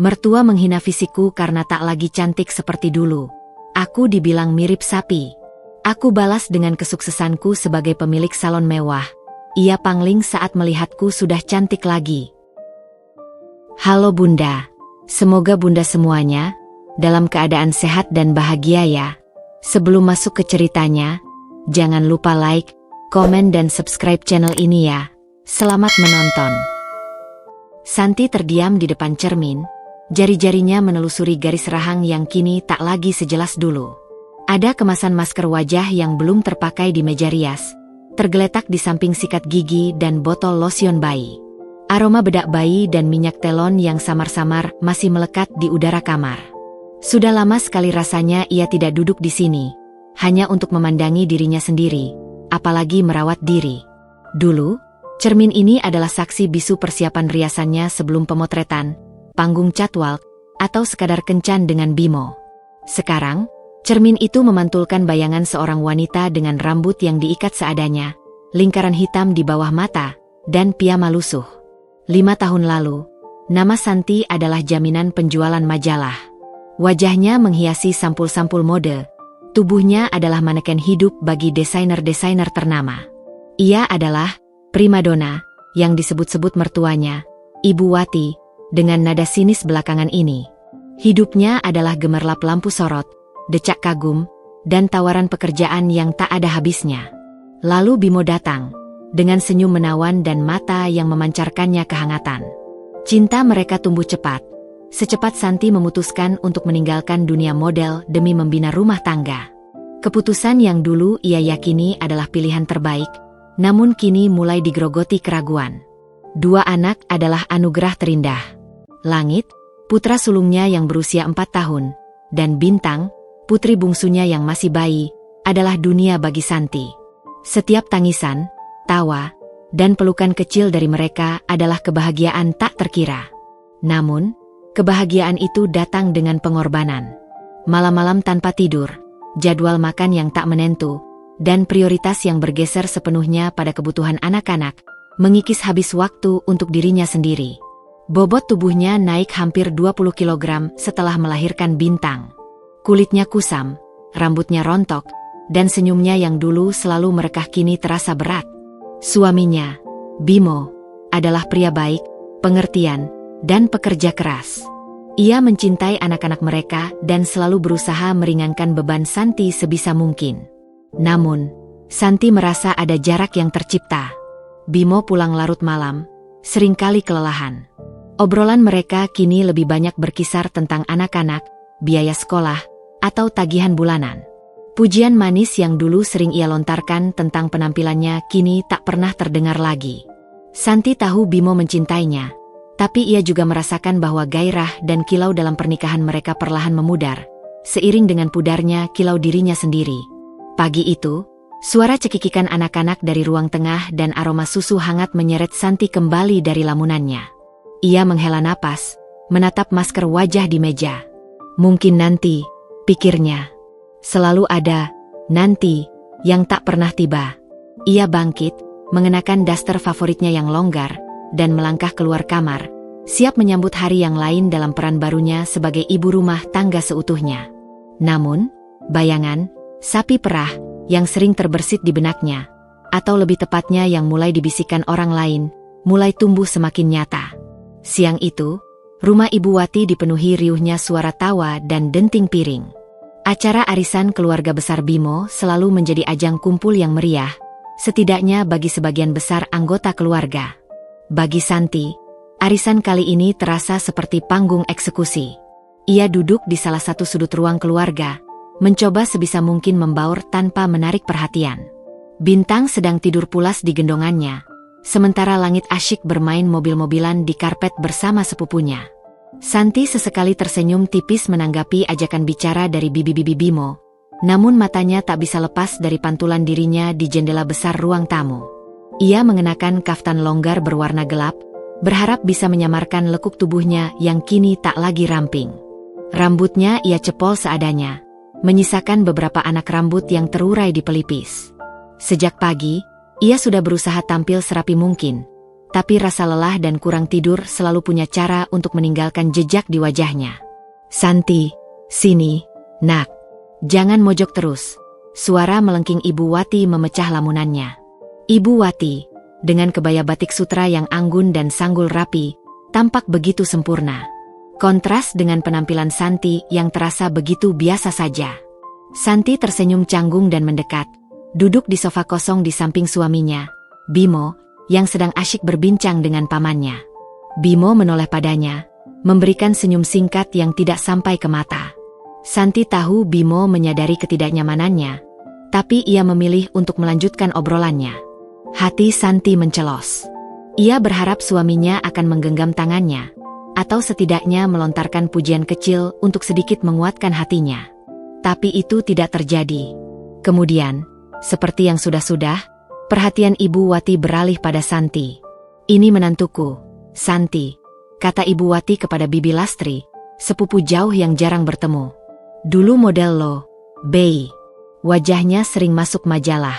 Mertua menghina fisikku karena tak lagi cantik seperti dulu. Aku dibilang mirip sapi. Aku balas dengan kesuksesanku sebagai pemilik salon mewah. Ia pangling saat melihatku sudah cantik lagi. Halo Bunda. Semoga Bunda semuanya dalam keadaan sehat dan bahagia ya. Sebelum masuk ke ceritanya, jangan lupa like, komen dan subscribe channel ini ya. Selamat menonton. Santi terdiam di depan cermin, jari-jarinya menelusuri garis rahang yang kini tak lagi sejelas dulu. Ada kemasan masker wajah yang belum terpakai di meja rias, tergeletak di samping sikat gigi dan botol lotion bayi. Aroma bedak bayi dan minyak telon yang samar-samar masih melekat di udara kamar. Sudah lama sekali rasanya ia tidak duduk di sini, hanya untuk memandangi dirinya sendiri, apalagi merawat diri. Dulu, cermin ini adalah saksi bisu persiapan riasannya sebelum pemotretan, panggung catwalk, atau sekadar kencan dengan Bimo. Sekarang, cermin itu memantulkan bayangan seorang wanita dengan rambut yang diikat seadanya, lingkaran hitam di bawah mata, dan piyama lusuh. 5 tahun lalu, nama Santi adalah jaminan penjualan majalah. Wajahnya menghiasi sampul-sampul mode, tubuhnya adalah maneken hidup bagi desainer-desainer ternama. Ia adalah primadona yang disebut-sebut mertuanya, Ibu Wati, dengan nada sinis belakangan ini. Hidupnya adalah gemerlap lampu sorot, decak kagum, dan tawaran pekerjaan yang tak ada habisnya. Lalu Bimo datang, dengan senyum menawan dan mata yang memancarkannya kehangatan. Cinta mereka tumbuh cepat. Secepat Santi memutuskan untuk meninggalkan dunia model demi membina rumah tangga. Keputusan yang dulu ia yakini adalah pilihan terbaik, namun kini mulai digerogoti keraguan. 2 anak adalah anugerah terindah. Langit, putra sulungnya yang berusia 4 tahun, dan Bintang, putri bungsunya yang masih bayi, adalah dunia bagi Santi. Setiap tangisan, tawa, dan pelukan kecil dari mereka adalah kebahagiaan tak terkira. Namun, kebahagiaan itu datang dengan pengorbanan. Malam-malam tanpa tidur, jadwal makan yang tak menentu, dan prioritas yang bergeser sepenuhnya pada kebutuhan anak-anak, mengikis habis waktu untuk dirinya sendiri. Bobot tubuhnya naik hampir 20 kg setelah melahirkan Bintang. Kulitnya kusam, rambutnya rontok, dan senyumnya yang dulu selalu merekah kini terasa berat. Suaminya, Bimo, adalah pria baik, pengertian, dan pekerja keras. Ia mencintai anak-anak mereka dan selalu berusaha meringankan beban Santi sebisa mungkin. Namun, Santi merasa ada jarak yang tercipta. Bimo pulang larut malam, seringkali kelelahan. Obrolan mereka kini lebih banyak berkisar tentang anak-anak, biaya sekolah, atau tagihan bulanan. Pujian manis yang dulu sering ia lontarkan tentang penampilannya kini tak pernah terdengar lagi. Santi tahu Bimo mencintainya, tapi ia juga merasakan bahwa gairah dan kilau dalam pernikahan mereka perlahan memudar, seiring dengan pudarnya kilau dirinya sendiri. Pagi itu, suara cekikikan anak-anak dari ruang tengah dan aroma susu hangat menyeret Santi kembali dari lamunannya. Ia menghela napas, menatap masker wajah di meja. Mungkin nanti, pikirnya. Selalu ada nanti yang tak pernah tiba. Ia bangkit, mengenakan daster favoritnya yang longgar, dan melangkah keluar kamar, siap menyambut hari yang lain dalam peran barunya sebagai ibu rumah tangga seutuhnya. Namun, bayangan, sapi perah, yang sering terbersit di benaknya, atau lebih tepatnya yang mulai dibisikkan orang lain, mulai tumbuh semakin nyata. Siang itu, rumah Ibu Wati dipenuhi riuhnya suara tawa dan denting piring. Acara arisan keluarga besar Bimo selalu menjadi ajang kumpul yang meriah, setidaknya bagi sebagian besar anggota keluarga. Bagi Santi, arisan kali ini terasa seperti panggung eksekusi. Ia duduk di salah satu sudut ruang keluarga, mencoba sebisa mungkin membaur tanpa menarik perhatian. Bintang sedang tidur pulas di gendongannya, sementara Langit asyik bermain mobil-mobilan di karpet bersama sepupunya. Santi sesekali tersenyum tipis menanggapi ajakan bicara dari bibi-bibi Bimo, namun matanya tak bisa lepas dari pantulan dirinya di jendela besar ruang tamu. Ia mengenakan kaftan longgar berwarna gelap, berharap bisa menyamarkan lekuk tubuhnya yang kini tak lagi ramping. Rambutnya ia cepol seadanya, menyisakan beberapa anak rambut yang terurai di pelipis. Sejak pagi, ia sudah berusaha tampil serapi mungkin, tapi rasa lelah dan kurang tidur selalu punya cara untuk meninggalkan jejak di wajahnya. "Santi, sini, nak. Jangan mojok terus." Suara melengking Ibu Wati memecah lamunannya. Ibu Wati, dengan kebaya batik sutra yang anggun dan sanggul rapi, tampak begitu sempurna. Kontras dengan penampilan Santi yang terasa begitu biasa saja. Santi tersenyum canggung dan mendekat, duduk di sofa kosong di samping suaminya, Bimo, yang sedang asyik berbincang dengan pamannya. Bimo menoleh padanya, memberikan senyum singkat yang tidak sampai ke mata. Santi tahu Bimo menyadari ketidaknyamanannya, tapi ia memilih untuk melanjutkan obrolannya. Hati Santi mencelos. Ia berharap suaminya akan menggenggam tangannya, atau setidaknya melontarkan pujian kecil untuk sedikit menguatkan hatinya. Tapi itu tidak terjadi. Kemudian, seperti yang sudah-sudah, perhatian Ibu Wati beralih pada Santi. "Ini menantuku, Santi," kata Ibu Wati kepada Bibi Lastri, sepupu jauh yang jarang bertemu. "Dulu model lo, Bei. Wajahnya sering masuk majalah."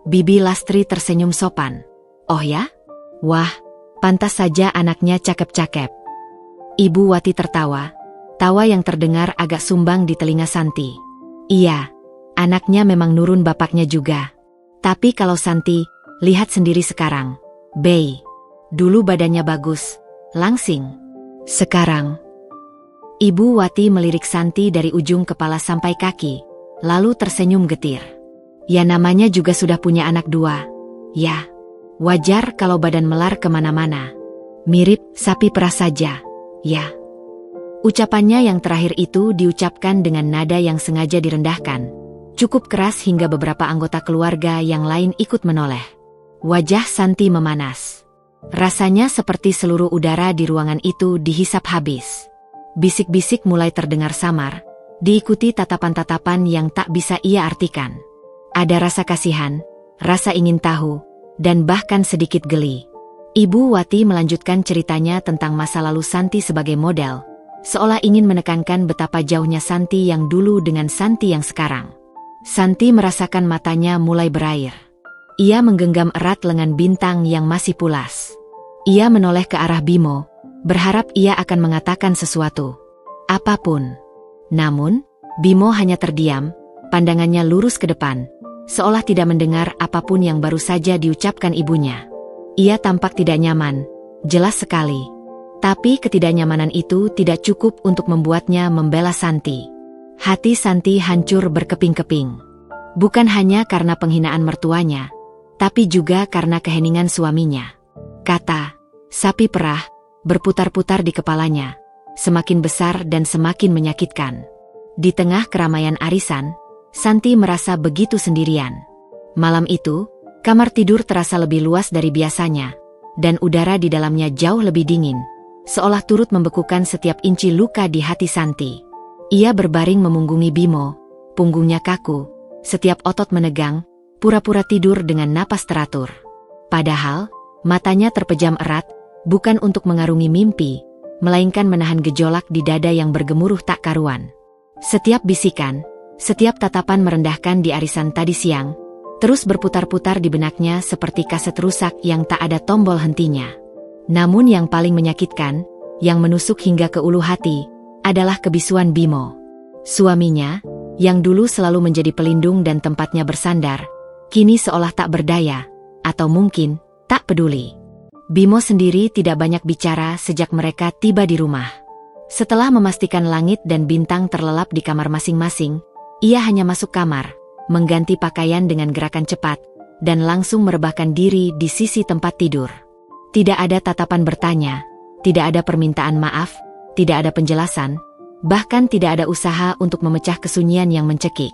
Bibi Lastri tersenyum sopan. "Oh ya? Wah, pantas saja anaknya cakep-cakep." Ibu Wati tertawa, tawa yang terdengar agak sumbang di telinga Santi. "Iya, anaknya memang nurun bapaknya juga. Tapi kalau Santi, lihat sendiri sekarang, Bei. Dulu badannya bagus, langsing. Sekarang..." Ibu Wati melirik Santi dari ujung kepala sampai kaki, lalu tersenyum getir. "Ya namanya juga sudah punya anak 2. Ya, wajar kalau badan melar kemana-mana. Mirip sapi perah saja, ya." Ucapannya yang terakhir itu diucapkan dengan nada yang sengaja direndahkan, cukup keras hingga beberapa anggota keluarga yang lain ikut menoleh. Wajah Santi memanas. Rasanya seperti seluruh udara di ruangan itu dihisap habis. Bisik-bisik mulai terdengar samar, diikuti tatapan-tatapan yang tak bisa ia artikan. Ada rasa kasihan, rasa ingin tahu, dan bahkan sedikit geli. Ibu Wati melanjutkan ceritanya tentang masa lalu Santi sebagai model, seolah ingin menekankan betapa jauhnya Santi yang dulu dengan Santi yang sekarang. Santi merasakan matanya mulai berair. Ia menggenggam erat lengan Bintang yang masih pulas. Ia menoleh ke arah Bimo, berharap ia akan mengatakan sesuatu. Apapun. Namun, Bimo hanya terdiam, pandangannya lurus ke depan, seolah tidak mendengar apapun yang baru saja diucapkan ibunya. Ia tampak tidak nyaman, jelas sekali. Tapi ketidaknyamanan itu tidak cukup untuk membuatnya membela Santi. Hati Santi hancur berkeping-keping. Bukan hanya karena penghinaan mertuanya, tapi juga karena keheningan suaminya. Kata "sapi perah" berputar-putar di kepalanya, semakin besar dan semakin menyakitkan. Di tengah keramaian arisan, Santi merasa begitu sendirian. Malam itu, kamar tidur terasa lebih luas dari biasanya, dan udara di dalamnya jauh lebih dingin, seolah turut membekukan setiap inci luka di hati Santi. Ia berbaring memunggungi Bimo, punggungnya kaku, setiap otot menegang, pura-pura tidur dengan napas teratur. Padahal, matanya terpejam erat, bukan untuk mengarungi mimpi, melainkan menahan gejolak di dada yang bergemuruh tak karuan. Setiap bisikan, setiap tatapan merendahkan di arisan tadi siang, terus berputar-putar di benaknya seperti kaset rusak yang tak ada tombol hentinya. Namun yang paling menyakitkan, yang menusuk hingga ke ulu hati, adalah kebisuan Bimo. Suaminya, yang dulu selalu menjadi pelindung dan tempatnya bersandar, kini seolah tak berdaya, atau mungkin tak peduli. Bimo sendiri tidak banyak bicara sejak mereka tiba di rumah. Setelah memastikan langit dan bintang terlelap di kamar masing-masing, ia hanya masuk kamar, mengganti pakaian dengan gerakan cepat, dan langsung merebahkan diri di sisi tempat tidur. Tidak ada tatapan bertanya, tidak ada permintaan maaf, tidak ada penjelasan, bahkan tidak ada usaha untuk memecah kesunyian yang mencekik.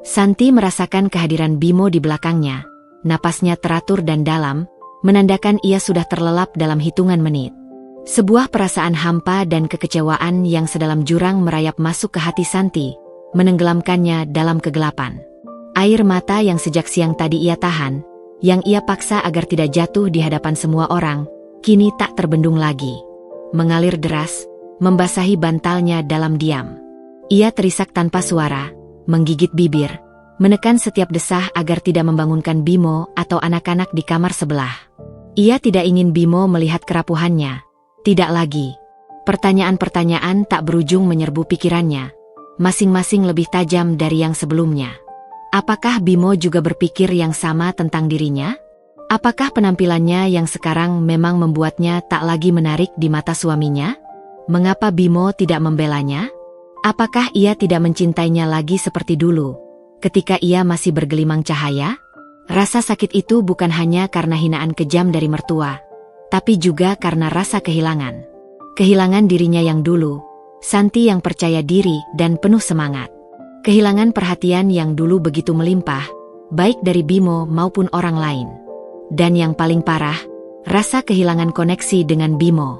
Santi merasakan kehadiran Bimo di belakangnya, napasnya teratur dan dalam, menandakan ia sudah terlelap dalam hitungan menit. Sebuah perasaan hampa dan kekecewaan yang sedalam jurang merayap masuk ke hati Santi, menenggelamkannya dalam kegelapan. Air mata yang sejak siang tadi ia tahan, yang ia paksa agar tidak jatuh di hadapan semua orang, kini tak terbendung lagi. Mengalir deras, membasahi bantalnya dalam diam. Ia terisak tanpa suara, menggigit bibir, menekan setiap desah agar tidak membangunkan Bimo atau anak-anak di kamar sebelah. Ia tidak ingin Bimo melihat kerapuhannya. Tidak lagi. Pertanyaan-pertanyaan tak berujung menyerbu pikirannya. Masing-masing lebih tajam dari yang sebelumnya. Apakah Bimo juga berpikir yang sama tentang dirinya? Apakah penampilannya yang sekarang memang membuatnya tak lagi menarik di mata suaminya? Mengapa Bimo tidak membelanya? Apakah ia tidak mencintainya lagi seperti dulu, ketika ia masih bergelimang cahaya? Rasa sakit itu bukan hanya karena hinaan kejam dari mertua, tapi juga karena rasa kehilangan. Kehilangan dirinya yang dulu, Santi yang percaya diri dan penuh semangat. Kehilangan perhatian yang dulu begitu melimpah, baik dari Bimo maupun orang lain. Dan yang paling parah, rasa kehilangan koneksi dengan Bimo.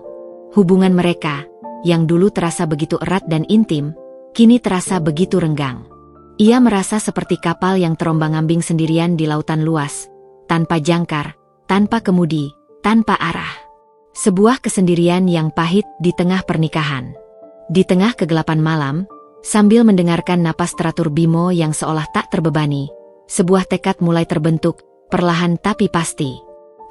Hubungan mereka, yang dulu terasa begitu erat dan intim, kini terasa begitu renggang. Ia merasa seperti kapal yang terombang-ambing sendirian di lautan luas, tanpa jangkar, tanpa kemudi, tanpa arah. Sebuah kesendirian yang pahit di tengah pernikahan. Di tengah kegelapan malam, sambil mendengarkan napas teratur Bimo yang seolah tak terbebani, sebuah tekad mulai terbentuk, perlahan tapi pasti.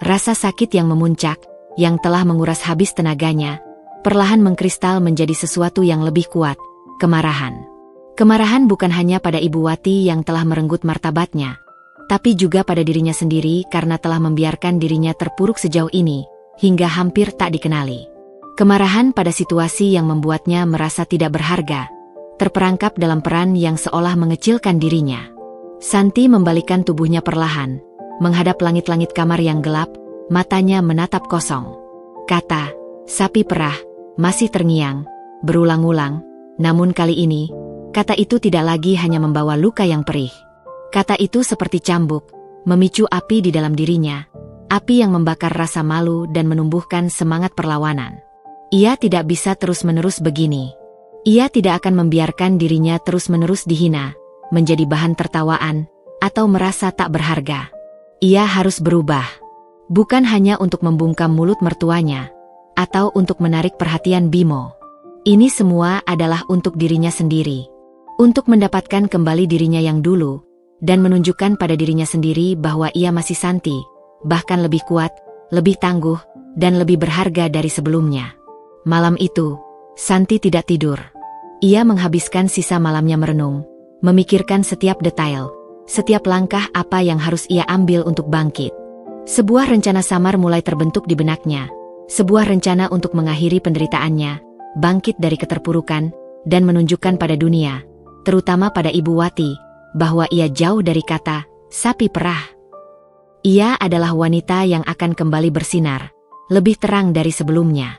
Rasa sakit yang memuncak, yang telah menguras habis tenaganya, perlahan mengkristal menjadi sesuatu yang lebih kuat, kemarahan. Kemarahan bukan hanya pada Ibu Wati yang telah merenggut martabatnya, tapi juga pada dirinya sendiri karena telah membiarkan dirinya terpuruk sejauh ini, hingga hampir tak dikenali. Kemarahan pada situasi yang membuatnya merasa tidak berharga, terperangkap dalam peran yang seolah mengecilkan dirinya. Santi membalikkan tubuhnya perlahan, menghadap langit-langit kamar yang gelap, matanya menatap kosong. Kata, "Sapi perah," masih terngiang, berulang-ulang, namun kali ini, kata itu tidak lagi hanya membawa luka yang perih. Kata itu seperti cambuk, memicu api di dalam dirinya, api yang membakar rasa malu dan menumbuhkan semangat perlawanan. Ia tidak bisa terus-menerus begini. Ia tidak akan membiarkan dirinya terus-menerus dihina, menjadi bahan tertawaan, atau merasa tak berharga. Ia harus berubah. Bukan hanya untuk membungkam mulut mertuanya, atau untuk menarik perhatian Bimo. Ini semua adalah untuk dirinya sendiri. Untuk mendapatkan kembali dirinya yang dulu, dan menunjukkan pada dirinya sendiri bahwa ia masih Santi, bahkan lebih kuat, lebih tangguh, dan lebih berharga dari sebelumnya. Malam itu, Santi tidak tidur. Ia menghabiskan sisa malamnya merenung, memikirkan setiap detail, setiap langkah apa yang harus ia ambil untuk bangkit. Sebuah rencana samar mulai terbentuk di benaknya, sebuah rencana untuk mengakhiri penderitaannya, bangkit dari keterpurukan, dan menunjukkan pada dunia, terutama pada Ibu Wati, bahwa ia jauh dari kata, sapi perah. Ia adalah wanita yang akan kembali bersinar, lebih terang dari sebelumnya.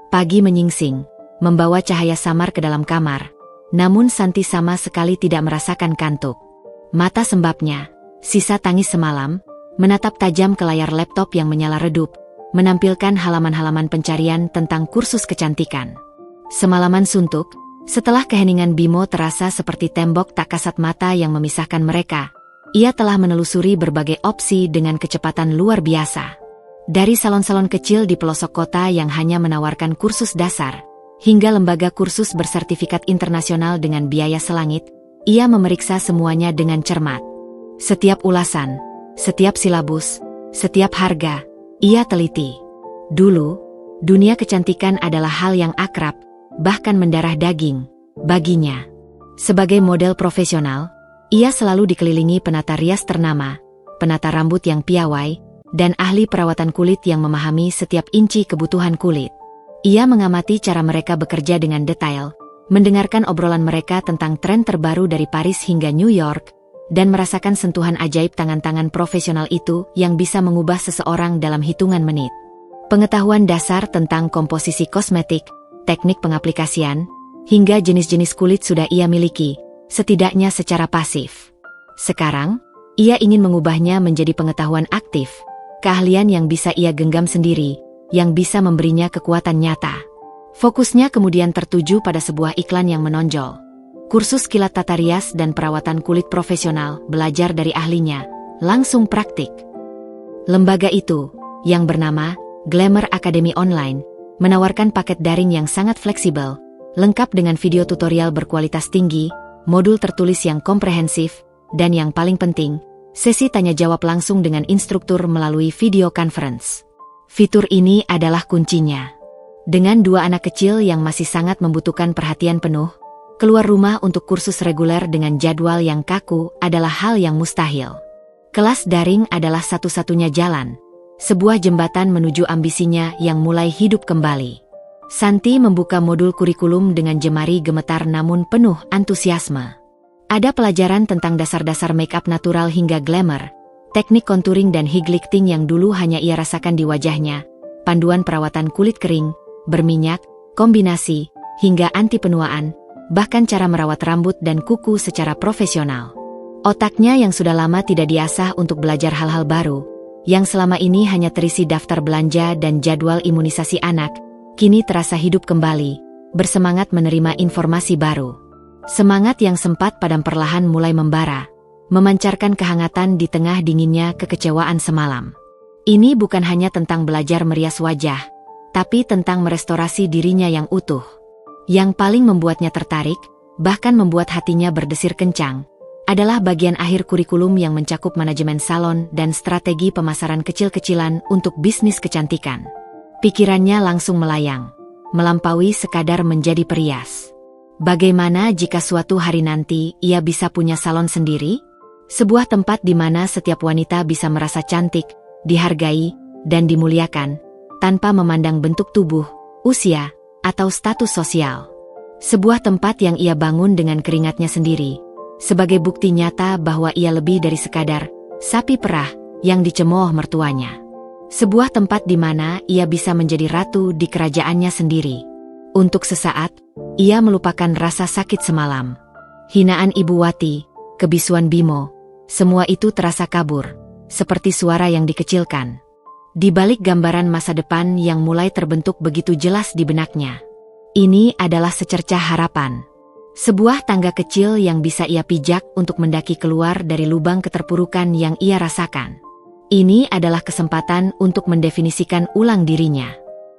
Pagi menyingsing, membawa cahaya samar ke dalam kamar, namun Santi sama sekali tidak merasakan kantuk. Mata sembabnya, sisa tangis semalam, menatap tajam ke layar laptop yang menyala redup, menampilkan halaman-halaman pencarian tentang kursus kecantikan. Semalaman suntuk, setelah keheningan Bimo terasa seperti tembok tak kasat mata yang memisahkan mereka, ia telah menelusuri berbagai opsi dengan kecepatan luar biasa. Dari salon-salon kecil di pelosok kota yang hanya menawarkan kursus dasar, hingga lembaga kursus bersertifikat internasional dengan biaya selangit, ia memeriksa semuanya dengan cermat. Setiap ulasan, setiap silabus, setiap harga, ia teliti. Dulu, dunia kecantikan adalah hal yang akrab, bahkan mendarah daging, baginya. Sebagai model profesional, ia selalu dikelilingi penata rias ternama, penata rambut yang piawai, dan ahli perawatan kulit yang memahami setiap inci kebutuhan kulit. Ia mengamati cara mereka bekerja dengan detail, mendengarkan obrolan mereka tentang tren terbaru dari Paris hingga New York, dan merasakan sentuhan ajaib tangan-tangan profesional itu yang bisa mengubah seseorang dalam hitungan menit. Pengetahuan dasar tentang komposisi kosmetik, teknik pengaplikasian, hingga jenis-jenis kulit sudah ia miliki, setidaknya secara pasif. Sekarang, ia ingin mengubahnya menjadi pengetahuan aktif, keahlian yang bisa ia genggam sendiri, yang bisa memberinya kekuatan nyata. Fokusnya kemudian tertuju pada sebuah iklan yang menonjol. Kursus kilat tata rias dan perawatan kulit profesional, belajar dari ahlinya, langsung praktik. Lembaga itu, yang bernama Glamour Academy Online, menawarkan paket daring yang sangat fleksibel, lengkap dengan video tutorial berkualitas tinggi, modul tertulis yang komprehensif, dan yang paling penting, sesi tanya jawab langsung dengan instruktur melalui video conference. Fitur ini adalah kuncinya. Dengan 2 anak kecil yang masih sangat membutuhkan perhatian penuh, keluar rumah untuk kursus reguler dengan jadwal yang kaku adalah hal yang mustahil. Kelas daring adalah satu-satunya jalan, sebuah jembatan menuju ambisinya yang mulai hidup kembali. Santi membuka modul kurikulum dengan jemari gemetar namun penuh antusiasme. Ada pelajaran tentang dasar-dasar make-up natural hingga glamour, teknik contouring dan highlighting yang dulu hanya ia rasakan di wajahnya, panduan perawatan kulit kering, berminyak, kombinasi, hingga anti penuaan, bahkan cara merawat rambut dan kuku secara profesional. Otaknya yang sudah lama tidak diasah untuk belajar hal-hal baru, yang selama ini hanya terisi daftar belanja dan jadwal imunisasi anak, kini terasa hidup kembali, bersemangat menerima informasi baru. Semangat yang sempat padam perlahan mulai membara, memancarkan kehangatan di tengah dinginnya kekecewaan semalam. Ini bukan hanya tentang belajar merias wajah, tapi tentang merestorasi dirinya yang utuh. Yang paling membuatnya tertarik, bahkan membuat hatinya berdesir kencang, adalah bagian akhir kurikulum yang mencakup manajemen salon dan strategi pemasaran kecil-kecilan untuk bisnis kecantikan. Pikirannya langsung melayang, melampaui sekadar menjadi perias. Bagaimana jika suatu hari nanti ia bisa punya salon sendiri? Sebuah tempat di mana setiap wanita bisa merasa cantik, dihargai, dan dimuliakan, tanpa memandang bentuk tubuh, usia, atau status sosial. Sebuah tempat yang ia bangun dengan keringatnya sendiri, sebagai bukti nyata bahwa ia lebih dari sekadar sapi perah yang dicemooh mertuanya. Sebuah tempat di mana ia bisa menjadi ratu di kerajaannya sendiri. Untuk sesaat, ia melupakan rasa sakit semalam. Hinaan Ibu Wati, kebisuan Bimo, semua itu terasa kabur, seperti suara yang dikecilkan. Di balik gambaran masa depan yang mulai terbentuk begitu jelas di benaknya. Ini adalah secercah harapan. Sebuah tangga kecil yang bisa ia pijak untuk mendaki keluar dari lubang keterpurukan yang ia rasakan. Ini adalah kesempatan untuk mendefinisikan ulang dirinya.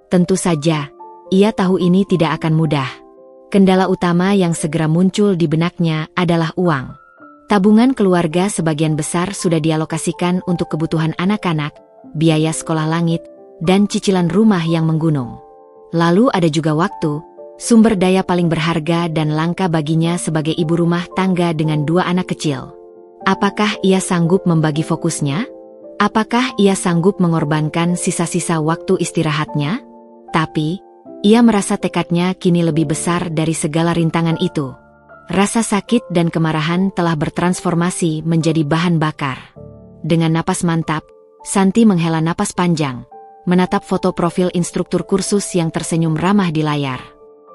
Tentu saja, ia tahu ini tidak akan mudah. Kendala utama yang segera muncul di benaknya adalah uang. Tabungan keluarga sebagian besar sudah dialokasikan untuk kebutuhan anak-anak, biaya sekolah langit, dan cicilan rumah yang menggunung. Lalu ada juga waktu, sumber daya paling berharga dan langka baginya sebagai ibu rumah tangga dengan 2 anak kecil. Apakah ia sanggup membagi fokusnya? Apakah ia sanggup mengorbankan sisa-sisa waktu istirahatnya? Tapi, ia merasa tekadnya kini lebih besar dari segala rintangan itu. Rasa sakit dan kemarahan telah bertransformasi menjadi bahan bakar. Dengan napas mantap, Santi menghela napas panjang, menatap foto profil instruktur kursus yang tersenyum ramah di layar.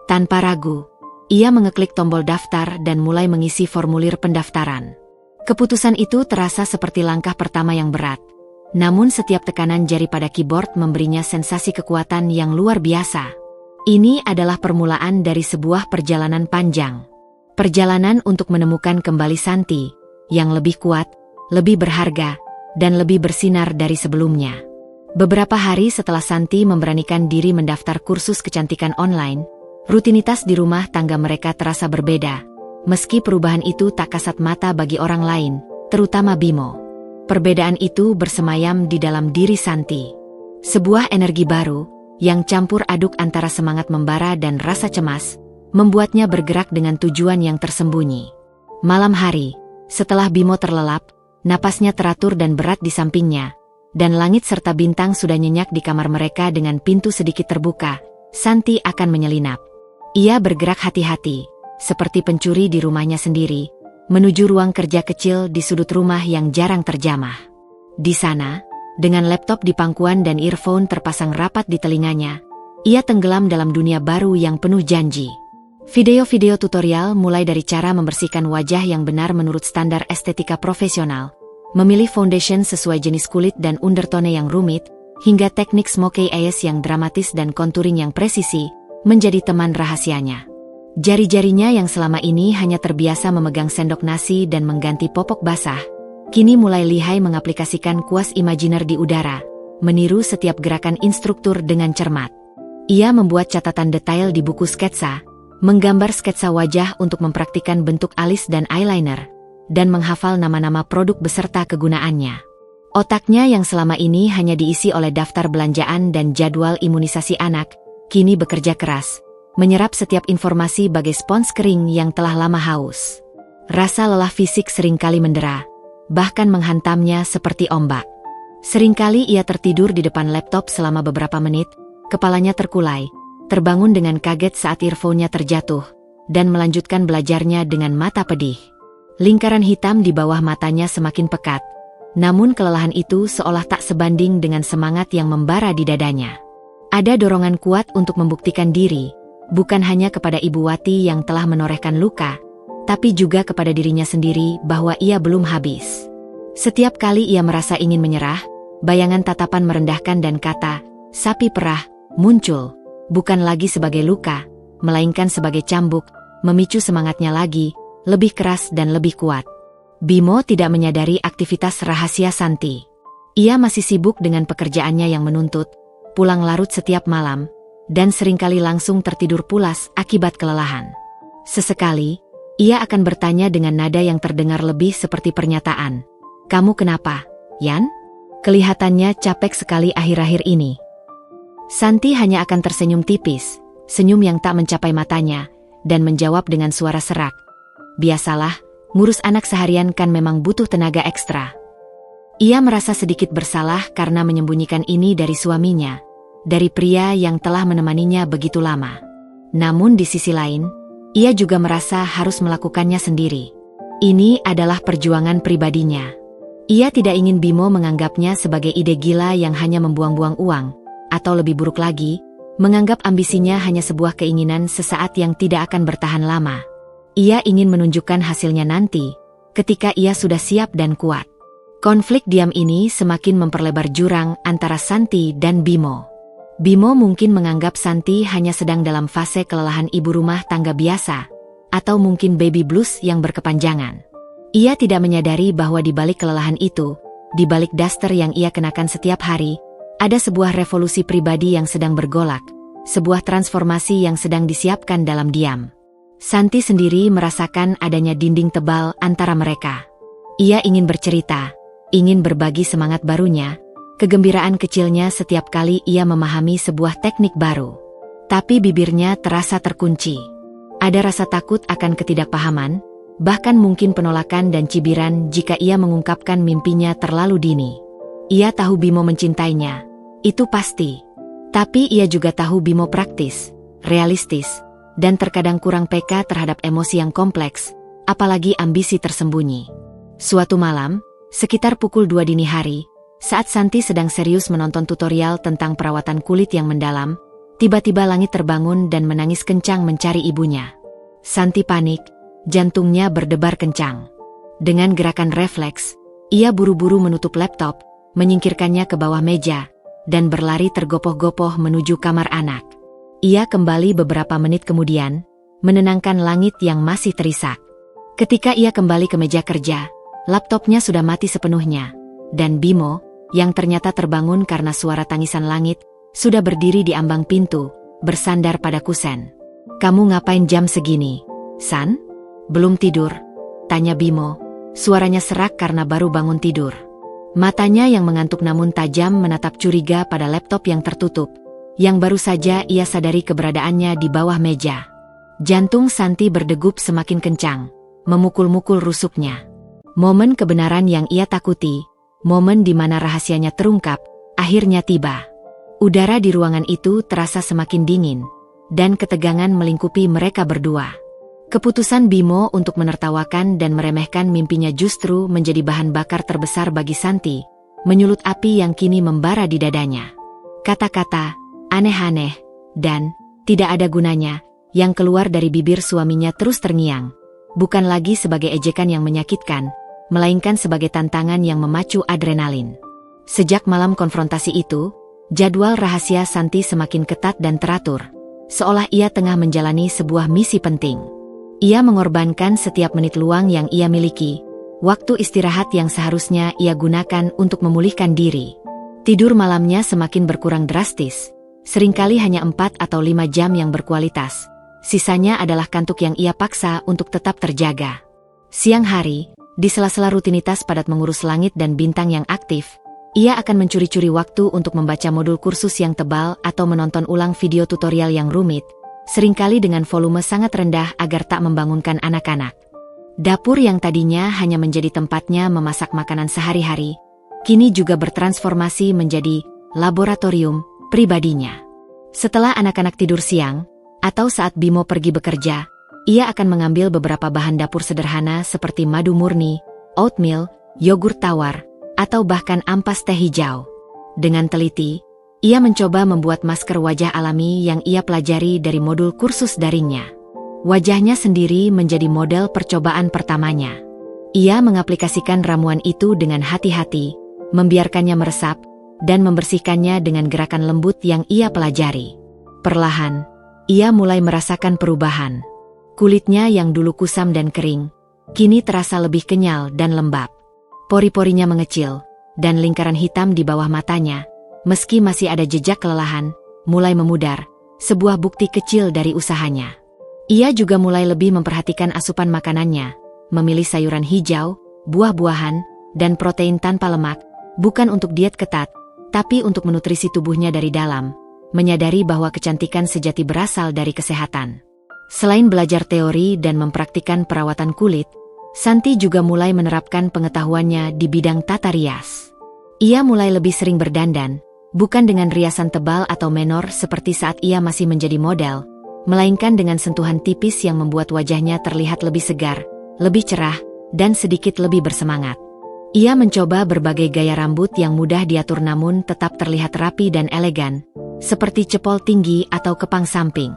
Tanpa ragu, ia mengeklik tombol daftar dan mulai mengisi formulir pendaftaran. Keputusan itu terasa seperti langkah pertama yang berat. Namun setiap tekanan jari pada keyboard memberinya sensasi kekuatan yang luar biasa. Ini adalah permulaan dari sebuah perjalanan panjang. Perjalanan untuk menemukan kembali Santi, yang lebih kuat, lebih berharga, dan lebih bersinar dari sebelumnya. Beberapa hari setelah Santi memberanikan diri mendaftar kursus kecantikan online, rutinitas di rumah tangga mereka terasa berbeda. Meski perubahan itu tak kasat mata bagi orang lain, terutama Bimo. Perbedaan itu bersemayam di dalam diri Santi. Sebuah energi baru, yang campur aduk antara semangat membara dan rasa cemas, membuatnya bergerak dengan tujuan yang tersembunyi. Malam hari, setelah Bimo terlelap, napasnya teratur dan berat di sampingnya, dan langit serta bintang sudah nyenyak di kamar mereka dengan pintu sedikit terbuka, Santi akan menyelinap. Ia bergerak hati-hati, seperti pencuri di rumahnya sendiri, menuju ruang kerja kecil di sudut rumah yang jarang terjamah. Di sana, dengan laptop di pangkuan dan earphone terpasang rapat di telinganya, ia tenggelam dalam dunia baru yang penuh janji. Video-video tutorial mulai dari cara membersihkan wajah yang benar menurut standar estetika profesional, memilih foundation sesuai jenis kulit dan undertone yang rumit, hingga teknik smokey eyes yang dramatis dan contouring yang presisi, menjadi teman rahasianya. Jari-jarinya yang selama ini hanya terbiasa memegang sendok nasi dan mengganti popok basah, kini mulai lihai mengaplikasikan kuas imajiner di udara, meniru setiap gerakan instruktur dengan cermat. Ia membuat catatan detail di buku sketsa, menggambar sketsa wajah untuk mempraktikkan bentuk alis dan eyeliner, dan menghafal nama-nama produk beserta kegunaannya. Otaknya yang selama ini hanya diisi oleh daftar belanjaan dan jadwal imunisasi anak, kini bekerja keras, menyerap setiap informasi bagai spons kering yang telah lama haus. Rasa lelah fisik seringkali mendera, bahkan menghantamnya seperti ombak. Seringkali ia tertidur di depan laptop selama beberapa menit, kepalanya terkulai, terbangun dengan kaget saat earphone-nya terjatuh, dan melanjutkan belajarnya dengan mata pedih. Lingkaran hitam di bawah matanya semakin pekat, namun kelelahan itu seolah tak sebanding dengan semangat yang membara di dadanya. Ada dorongan kuat untuk membuktikan diri, bukan hanya kepada Ibu Wati yang telah menorehkan luka, tapi juga kepada dirinya sendiri bahwa ia belum habis. Setiap kali ia merasa ingin menyerah, bayangan tatapan merendahkan dan kata, "Sapi perah," muncul, bukan lagi sebagai luka, melainkan sebagai cambuk, memicu semangatnya lagi, lebih keras dan lebih kuat. Bimo tidak menyadari aktivitas rahasia Santi. Ia masih sibuk dengan pekerjaannya yang menuntut, pulang larut setiap malam, dan seringkali langsung tertidur pulas akibat kelelahan. Sesekali, ia akan bertanya dengan nada yang terdengar lebih seperti pernyataan, "Kamu kenapa, Yan?" Kelihatannya capek sekali akhir-akhir ini. Santi hanya akan tersenyum tipis, senyum yang tak mencapai matanya, dan menjawab dengan suara serak, "Biasalah, ngurus anak seharian kan memang butuh tenaga ekstra." Ia merasa sedikit bersalah karena menyembunyikan ini dari suaminya, dari pria yang telah menemaninya begitu lama. Namun di sisi lain, ia juga merasa harus melakukannya sendiri. Ini adalah perjuangan pribadinya. Ia tidak ingin Bimo menganggapnya sebagai ide gila yang hanya membuang-buang uang, atau lebih buruk lagi, menganggap ambisinya hanya sebuah keinginan sesaat yang tidak akan bertahan lama. Ia ingin menunjukkan hasilnya nanti, ketika ia sudah siap dan kuat. Konflik diam ini semakin memperlebar jurang antara Santi dan Bimo. Bimo mungkin menganggap Santi hanya sedang dalam fase kelelahan ibu rumah tangga biasa, atau mungkin baby blues yang berkepanjangan. Ia tidak menyadari bahwa di balik kelelahan itu, di balik daster yang ia kenakan setiap hari, ada sebuah revolusi pribadi yang sedang bergolak, sebuah transformasi yang sedang disiapkan dalam diam. Santi sendiri merasakan adanya dinding tebal antara mereka. Ia ingin bercerita, ingin berbagi semangat barunya, kegembiraan kecilnya setiap kali ia memahami sebuah teknik baru. Tapi bibirnya terasa terkunci. Ada rasa takut akan ketidakpahaman, bahkan mungkin penolakan dan cibiran jika ia mengungkapkan mimpinya terlalu dini. Ia tahu Bimo mencintainya, itu pasti. Tapi ia juga tahu Bimo praktis, realistis, dan terkadang kurang peka terhadap emosi yang kompleks, apalagi ambisi tersembunyi. Suatu malam, sekitar pukul 2 dini hari, saat Santi sedang serius menonton tutorial tentang perawatan kulit yang mendalam, tiba-tiba langit terbangun dan menangis kencang mencari ibunya. Santi panik, jantungnya berdebar kencang. Dengan gerakan refleks, ia buru-buru menutup laptop, menyingkirkannya ke bawah meja, dan berlari tergopoh-gopoh menuju kamar anak. Ia kembali beberapa menit kemudian, menenangkan langit yang masih terisak. Ketika ia kembali ke meja kerja, laptopnya sudah mati sepenuhnya, dan Bimo, yang ternyata terbangun karena suara tangisan langit, sudah berdiri di ambang pintu, bersandar pada kusen. "Kamu ngapain jam segini, San? Belum tidur?" tanya Bimo, suaranya serak karena baru bangun tidur. Matanya yang mengantuk namun tajam menatap curiga pada laptop yang tertutup, yang baru saja ia sadari keberadaannya di bawah meja. Jantung Santi berdegup semakin kencang, memukul-mukul rusuknya. Momen kebenaran yang ia takuti, momen di mana rahasianya terungkap, akhirnya tiba. Udara di ruangan itu terasa semakin dingin, dan ketegangan melingkupi mereka berdua. Keputusan Bimo untuk menertawakan dan meremehkan mimpinya justru menjadi bahan bakar terbesar bagi Santi, menyulut api yang kini membara di dadanya. Kata-kata aneh-aneh, dan tidak ada gunanya, yang keluar dari bibir suaminya terus terngiang, bukan lagi sebagai ejekan yang menyakitkan, melainkan sebagai tantangan yang memacu adrenalin. Sejak malam konfrontasi itu, jadwal rahasia Santi semakin ketat dan teratur, seolah ia tengah menjalani sebuah misi penting. Ia mengorbankan setiap menit luang yang ia miliki, waktu istirahat yang seharusnya ia gunakan untuk memulihkan diri. Tidur malamnya semakin berkurang drastis, seringkali hanya 4 atau 5 jam yang berkualitas. Sisanya adalah kantuk yang ia paksa untuk tetap terjaga. Siang hari, di sela-sela rutinitas padat mengurus langit dan bintang yang aktif, ia akan mencuri-curi waktu untuk membaca modul kursus yang tebal atau menonton ulang video tutorial yang rumit, seringkali dengan volume sangat rendah agar tak membangunkan anak-anak. Dapur yang tadinya hanya menjadi tempatnya memasak makanan sehari-hari, kini juga bertransformasi menjadi laboratorium pribadinya. Setelah anak-anak tidur siang, atau saat Bimo pergi bekerja, ia akan mengambil beberapa bahan dapur sederhana seperti madu murni, oatmeal, yogurt tawar, atau bahkan ampas teh hijau. Dengan teliti, ia mencoba membuat masker wajah alami yang ia pelajari dari modul kursus daringnya. Wajahnya sendiri menjadi model percobaan pertamanya. Ia mengaplikasikan ramuan itu dengan hati-hati, membiarkannya meresap, dan membersihkannya dengan gerakan lembut yang ia pelajari. Perlahan, ia mulai merasakan perubahan. Kulitnya yang dulu kusam dan kering, kini terasa lebih kenyal dan lembab. Pori-porinya mengecil, dan lingkaran hitam di bawah matanya, meski masih ada jejak kelelahan, mulai memudar, sebuah bukti kecil dari usahanya. Ia juga mulai lebih memperhatikan asupan makanannya, memilih sayuran hijau, buah-buahan, dan protein tanpa lemak, bukan untuk diet ketat, tapi untuk menutrisi tubuhnya dari dalam, menyadari bahwa kecantikan sejati berasal dari kesehatan. Selain belajar teori dan mempraktikkan perawatan kulit, Santi juga mulai menerapkan pengetahuannya di bidang tata rias. Ia mulai lebih sering berdandan, bukan dengan riasan tebal atau menor seperti saat ia masih menjadi model, melainkan dengan sentuhan tipis yang membuat wajahnya terlihat lebih segar, lebih cerah, dan sedikit lebih bersemangat. Ia mencoba berbagai gaya rambut yang mudah diatur namun tetap terlihat rapi dan elegan, seperti cepol tinggi atau kepang samping.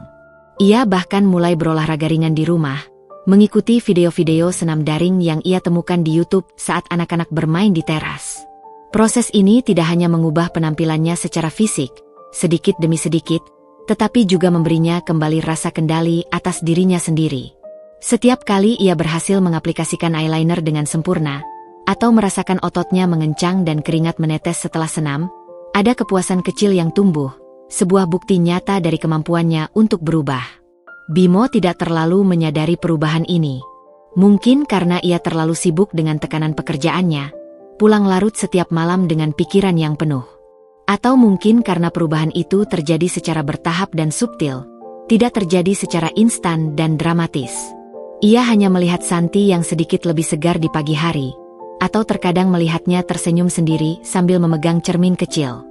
Ia bahkan mulai berolahraga ringan di rumah, mengikuti video-video senam daring yang ia temukan di YouTube saat anak-anak bermain di teras. Proses ini tidak hanya mengubah penampilannya secara fisik, sedikit demi sedikit, tetapi juga memberinya kembali rasa kendali atas dirinya sendiri. Setiap kali ia berhasil mengaplikasikan eyeliner dengan sempurna, atau merasakan ototnya mengencang dan keringat menetes setelah senam, ada kepuasan kecil yang tumbuh, sebuah bukti nyata dari kemampuannya untuk berubah. Bimo tidak terlalu menyadari perubahan ini. Mungkin karena ia terlalu sibuk dengan tekanan pekerjaannya, pulang larut setiap malam dengan pikiran yang penuh. Atau mungkin karena perubahan itu terjadi secara bertahap dan subtil, tidak terjadi secara instan dan dramatis. Ia hanya melihat Santi yang sedikit lebih segar di pagi hari, atau terkadang melihatnya tersenyum sendiri sambil memegang cermin kecil.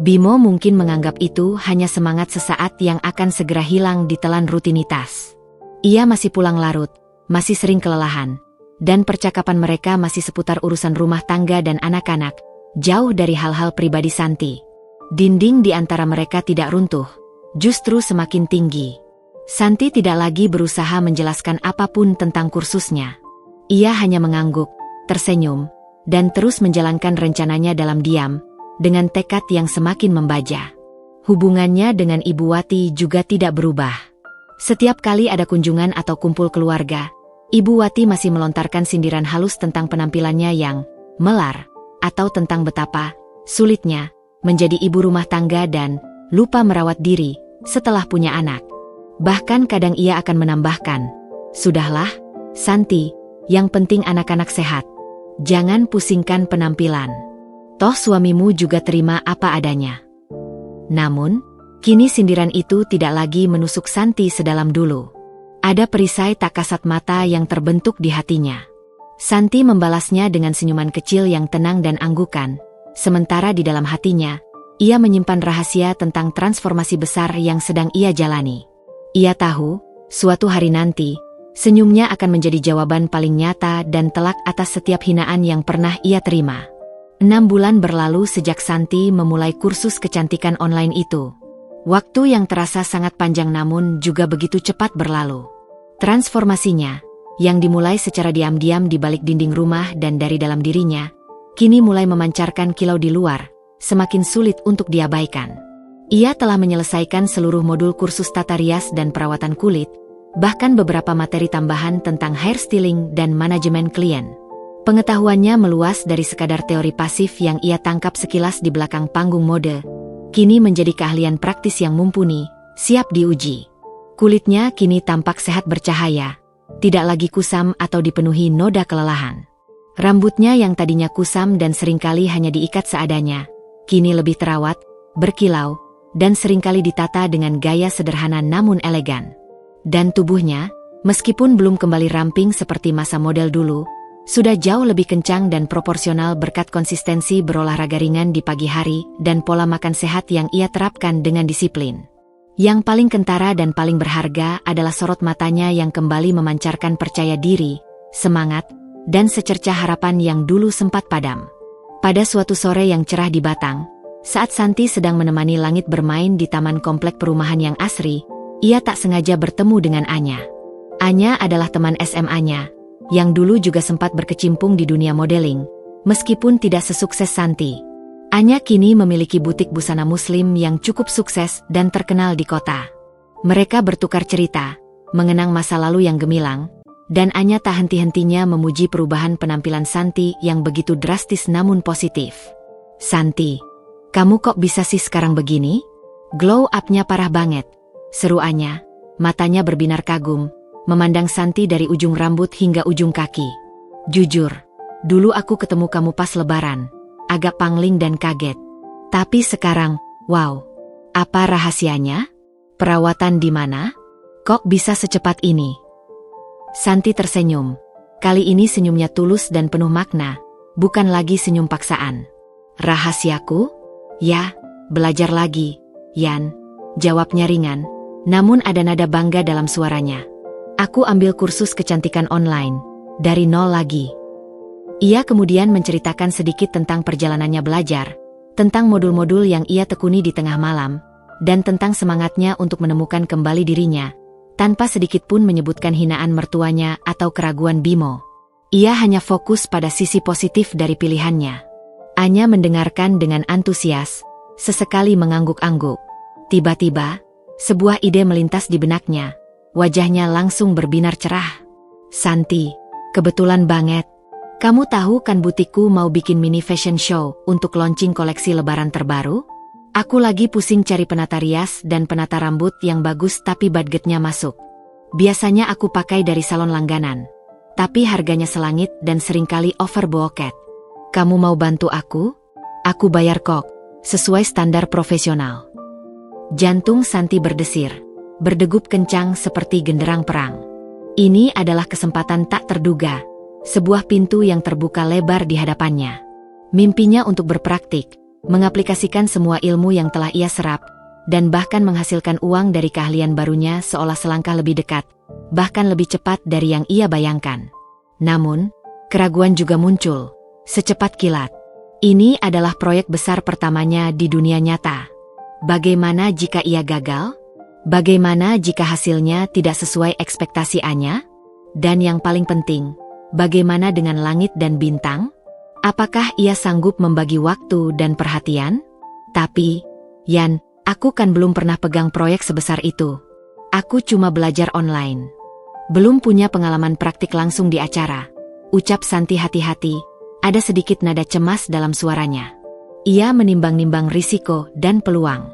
Bimo mungkin menganggap itu hanya semangat sesaat yang akan segera hilang ditelan rutinitas. Ia masih pulang larut, masih sering kelelahan, dan percakapan mereka masih seputar urusan rumah tangga dan anak-anak, jauh dari hal-hal pribadi Santi. Dinding di antara mereka tidak runtuh, justru semakin tinggi. Santi tidak lagi berusaha menjelaskan apapun tentang kursusnya. Ia hanya mengangguk, tersenyum, dan terus menjalankan rencananya dalam diam, dengan tekad yang semakin membaja. Hubungannya dengan Ibu Wati juga tidak berubah. Setiap kali ada kunjungan atau kumpul keluarga, Ibu Wati masih melontarkan sindiran halus tentang penampilannya yang melar, atau tentang betapa sulitnya menjadi ibu rumah tangga dan lupa merawat diri setelah punya anak. Bahkan kadang ia akan menambahkan, "Sudahlah, Santi, yang penting anak-anak sehat. Jangan pusingkan penampilan. Toh suamimu juga terima apa adanya." Namun, kini sindiran itu tidak lagi menusuk Santi sedalam dulu. Ada perisai tak kasat mata yang terbentuk di hatinya. Santi membalasnya dengan senyuman kecil yang tenang dan anggukan, sementara di dalam hatinya, ia menyimpan rahasia tentang transformasi besar yang sedang ia jalani. Ia tahu, suatu hari nanti, senyumnya akan menjadi jawaban paling nyata dan telak atas setiap hinaan yang pernah ia terima. 6 bulan berlalu sejak Santi memulai kursus kecantikan online itu. Waktu yang terasa sangat panjang namun juga begitu cepat berlalu. Transformasinya, yang dimulai secara diam-diam di balik dinding rumah dan dari dalam dirinya, kini mulai memancarkan kilau di luar, semakin sulit untuk diabaikan. Ia telah menyelesaikan seluruh modul kursus tata rias dan perawatan kulit, bahkan beberapa materi tambahan tentang hairstyling dan manajemen klien. Pengetahuannya meluas dari sekadar teori pasif yang ia tangkap sekilas di belakang panggung mode, kini menjadi keahlian praktis yang mumpuni, siap diuji. Kulitnya kini tampak sehat bercahaya, tidak lagi kusam atau dipenuhi noda kelelahan. Rambutnya yang tadinya kusam dan seringkali hanya diikat seadanya, kini lebih terawat, berkilau, dan seringkali ditata dengan gaya sederhana namun elegan. Dan tubuhnya, meskipun belum kembali ramping seperti masa model dulu, sudah jauh lebih kencang dan proporsional berkat konsistensi berolahraga ringan di pagi hari dan pola makan sehat yang ia terapkan dengan disiplin. Yang paling kentara dan paling berharga adalah sorot matanya yang kembali memancarkan percaya diri, semangat, dan secercah harapan yang dulu sempat padam. Pada suatu sore yang cerah di Batang, saat Santi sedang menemani Langit bermain di taman komplek perumahan yang asri, ia tak sengaja bertemu dengan Anya. Anya adalah teman SMA-nya, yang dulu juga sempat berkecimpung di dunia modeling, meskipun tidak sesukses Santi. Anya kini memiliki butik busana muslim yang cukup sukses dan terkenal di kota. Mereka bertukar cerita, mengenang masa lalu yang gemilang, dan Anya tak henti-hentinya memuji perubahan penampilan Santi yang begitu drastis namun positif. "Santi, kamu kok bisa sih sekarang begini? Glow up-nya parah banget," seru Anya, matanya berbinar kagum, memandang Santi dari ujung rambut hingga ujung kaki. "Jujur, dulu aku ketemu kamu pas lebaran, agak pangling dan kaget. Tapi sekarang, wow, apa rahasianya? Perawatan di mana? Kok bisa secepat ini?" Santi tersenyum. Kali ini senyumnya tulus dan penuh makna, bukan lagi senyum paksaan. "Rahasiaku? Ya, belajar lagi, Yan," jawabnya ringan, namun ada nada bangga dalam suaranya. "Aku ambil kursus kecantikan online, dari nol lagi." Ia kemudian menceritakan sedikit tentang perjalanannya belajar, tentang modul-modul yang ia tekuni di tengah malam, dan tentang semangatnya untuk menemukan kembali dirinya, tanpa sedikit pun menyebutkan hinaan mertuanya atau keraguan Bimo. Ia hanya fokus pada sisi positif dari pilihannya. Anya mendengarkan dengan antusias, sesekali mengangguk-angguk. Tiba-tiba, sebuah ide melintas di benaknya. Wajahnya langsung berbinar cerah. "Santi, kebetulan banget. Kamu tahu kan butikku mau bikin mini fashion show untuk launching koleksi lebaran terbaru? Aku lagi pusing cari penata rias dan penata rambut yang bagus tapi budgetnya masuk. Biasanya aku pakai dari salon langganan, tapi harganya selangit dan seringkali overbooked. Kamu mau bantu aku? Aku bayar kok, sesuai standar profesional." Jantung Santi berdesir, berdegup kencang seperti genderang perang. Ini adalah kesempatan tak terduga, sebuah pintu yang terbuka lebar di hadapannya. Mimpinya untuk berpraktik, mengaplikasikan semua ilmu yang telah ia serap, dan bahkan menghasilkan uang dari keahlian barunya seolah selangkah lebih dekat, bahkan lebih cepat dari yang ia bayangkan. Namun, keraguan juga muncul, secepat kilat. Ini adalah proyek besar pertamanya di dunia nyata. Bagaimana jika ia gagal? Bagaimana jika hasilnya tidak sesuai ekspektasi Anya? Dan yang paling penting, bagaimana dengan langit dan bintang? Apakah ia sanggup membagi waktu dan perhatian? Tapi, Yan, aku kan belum pernah pegang proyek sebesar itu. Aku cuma belajar online. Belum punya pengalaman praktik langsung di acara. Ucap Santi hati-hati, ada sedikit nada cemas dalam suaranya. Ia menimbang-nimbang risiko dan peluang.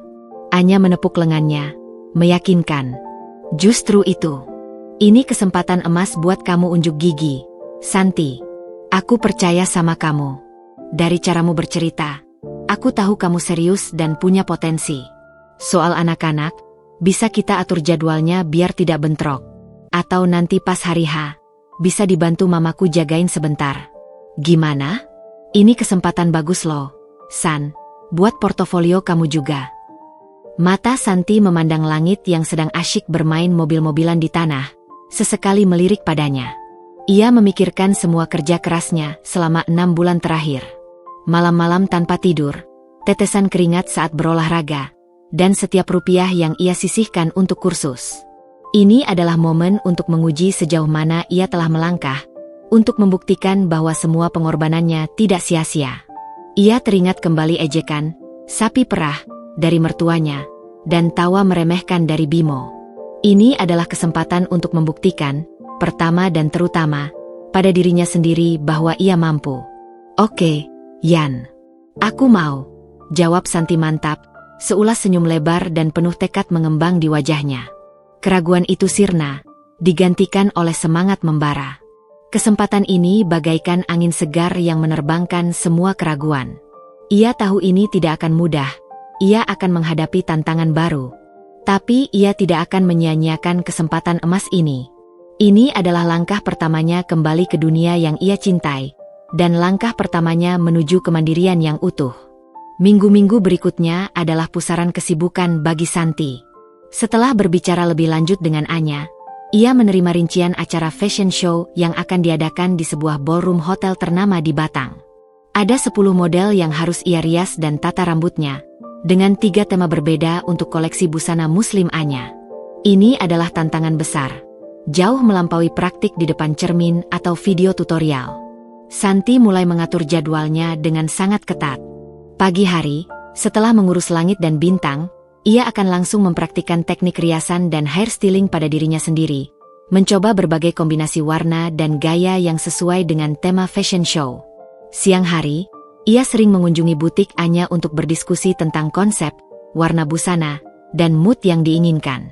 Anya menepuk lengannya, meyakinkan. "Justru itu. Ini kesempatan emas buat kamu unjuk gigi, Santi. Aku percaya sama kamu. Dari caramu bercerita, aku tahu kamu serius dan punya potensi. Soal anak-anak, bisa kita atur jadwalnya biar tidak bentrok. Atau nanti pas hari H, bisa dibantu mamaku jagain sebentar. Gimana? Ini kesempatan bagus loh, San, buat portofolio kamu juga." Mata Santi memandang langit yang sedang asyik bermain mobil-mobilan di tanah, sesekali melirik padanya. Ia memikirkan semua kerja kerasnya selama 6 bulan terakhir. Malam-malam tanpa tidur, tetesan keringat saat berolahraga, dan setiap rupiah yang ia sisihkan untuk kursus. Ini adalah momen untuk menguji sejauh mana ia telah melangkah, untuk membuktikan bahwa semua pengorbanannya tidak sia-sia. Ia teringat kembali ejekan, "sapi perah," dari mertuanya, dan tawa meremehkan dari Bimo. Ini adalah kesempatan untuk membuktikan, pertama dan terutama, pada dirinya sendiri bahwa ia mampu. "Oke, Yan. Aku mau," jawab Santi mantap, seulas senyum lebar dan penuh tekad mengembang di wajahnya. Keraguan itu sirna, digantikan oleh semangat membara. Kesempatan ini bagaikan angin segar yang menerbangkan semua keraguan. Ia tahu ini tidak akan mudah. Ia akan menghadapi tantangan baru. Tapi ia tidak akan menyia-nyiakan kesempatan emas ini. Ini adalah langkah pertamanya kembali ke dunia yang ia cintai. Dan langkah pertamanya menuju kemandirian yang utuh. Minggu-minggu berikutnya adalah pusaran kesibukan bagi Santi. Setelah berbicara lebih lanjut dengan Anya, ia menerima rincian acara fashion show yang akan diadakan di sebuah ballroom hotel ternama di Batang. Ada 10 model yang harus ia rias dan tata rambutnya, dengan 3 tema berbeda untuk koleksi busana muslim Anya. Ini adalah tantangan besar, jauh melampaui praktik di depan cermin atau video tutorial. Santi mulai mengatur jadwalnya dengan sangat ketat. Pagi hari, setelah mengurus langit dan bintang, ia akan langsung mempraktikkan teknik riasan dan hairstyling pada dirinya sendiri, mencoba berbagai kombinasi warna dan gaya yang sesuai dengan tema fashion show. Siang hari, ia sering mengunjungi butik Anya untuk berdiskusi tentang konsep, warna busana, dan mood yang diinginkan.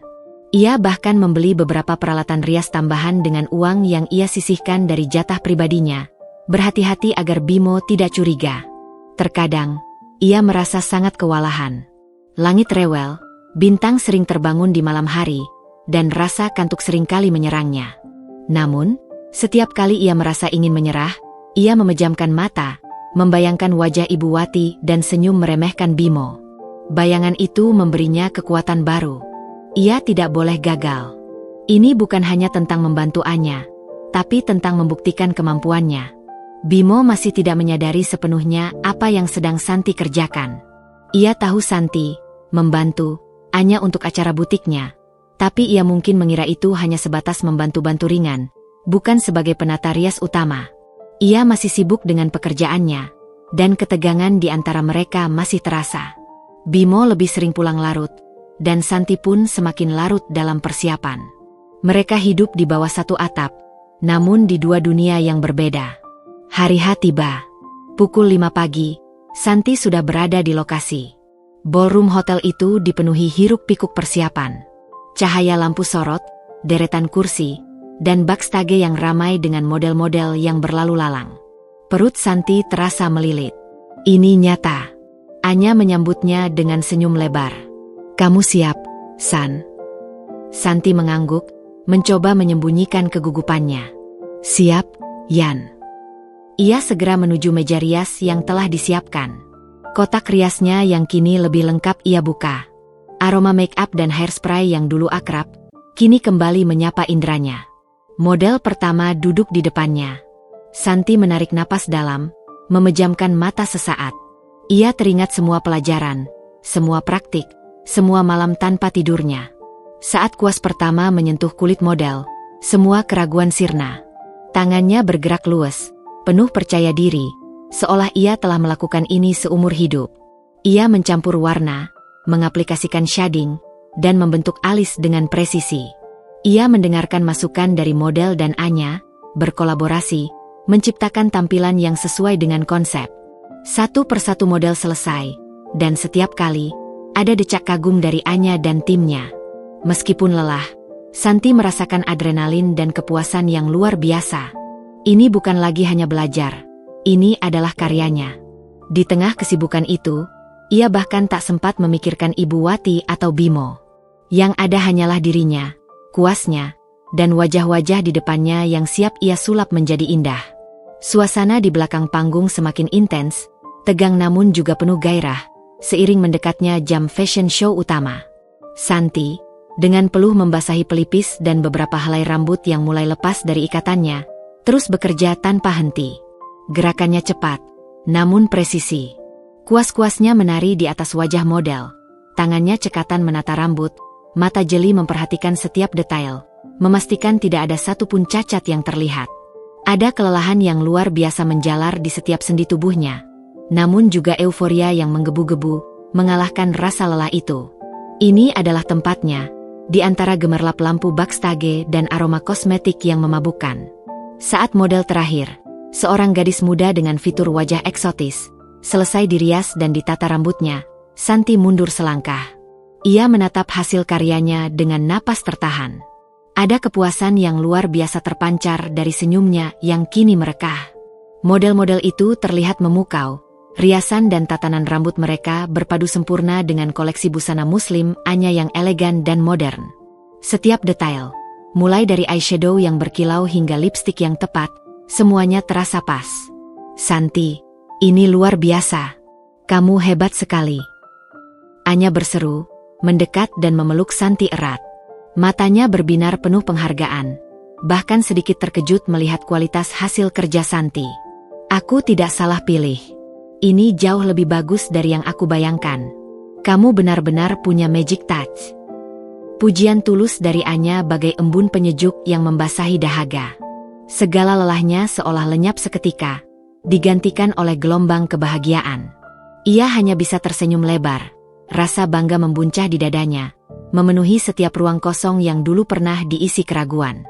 Ia bahkan membeli beberapa peralatan rias tambahan dengan uang yang ia sisihkan dari jatah pribadinya, berhati-hati agar Bimo tidak curiga. Terkadang, ia merasa sangat kewalahan. Langit rewel, bintang sering terbangun di malam hari, dan rasa kantuk seringkali menyerangnya. Namun, setiap kali ia merasa ingin menyerah, ia memejamkan mata, membayangkan wajah Ibu Wati dan senyum meremehkan Bimo. Bayangan itu memberinya kekuatan baru. Ia tidak boleh gagal. Ini bukan hanya tentang membantu Anya, tapi tentang membuktikan kemampuannya. Bimo masih tidak menyadari sepenuhnya apa yang sedang Santi kerjakan. Ia tahu Santi membantu Anya untuk acara butiknya, tapi ia mungkin mengira itu hanya sebatas membantu-bantu ringan, bukan sebagai penata rias utama. Ia masih sibuk dengan pekerjaannya, dan ketegangan di antara mereka masih terasa. Bimo lebih sering pulang larut, dan Santi pun semakin larut dalam persiapan. Mereka hidup di bawah satu atap, namun di 2 dunia yang berbeda. Hari H tiba. Pukul 5 pagi, Santi sudah berada di lokasi. Ballroom hotel itu dipenuhi hiruk-pikuk persiapan. Cahaya lampu sorot, deretan kursi, dan backstage yang ramai dengan model-model yang berlalu lalang. Perut Santi terasa melilit. Ini nyata. Anya menyambutnya dengan senyum lebar. Kamu siap, San? Santi mengangguk, mencoba menyembunyikan kegugupannya. Siap, Yan. Ia segera menuju meja rias yang telah disiapkan. Kotak riasnya yang kini lebih lengkap ia buka. Aroma make-up dan hairspray yang dulu akrab, kini kembali menyapa inderanya. Model pertama duduk di depannya. Santi menarik napas dalam, memejamkan mata sesaat. Ia teringat semua pelajaran, semua praktik, semua malam tanpa tidurnya. Saat kuas pertama menyentuh kulit model, semua keraguan sirna. Tangannya bergerak luas, penuh percaya diri, seolah ia telah melakukan ini seumur hidup. Ia mencampur warna, mengaplikasikan shading, dan membentuk alis dengan presisi. Ia mendengarkan masukan dari model dan Anya, berkolaborasi, menciptakan tampilan yang sesuai dengan konsep. Satu persatu model selesai, dan setiap kali, ada decak kagum dari Anya dan timnya. Meskipun lelah, Santi merasakan adrenalin dan kepuasan yang luar biasa. Ini bukan lagi hanya belajar. Ini adalah karyanya. Di tengah kesibukan itu, ia bahkan tak sempat memikirkan Ibu Wati atau Bimo. Yang ada hanyalah dirinya, kuasnya, dan wajah-wajah di depannya yang siap ia sulap menjadi indah. Suasana di belakang panggung semakin intens, tegang namun juga penuh gairah, seiring mendekatnya jam fashion show utama. Santi, dengan peluh membasahi pelipis dan beberapa helai rambut yang mulai lepas dari ikatannya, terus bekerja tanpa henti. Gerakannya cepat, namun presisi. Kuas-kuasnya menari di atas wajah model. Tangannya cekatan menata rambut, mata jeli memperhatikan setiap detail, memastikan tidak ada satupun cacat yang terlihat. Ada kelelahan yang luar biasa menjalar di setiap sendi tubuhnya, namun juga euforia yang menggebu-gebu, mengalahkan rasa lelah itu. Ini adalah tempatnya, di antara gemerlap lampu backstage dan aroma kosmetik yang memabukkan. Saat model terakhir, seorang gadis muda dengan fitur wajah eksotis, selesai dirias dan ditata rambutnya, Santi mundur selangkah. Ia menatap hasil karyanya dengan napas tertahan. Ada kepuasan yang luar biasa terpancar dari senyumnya yang kini merekah. Model-model itu terlihat memukau. Riasan dan tatanan rambut mereka berpadu sempurna dengan koleksi busana muslim Anya yang elegan dan modern. Setiap detail, mulai dari eyeshadow yang berkilau hingga lipstik yang tepat, semuanya terasa pas. Santi, ini luar biasa. Kamu hebat sekali. Anya berseru, mendekat dan memeluk Santi erat. Matanya berbinar penuh penghargaan. Bahkan sedikit terkejut melihat kualitas hasil kerja Santi. Aku tidak salah pilih. Ini jauh lebih bagus dari yang aku bayangkan. Kamu benar-benar punya magic touch. Pujian tulus dari Anya bagai embun penyejuk yang membasahi dahaga. Segala lelahnya seolah lenyap seketika, digantikan oleh gelombang kebahagiaan. Ia hanya bisa tersenyum lebar. Rasa bangga membuncah di dadanya, memenuhi setiap ruang kosong yang dulu pernah diisi keraguan.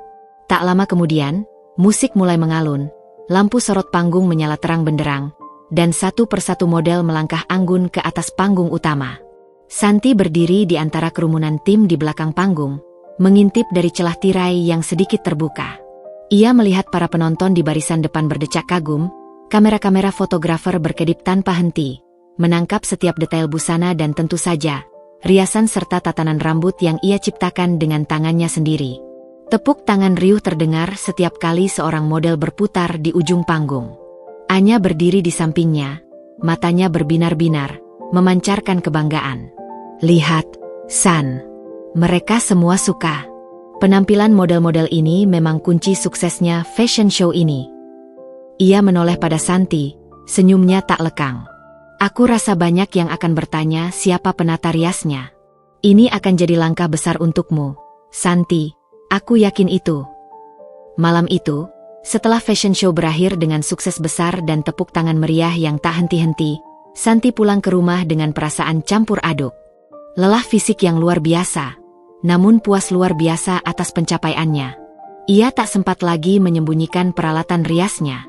Tak lama kemudian, musik mulai mengalun, lampu sorot panggung menyala terang benderang, dan satu persatu model melangkah anggun ke atas panggung utama. Santi berdiri di antara kerumunan tim di belakang panggung, mengintip dari celah tirai yang sedikit terbuka. Ia melihat para penonton di barisan depan berdecak kagum, kamera-kamera fotografer berkedip tanpa henti, menangkap setiap detail busana dan tentu saja, riasan serta tatanan rambut yang ia ciptakan dengan tangannya sendiri. Tepuk tangan riuh terdengar setiap kali seorang model berputar di ujung panggung. Anya berdiri di sampingnya, matanya berbinar-binar, memancarkan kebanggaan. Lihat, San. Mereka semua suka. Penampilan model-model ini memang kunci suksesnya fashion show ini. Ia menoleh pada Santi, senyumnya tak lekang. Aku rasa banyak yang akan bertanya siapa penata riasnya. Ini akan jadi langkah besar untukmu, Santi. Aku yakin itu. Malam itu, setelah fashion show berakhir dengan sukses besar dan tepuk tangan meriah yang tak henti-henti, Santi pulang ke rumah dengan perasaan campur aduk. Lelah fisik yang luar biasa, namun puas luar biasa atas pencapaiannya. Ia tak sempat lagi menyembunyikan peralatan riasnya.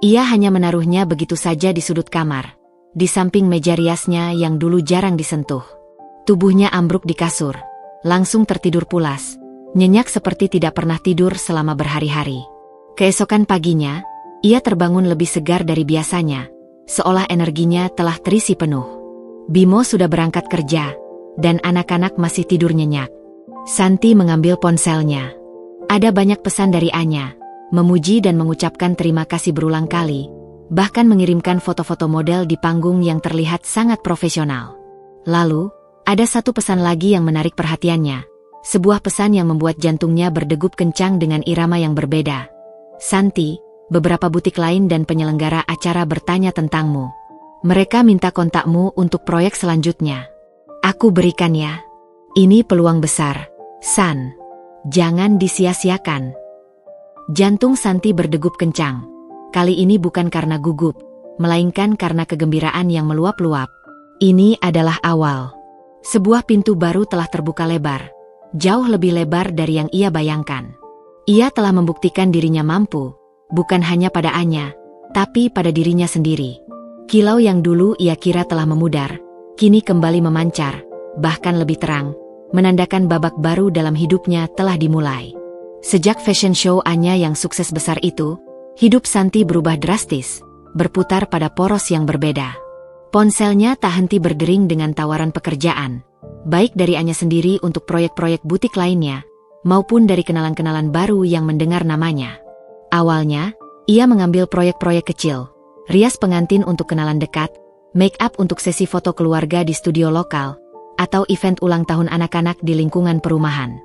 Ia hanya menaruhnya begitu saja di sudut kamar, di samping meja riasnya yang dulu jarang disentuh. Tubuhnya ambruk di kasur, langsung tertidur pulas, nyenyak seperti tidak pernah tidur selama berhari-hari. Keesokan paginya, ia terbangun lebih segar dari biasanya, seolah energinya telah terisi penuh. Bimo sudah berangkat kerja, dan anak-anak masih tidur nyenyak. Santi mengambil ponselnya. Ada banyak pesan dari Anya, memuji dan mengucapkan terima kasih berulang kali, bahkan mengirimkan foto-foto model di panggung yang terlihat sangat profesional. Lalu, ada satu pesan lagi yang menarik perhatiannya. Sebuah pesan yang membuat jantungnya berdegup kencang dengan irama yang berbeda. Santi, beberapa butik lain dan penyelenggara acara bertanya tentangmu. Mereka minta kontakmu untuk proyek selanjutnya. Aku berikan ya. Ini peluang besar, San. Jangan disia-siakan. Jantung Santi berdegup kencang. Kali ini bukan karena gugup, melainkan karena kegembiraan yang meluap-luap. Ini adalah awal. Sebuah pintu baru telah terbuka lebar, jauh lebih lebar dari yang ia bayangkan. Ia telah membuktikan dirinya mampu, bukan hanya pada Anya, tapi pada dirinya sendiri. Kilau yang dulu ia kira telah memudar, kini kembali memancar, bahkan lebih terang, menandakan babak baru dalam hidupnya telah dimulai. Sejak fashion show Anya yang sukses besar itu, hidup Santi berubah drastis, berputar pada poros yang berbeda. Ponselnya tak henti berdering dengan tawaran pekerjaan, baik dari Anya sendiri untuk proyek-proyek butik lainnya, maupun dari kenalan-kenalan baru yang mendengar namanya. Awalnya, ia mengambil proyek-proyek kecil, rias pengantin untuk kenalan dekat, make up untuk sesi foto keluarga di studio lokal, atau event ulang tahun anak-anak di lingkungan perumahan.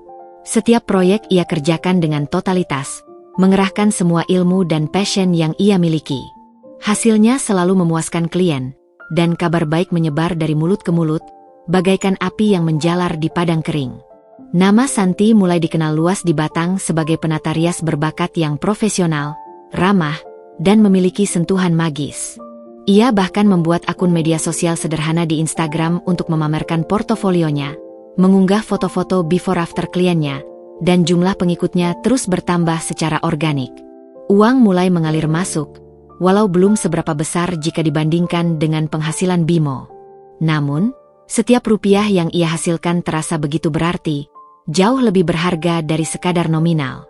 Setiap proyek ia kerjakan dengan totalitas, mengerahkan semua ilmu dan passion yang ia miliki. Hasilnya selalu memuaskan klien, dan kabar baik menyebar dari mulut ke mulut, bagaikan api yang menjalar di padang kering. Nama Santi mulai dikenal luas di Batang sebagai penata rias berbakat yang profesional, ramah, dan memiliki sentuhan magis. Ia bahkan membuat akun media sosial sederhana di Instagram untuk memamerkan portofolionya, mengunggah foto-foto before after kliennya, dan jumlah pengikutnya terus bertambah secara organik. Uang mulai mengalir masuk, walau belum seberapa besar jika dibandingkan dengan penghasilan Bimo. Namun, setiap rupiah yang ia hasilkan terasa begitu berarti, jauh lebih berharga dari sekadar nominal.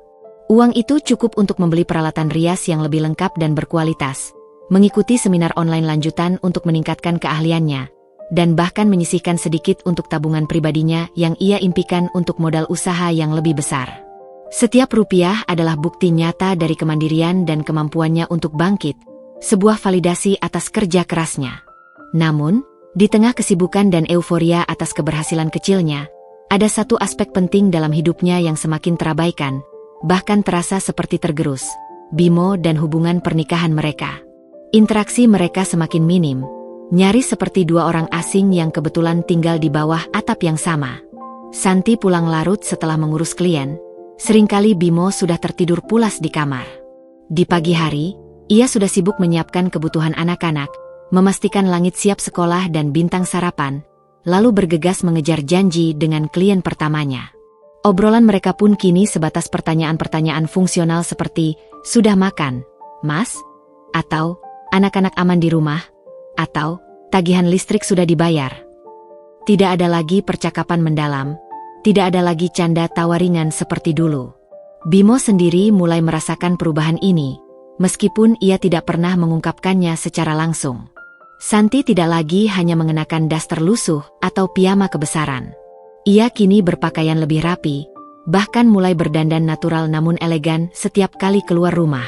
Uang itu cukup untuk membeli peralatan rias yang lebih lengkap dan berkualitas, mengikuti seminar online lanjutan untuk meningkatkan keahliannya, dan bahkan menyisihkan sedikit untuk tabungan pribadinya yang ia impikan untuk modal usaha yang lebih besar. Setiap rupiah adalah bukti nyata dari kemandirian dan kemampuannya untuk bangkit, sebuah validasi atas kerja kerasnya. Namun, di tengah kesibukan dan euforia atas keberhasilan kecilnya, ada satu aspek penting dalam hidupnya yang semakin terabaikan, bahkan terasa seperti tergerus: Bimo dan hubungan pernikahan mereka. Interaksi mereka semakin minim, nyaris seperti dua orang asing yang kebetulan tinggal di bawah atap yang sama. Santi pulang larut setelah mengurus klien. Seringkali Bimo sudah tertidur pulas di kamar. Di pagi hari, ia sudah sibuk menyiapkan kebutuhan anak-anak, memastikan langit siap sekolah dan bintang sarapan, lalu bergegas mengejar janji dengan klien pertamanya. Obrolan mereka pun kini sebatas pertanyaan-pertanyaan fungsional seperti, "Sudah makan, Mas?" Atau, "Anak-anak aman di rumah?" Atau, "Tagihan listrik sudah dibayar?" Tidak ada lagi percakapan mendalam. Tidak ada lagi canda tawa ringan seperti dulu. Bimo sendiri mulai merasakan perubahan ini, meskipun ia tidak pernah mengungkapkannya secara langsung. Santi tidak lagi hanya mengenakan daster lusuh atau piyama kebesaran. Ia kini berpakaian lebih rapi, bahkan mulai berdandan natural namun elegan setiap kali keluar rumah.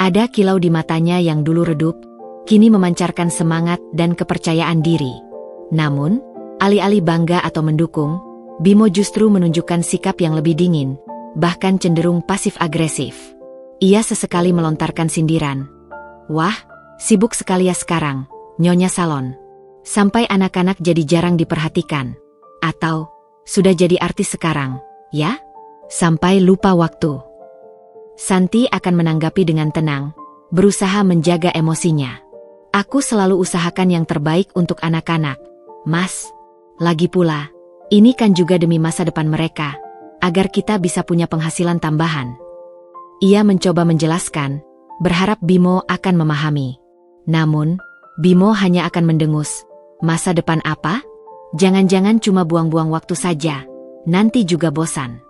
Ada kilau di matanya yang dulu redup, kini memancarkan semangat dan kepercayaan diri. Namun, alih-alih bangga atau mendukung, Bimo justru menunjukkan sikap yang lebih dingin, bahkan cenderung pasif-agresif. Ia sesekali melontarkan sindiran. "Wah, sibuk sekali ya sekarang, Nyonya Salon. Sampai anak-anak jadi jarang diperhatikan." Atau, "Sudah jadi artis sekarang, ya? Sampai lupa waktu." Santi akan menanggapi dengan tenang, berusaha menjaga emosinya. "Aku selalu usahakan yang terbaik untuk anak-anak, Mas. Lagi pula, ini kan juga demi masa depan mereka, agar kita bisa punya penghasilan tambahan." Ia mencoba menjelaskan, berharap Bimo akan memahami. Namun, Bimo hanya akan mendengus. "Masa depan apa? Jangan-jangan cuma buang-buang waktu saja, nanti juga bosan."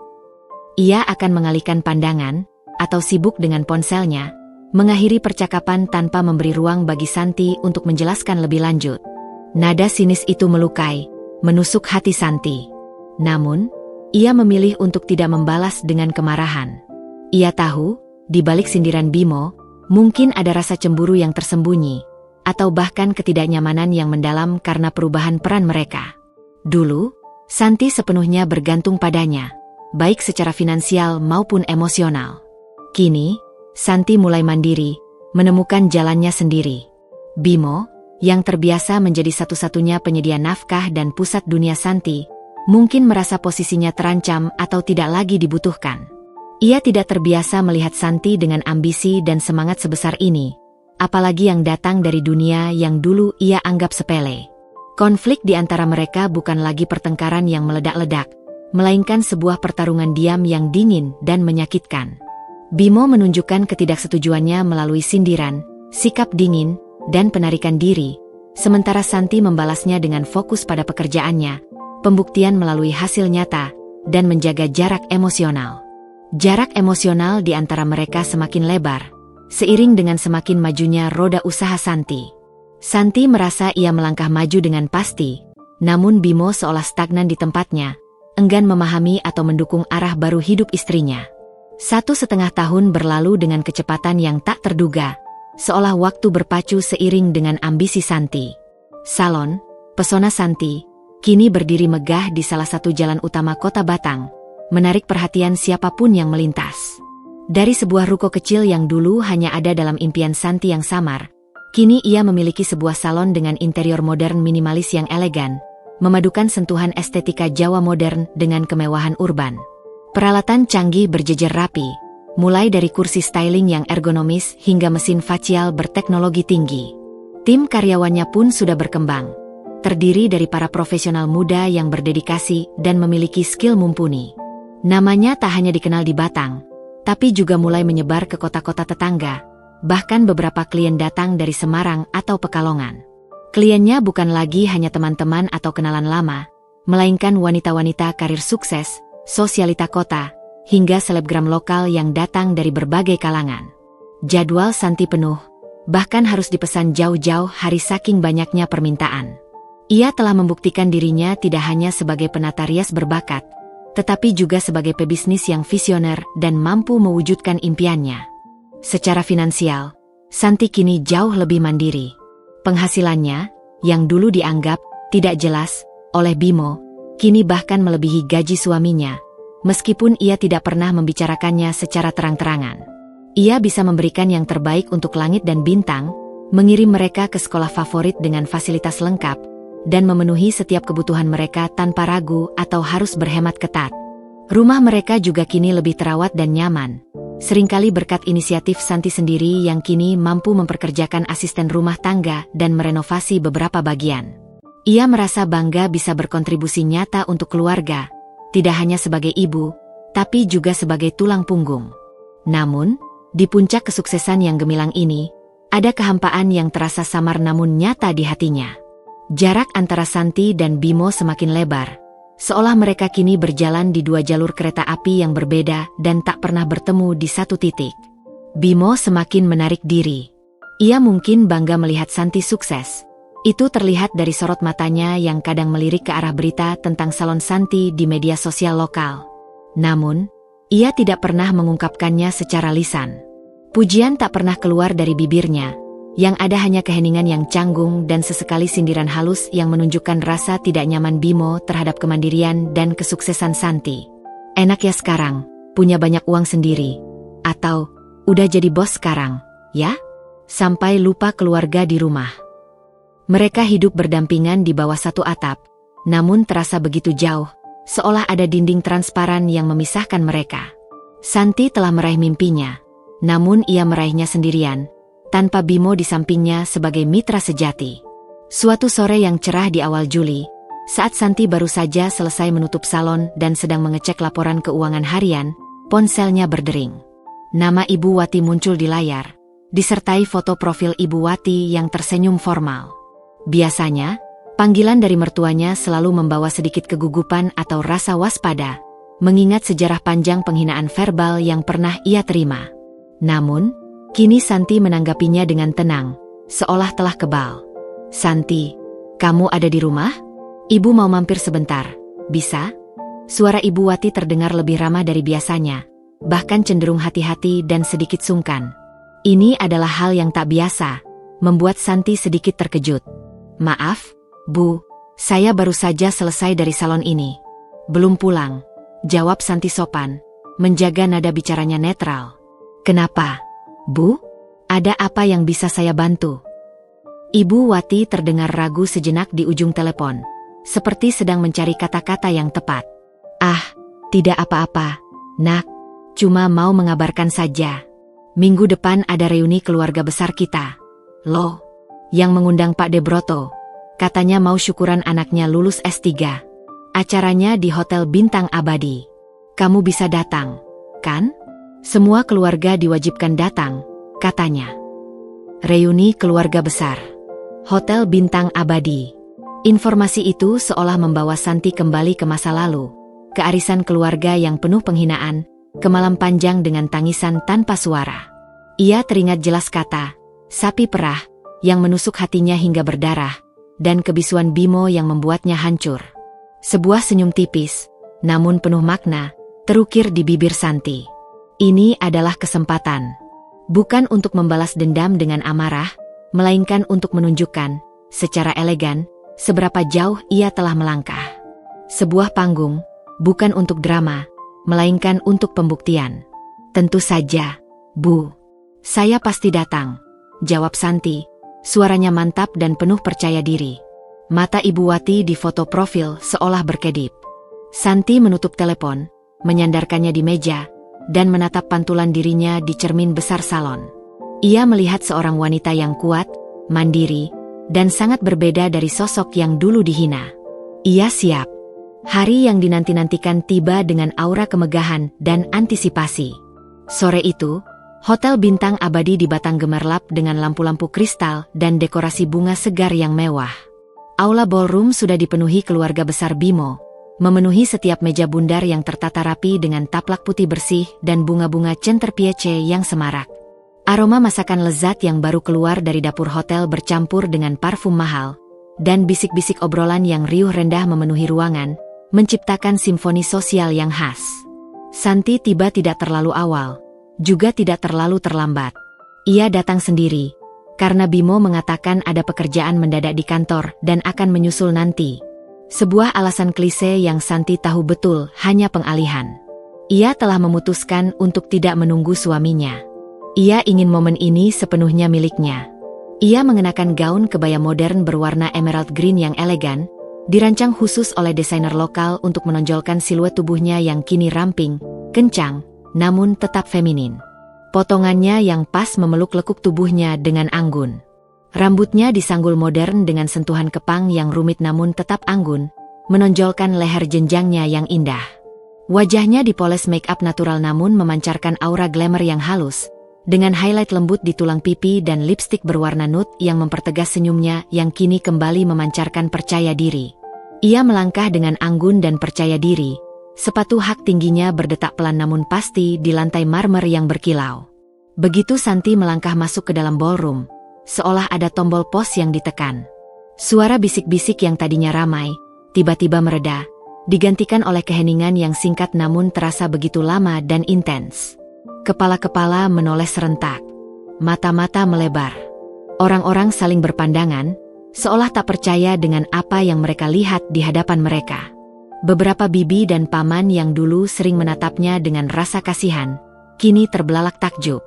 Ia akan mengalihkan pandangan, atau sibuk dengan ponselnya, mengakhiri percakapan tanpa memberi ruang bagi Santi untuk menjelaskan lebih lanjut. Nada sinis itu melukai, menusuk hati Santi. Namun, ia memilih untuk tidak membalas dengan kemarahan. Ia tahu, di balik sindiran Bimo, mungkin ada rasa cemburu yang tersembunyi, atau bahkan ketidaknyamanan yang mendalam karena perubahan peran mereka. Dulu, Santi sepenuhnya bergantung padanya, baik secara finansial maupun emosional. Kini, Santi mulai mandiri, menemukan jalannya sendiri. Bimo, yang terbiasa menjadi satu-satunya penyedia nafkah dan pusat dunia Santi, mungkin merasa posisinya terancam atau tidak lagi dibutuhkan. Ia tidak terbiasa melihat Santi dengan ambisi dan semangat sebesar ini, apalagi yang datang dari dunia yang dulu ia anggap sepele. Konflik di antara mereka bukan lagi pertengkaran yang meledak-ledak, melainkan sebuah pertarungan diam yang dingin dan menyakitkan. Bimo menunjukkan ketidaksetujuannya melalui sindiran, sikap dingin, dan penarikan diri, sementara Santi membalasnya dengan fokus pada pekerjaannya, pembuktian melalui hasil nyata, dan menjaga jarak emosional. Jarak emosional di antara mereka semakin lebar, seiring dengan semakin majunya roda usaha Santi. Santi merasa ia melangkah maju dengan pasti, namun Bimo seolah stagnan di tempatnya, enggan memahami atau mendukung arah baru hidup istrinya. 1,5 tahun berlalu dengan kecepatan yang tak terduga, seolah waktu berpacu seiring dengan ambisi Santi. Salon, Pesona Santi, kini berdiri megah di salah satu jalan utama kota Batang, menarik perhatian siapapun yang melintas. Dari sebuah ruko kecil yang dulu hanya ada dalam impian Santi yang samar, kini ia memiliki sebuah salon dengan interior modern minimalis yang elegan, memadukan sentuhan estetika Jawa modern dengan kemewahan urban. Peralatan canggih berjejer rapi, mulai dari kursi styling yang ergonomis hingga mesin facial berteknologi tinggi. Tim karyawannya pun sudah berkembang, terdiri dari para profesional muda yang berdedikasi dan memiliki skill mumpuni. Namanya tak hanya dikenal di Batang, tapi juga mulai menyebar ke kota-kota tetangga, bahkan beberapa klien datang dari Semarang atau Pekalongan. Kliennya bukan lagi hanya teman-teman atau kenalan lama, melainkan wanita-wanita karir sukses, sosialita kota, hingga selebgram lokal yang datang dari berbagai kalangan. Jadwal Santi penuh, bahkan harus dipesan jauh-jauh hari saking banyaknya permintaan. Ia telah membuktikan dirinya tidak hanya sebagai penata rias berbakat, tetapi juga sebagai pebisnis yang visioner dan mampu mewujudkan impiannya. Secara finansial, Santi kini jauh lebih mandiri. Penghasilannya, yang dulu dianggap tidak jelas oleh Bimo, kini bahkan melebihi gaji suaminya, meskipun ia tidak pernah membicarakannya secara terang-terangan. Ia bisa memberikan yang terbaik untuk langit dan bintang, mengirim mereka ke sekolah favorit dengan fasilitas lengkap, dan memenuhi setiap kebutuhan mereka tanpa ragu atau harus berhemat ketat. Rumah mereka juga kini lebih terawat dan nyaman, seringkali berkat inisiatif Santi sendiri yang kini mampu memperkerjakan asisten rumah tangga dan merenovasi beberapa bagian. Ia merasa bangga bisa berkontribusi nyata untuk keluarga, tidak hanya sebagai ibu, tapi juga sebagai tulang punggung. Namun, di puncak kesuksesan yang gemilang ini, ada kehampaan yang terasa samar namun nyata di hatinya. Jarak antara Santi dan Bimo semakin lebar, seolah mereka kini berjalan di dua jalur kereta api yang berbeda dan tak pernah bertemu di satu titik. Bimo semakin menarik diri. Ia mungkin bangga melihat Santi sukses. Itu terlihat dari sorot matanya yang kadang melirik ke arah berita tentang salon Santi di media sosial lokal. Namun, ia tidak pernah mengungkapkannya secara lisan. Pujian tak pernah keluar dari bibirnya, yang ada hanya keheningan yang canggung dan sesekali sindiran halus yang menunjukkan rasa tidak nyaman Bimo terhadap kemandirian dan kesuksesan Santi. Enak ya sekarang, punya banyak uang sendiri. Atau, udah jadi bos sekarang, ya? Sampai lupa keluarga di rumah. Mereka hidup berdampingan di bawah satu atap, namun terasa begitu jauh, seolah ada dinding transparan yang memisahkan mereka. Santi telah meraih mimpinya, namun ia meraihnya sendirian, tanpa Bimo di sampingnya sebagai mitra sejati. Suatu sore yang cerah di awal Juli, saat Santi baru saja selesai menutup salon dan sedang mengecek laporan keuangan harian, ponselnya berdering. Nama Ibu Wati muncul di layar, disertai foto profil Ibu Wati yang tersenyum formal. Biasanya, panggilan dari mertuanya selalu membawa sedikit kegugupan atau rasa waspada, mengingat sejarah panjang penghinaan verbal yang pernah ia terima. Namun, kini Santi menanggapinya dengan tenang, seolah telah kebal. "Santi, kamu ada di rumah? Ibu mau mampir sebentar, bisa?" Suara Ibu Wati terdengar lebih ramah dari biasanya, bahkan cenderung hati-hati dan sedikit sungkan. Ini adalah hal yang tak biasa, membuat Santi sedikit terkejut. "Maaf, Bu, saya baru saja selesai dari salon ini." "Belum pulang," jawab Santi sopan, menjaga nada bicaranya netral. "Kenapa, Bu? Ada apa yang bisa saya bantu?" Ibu Wati terdengar ragu sejenak di ujung telepon, seperti sedang mencari kata-kata yang tepat. "Ah, tidak apa-apa, Nak. Cuma mau mengabarkan saja. Minggu depan ada reuni keluarga besar kita. Loh, yang mengundang Pak Debroto. Katanya mau syukuran anaknya lulus S3. Acaranya di Hotel Bintang Abadi. Kamu bisa datang, kan? Semua keluarga diwajibkan datang," katanya. Reuni keluarga besar. Hotel Bintang Abadi. Informasi itu seolah membawa Santi kembali ke masa lalu, ke arisan keluarga yang penuh penghinaan, ke malam panjang dengan tangisan tanpa suara. Ia teringat jelas kata, sapi perah, yang menusuk hatinya hingga berdarah, dan kebisuan Bimo yang membuatnya hancur. Sebuah senyum tipis, namun penuh makna, terukir di bibir Santi. Ini adalah kesempatan. Bukan untuk membalas dendam dengan amarah, melainkan untuk menunjukkan, secara elegan, seberapa jauh ia telah melangkah. Sebuah panggung, bukan untuk drama, melainkan untuk pembuktian. "Tentu saja, Bu. Saya pasti datang," jawab Santi. Suaranya mantap dan penuh percaya diri. Mata Ibu Wati di foto profil seolah berkedip. Santi menutup telepon, menyandarkannya di meja, dan menatap pantulan dirinya di cermin besar salon. Ia melihat seorang wanita yang kuat, mandiri, dan sangat berbeda dari sosok yang dulu dihina. Ia siap. Hari yang dinanti-nantikan tiba dengan aura kemegahan dan antisipasi. Sore itu, Hotel Bintang Abadi di Batang gemerlap dengan lampu-lampu kristal dan dekorasi bunga segar yang mewah. Aula ballroom sudah dipenuhi keluarga besar Bimo, memenuhi setiap meja bundar yang tertata rapi dengan taplak putih bersih dan bunga-bunga centerpiece yang semarak. Aroma masakan lezat yang baru keluar dari dapur hotel bercampur dengan parfum mahal, dan bisik-bisik obrolan yang riuh rendah memenuhi ruangan, menciptakan simfoni sosial yang khas. Santi tiba tidak terlalu awal, juga tidak terlalu terlambat. Ia datang sendiri, karena Bimo mengatakan ada pekerjaan mendadak di kantor dan akan menyusul nanti. Sebuah alasan klise yang Santi tahu betul hanya pengalihan. Ia telah memutuskan untuk tidak menunggu suaminya. Ia ingin momen ini sepenuhnya miliknya. Ia mengenakan gaun kebaya modern berwarna emerald green yang elegan, dirancang khusus oleh desainer lokal untuk menonjolkan siluet tubuhnya yang kini ramping, kencang, namun tetap feminin. Potongannya yang pas memeluk lekuk tubuhnya dengan anggun. Rambutnya disanggul modern dengan sentuhan kepang yang rumit namun tetap anggun, menonjolkan leher jenjangnya yang indah. Wajahnya dipoles make up natural namun memancarkan aura glamour yang halus, dengan highlight lembut di tulang pipi dan lipstik berwarna nude yang mempertegas senyumnya yang kini kembali memancarkan percaya diri. Ia melangkah dengan anggun dan percaya diri, sepatu hak tingginya berdetak pelan namun pasti di lantai marmer yang berkilau. Begitu Santi melangkah masuk ke dalam ballroom, seolah ada tombol pos yang ditekan. Suara bisik-bisik yang tadinya ramai, tiba-tiba mereda, digantikan oleh keheningan yang singkat namun terasa begitu lama dan intens. Kepala-kepala menoleh serentak. Mata-mata melebar. Orang-orang saling berpandangan, seolah tak percaya dengan apa yang mereka lihat di hadapan mereka. Beberapa bibi dan paman yang dulu sering menatapnya dengan rasa kasihan, kini terbelalak takjub.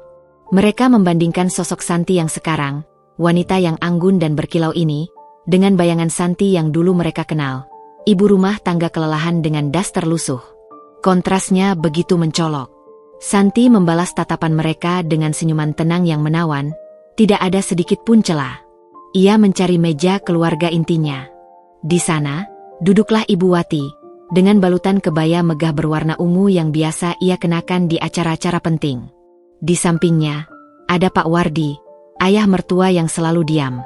Mereka membandingkan sosok Santi yang sekarang, wanita yang anggun dan berkilau ini, dengan bayangan Santi yang dulu mereka kenal, ibu rumah tangga kelelahan dengan das terlusuh. Kontrasnya begitu mencolok. Santi membalas tatapan mereka dengan senyuman tenang yang menawan, tidak ada sedikit pun celah. Ia mencari meja keluarga intinya. Di sana, duduklah Ibu Wati, dengan balutan kebaya megah berwarna ungu yang biasa ia kenakan di acara-acara penting. Di sampingnya, ada Pak Wardi, ayah mertua yang selalu diam.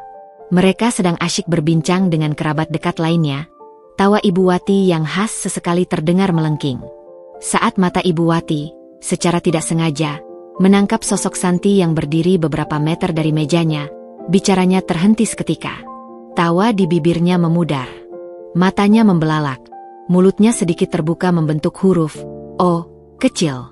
Mereka sedang asyik berbincang dengan kerabat dekat lainnya. Tawa Ibu Wati yang khas sesekali terdengar melengking. Saat mata Ibu Wati, secara tidak sengaja, menangkap sosok Santi yang berdiri beberapa meter dari mejanya, bicaranya terhenti seketika. Tawa di bibirnya memudar. Matanya membelalak. Mulutnya sedikit terbuka membentuk huruf O kecil.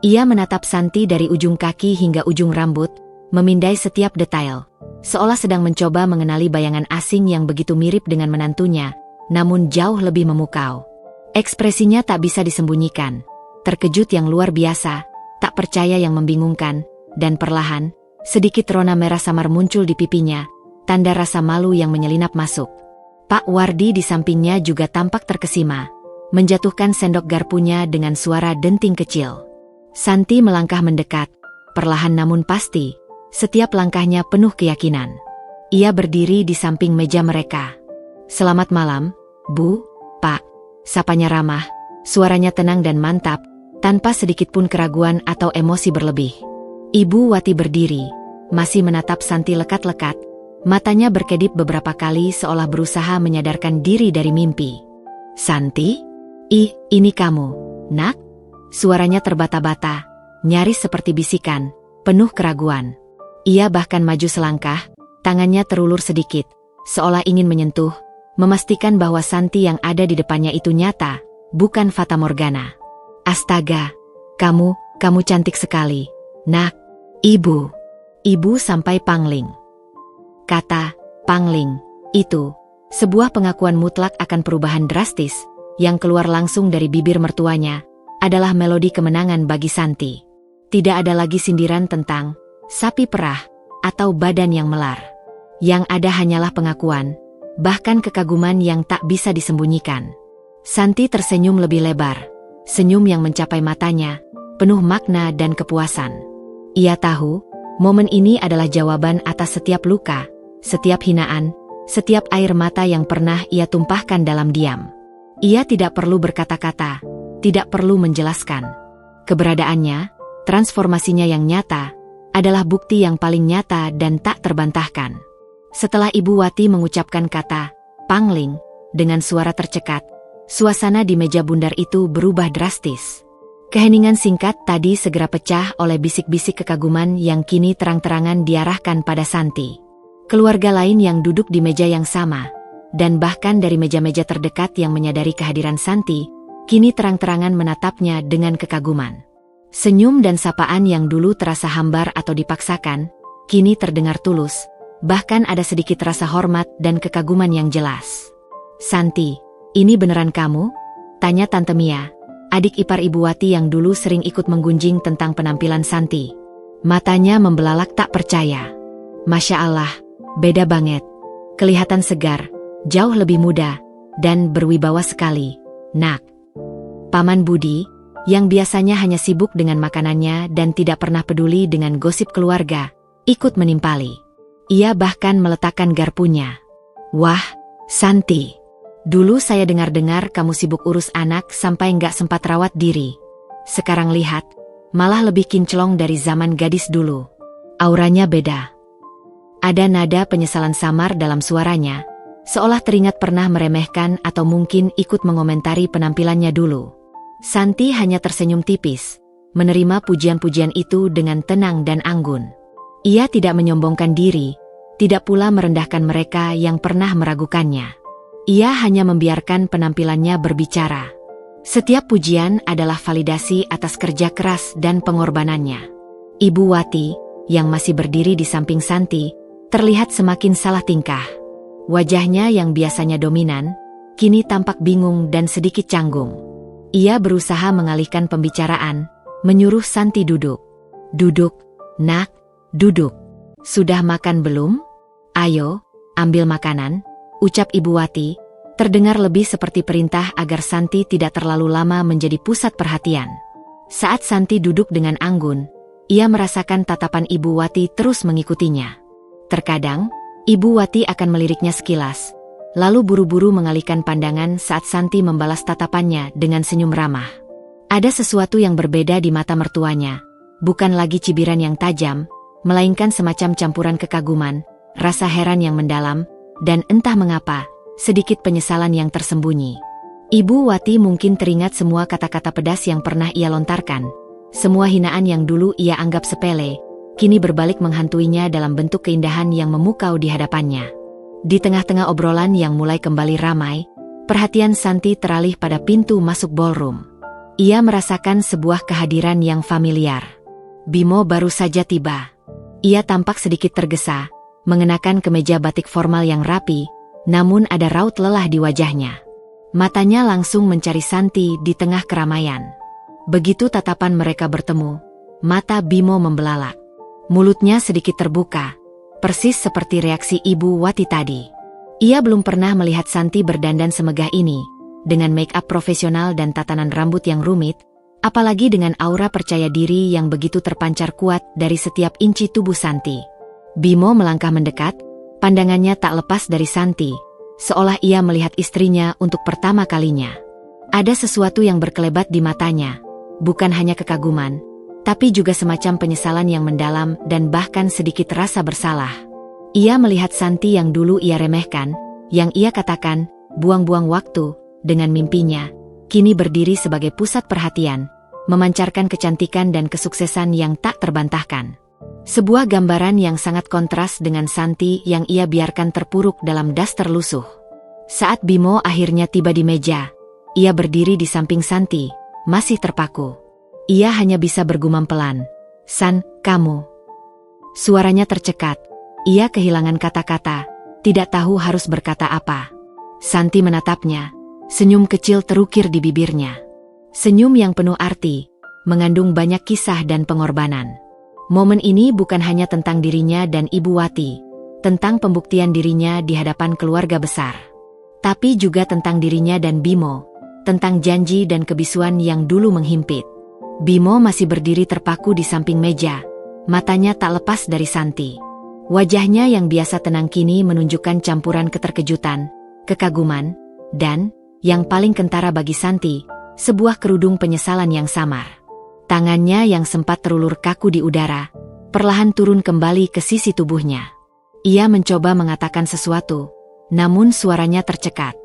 Ia menatap Santi dari ujung kaki hingga ujung rambut, memindai setiap detail, seolah sedang mencoba mengenali bayangan asing yang begitu mirip dengan menantunya, namun jauh lebih memukau. Ekspresinya tak bisa disembunyikan, terkejut yang luar biasa, tak percaya yang membingungkan, dan perlahan, sedikit rona merah samar muncul di pipinya, tanda rasa malu yang menyelinap masuk. Pak Wardi di sampingnya juga tampak terkesima, menjatuhkan sendok garpunya dengan suara denting kecil. Santi melangkah mendekat, perlahan namun pasti, setiap langkahnya penuh keyakinan. Ia berdiri di samping meja mereka. "Selamat malam, Bu, Pak," sapanya ramah, suaranya tenang dan mantap, tanpa sedikit pun keraguan atau emosi berlebih. Ibu Wati berdiri, masih menatap Santi lekat-lekat, matanya berkedip beberapa kali seolah berusaha menyadarkan diri dari mimpi. "Santi? Ini kamu, Nak?" Suaranya terbata-bata, nyaris seperti bisikan, penuh keraguan. Ia bahkan maju selangkah, tangannya terulur sedikit, seolah ingin menyentuh, memastikan bahwa Santi yang ada di depannya itu nyata, bukan fata morgana. "Astaga, kamu cantik sekali, Nak." Ibu sampai pangling. Kata pangling itu, sebuah pengakuan mutlak akan perubahan drastis, yang keluar langsung dari bibir mertuanya, adalah melodi kemenangan bagi Santi. Tidak ada lagi sindiran tentang sapi perah atau badan yang melar. Yang ada hanyalah pengakuan, bahkan kekaguman yang tak bisa disembunyikan. Santi tersenyum lebih lebar, senyum yang mencapai matanya, penuh makna dan kepuasan. Ia tahu, momen ini adalah jawaban atas setiap luka, setiap hinaan, setiap air mata yang pernah ia tumpahkan dalam diam. Ia tidak perlu berkata-kata, tidak perlu menjelaskan. Keberadaannya, transformasinya yang nyata, adalah bukti yang paling nyata dan tak terbantahkan. Setelah Ibu Wati mengucapkan kata pangling dengan suara tercekat, suasana di meja bundar itu berubah drastis. Keheningan singkat tadi segera pecah oleh bisik-bisik kekaguman yang kini terang-terangan diarahkan pada Santi. Keluarga lain yang duduk di meja yang sama, dan bahkan dari meja-meja terdekat yang menyadari kehadiran Santi, kini terang-terangan menatapnya dengan kekaguman. Senyum dan sapaan yang dulu terasa hambar atau dipaksakan, kini terdengar tulus, bahkan ada sedikit rasa hormat dan kekaguman yang jelas. "Santi, ini beneran kamu?" tanya Tante Mia, adik ipar Ibu Wati yang dulu sering ikut menggunjing tentang penampilan Santi. Matanya membelalak tak percaya. "Masya Allah, beda banget. Kelihatan segar, jauh lebih muda, dan berwibawa sekali, Nak." Paman Budi, yang biasanya hanya sibuk dengan makanannya dan tidak pernah peduli dengan gosip keluarga, ikut menimpali. Ia bahkan meletakkan garpunya. "Wah, Santi, dulu saya dengar-dengar kamu sibuk urus anak sampai nggak sempat rawat diri. Sekarang lihat, malah lebih kinclong dari zaman gadis dulu. Auranya beda." Ada nada penyesalan samar dalam suaranya, seolah teringat pernah meremehkan atau mungkin ikut mengomentari penampilannya dulu. Santi hanya tersenyum tipis, menerima pujian-pujian itu dengan tenang dan anggun. Ia tidak menyombongkan diri, tidak pula merendahkan mereka yang pernah meragukannya. Ia hanya membiarkan penampilannya berbicara. Setiap pujian adalah validasi atas kerja keras dan pengorbanannya. Ibu Wati, yang masih berdiri di samping Santi, terlihat semakin salah tingkah. Wajahnya yang biasanya dominan, kini tampak bingung dan sedikit canggung. Ia berusaha mengalihkan pembicaraan, menyuruh Santi duduk. "Duduk, Nak, duduk. Sudah makan belum? Ayo, ambil makanan," ucap Ibu Wati, terdengar lebih seperti perintah agar Santi tidak terlalu lama menjadi pusat perhatian. Saat Santi duduk dengan anggun, ia merasakan tatapan Ibu Wati terus mengikutinya. Terkadang, Ibu Wati akan meliriknya sekilas, lalu buru-buru mengalihkan pandangan saat Santi membalas tatapannya dengan senyum ramah. Ada sesuatu yang berbeda di mata mertuanya, bukan lagi cibiran yang tajam, melainkan semacam campuran kekaguman, rasa heran yang mendalam, dan entah mengapa, sedikit penyesalan yang tersembunyi. Ibu Wati mungkin teringat semua kata-kata pedas yang pernah ia lontarkan, semua hinaan yang dulu ia anggap sepele, kini berbalik menghantuinya dalam bentuk keindahan yang memukau di hadapannya. Di tengah-tengah obrolan yang mulai kembali ramai, perhatian Santi teralih pada pintu masuk ballroom. Ia merasakan sebuah kehadiran yang familiar. Bimo baru saja tiba. Ia tampak sedikit tergesa, mengenakan kemeja batik formal yang rapi, namun ada raut lelah di wajahnya. Matanya langsung mencari Santi di tengah keramaian. Begitu tatapan mereka bertemu, mata Bimo membelalak. Mulutnya sedikit terbuka, persis seperti reaksi Ibu Wati tadi. Ia belum pernah melihat Santi berdandan semegah ini, dengan make-up profesional dan tatanan rambut yang rumit, apalagi dengan aura percaya diri yang begitu terpancar kuat dari setiap inci tubuh Santi. Bimo melangkah mendekat, pandangannya tak lepas dari Santi, seolah ia melihat istrinya untuk pertama kalinya. Ada sesuatu yang berkelebat di matanya, bukan hanya kekaguman, tapi juga semacam penyesalan yang mendalam dan bahkan sedikit rasa bersalah. Ia melihat Santi yang dulu ia remehkan, yang ia katakan, buang-buang waktu, dengan mimpinya, kini berdiri sebagai pusat perhatian, memancarkan kecantikan dan kesuksesan yang tak terbantahkan. Sebuah gambaran yang sangat kontras dengan Santi yang ia biarkan terpuruk dalam daster lusuh. Saat Bimo akhirnya tiba di meja, ia berdiri di samping Santi, masih terpaku. Ia hanya bisa bergumam pelan, "San, kamu." Suaranya tercekat. Ia kehilangan kata-kata, tidak tahu harus berkata apa. Santi menatapnya, senyum kecil terukir di bibirnya. Senyum yang penuh arti, mengandung banyak kisah dan pengorbanan. Momen ini bukan hanya tentang dirinya dan Ibu Wati, tentang pembuktian dirinya di hadapan keluarga besar, tapi juga tentang dirinya dan Bimo, tentang janji dan kebisuan yang dulu menghimpit. Bimo masih berdiri terpaku di samping meja, matanya tak lepas dari Santi. Wajahnya yang biasa tenang kini menunjukkan campuran keterkejutan, kekaguman, dan, yang paling kentara bagi Santi, sebuah kerudung penyesalan yang samar. Tangannya yang sempat terulur kaku di udara, perlahan turun kembali ke sisi tubuhnya. Ia mencoba mengatakan sesuatu, namun suaranya tercekat.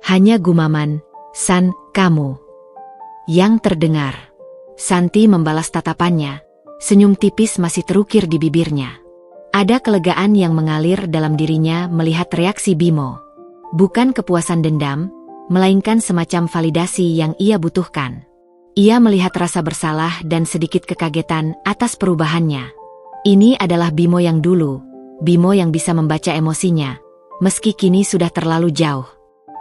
Hanya gumaman, San, kamu. Yang terdengar. Santi membalas tatapannya. Senyum tipis masih terukir di bibirnya. Ada kelegaan yang mengalir dalam dirinya melihat reaksi Bimo. Bukan kepuasan dendam, melainkan semacam validasi yang ia butuhkan. Ia melihat rasa bersalah dan sedikit kekagetan atas perubahannya. Ini adalah Bimo yang dulu, Bimo yang bisa membaca emosinya, meski kini sudah terlalu jauh.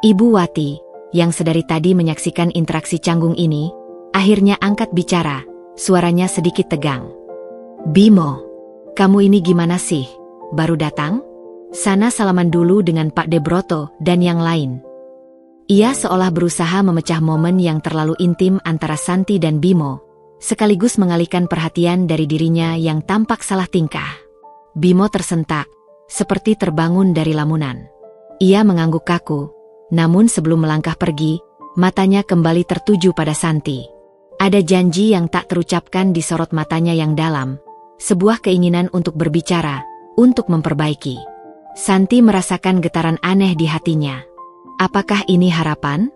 Ibu Wati, yang sedari tadi menyaksikan interaksi canggung ini, akhirnya angkat bicara, suaranya sedikit tegang. Bimo, kamu ini gimana sih? Baru datang? Sana salaman dulu dengan Pak Debroto dan yang lain. Ia seolah berusaha memecah momen yang terlalu intim antara Santi dan Bimo, sekaligus mengalihkan perhatian dari dirinya yang tampak salah tingkah. Bimo tersentak, seperti terbangun dari lamunan. Ia mengangguk kaku, namun sebelum melangkah pergi, matanya kembali tertuju pada Santi. Ada janji yang tak terucapkan di sorot matanya yang dalam, sebuah keinginan untuk berbicara, untuk memperbaiki. Santi merasakan getaran aneh di hatinya. Apakah ini harapan?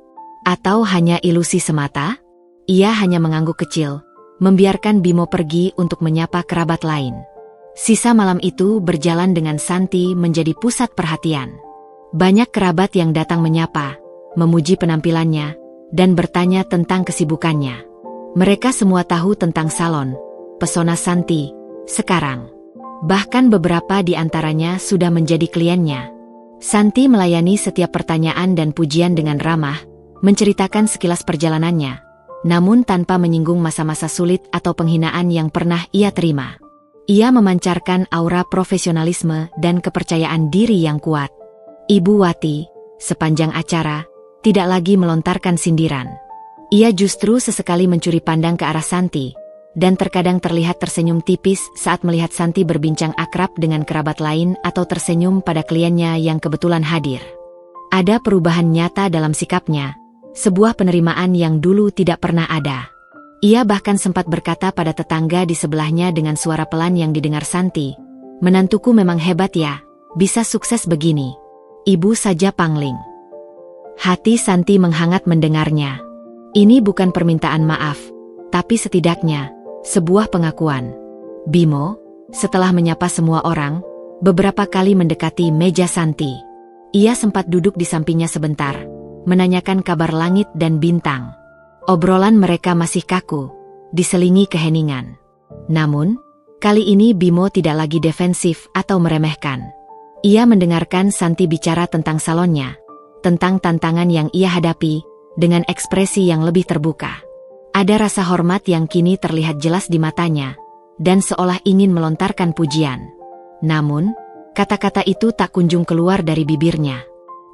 Atau hanya ilusi semata? Ia hanya mengangguk kecil, membiarkan Bimo pergi untuk menyapa kerabat lain. Sisa malam itu berjalan dengan Santi menjadi pusat perhatian. Banyak kerabat yang datang menyapa, memuji penampilannya, dan bertanya tentang kesibukannya. Mereka semua tahu tentang salon, pesona Santi, sekarang. Bahkan beberapa di antaranya sudah menjadi kliennya. Santi melayani setiap pertanyaan dan pujian dengan ramah, menceritakan sekilas perjalanannya, namun tanpa menyinggung masa-masa sulit atau penghinaan yang pernah ia terima. Ia memancarkan aura profesionalisme dan kepercayaan diri yang kuat. Ibu Wati, sepanjang acara, tidak lagi melontarkan sindiran. Ia justru sesekali mencuri pandang ke arah Santi, dan terkadang terlihat tersenyum tipis saat melihat Santi berbincang akrab dengan kerabat lain atau tersenyum pada kliennya yang kebetulan hadir. Ada perubahan nyata dalam sikapnya, sebuah penerimaan yang dulu tidak pernah ada. Ia bahkan sempat berkata pada tetangga di sebelahnya dengan suara pelan yang didengar Santi, "Menantuku memang hebat ya, bisa sukses begini. Ibu saja pangling." Hati Santi menghangat mendengarnya. Ini bukan permintaan maaf, tapi setidaknya sebuah pengakuan. Bimo, setelah menyapa semua orang, beberapa kali mendekati meja Santi. Ia sempat duduk di sampingnya sebentar, menanyakan kabar langit dan bintang. Obrolan mereka masih kaku, diselingi keheningan. Namun, kali ini Bimo tidak lagi defensif atau meremehkan. Ia mendengarkan Santi bicara tentang salonnya, tentang tantangan yang ia hadapi, dengan ekspresi yang lebih terbuka. Ada rasa hormat yang kini terlihat jelas di matanya, dan seolah ingin melontarkan pujian. Namun, kata-kata itu tak kunjung keluar dari bibirnya.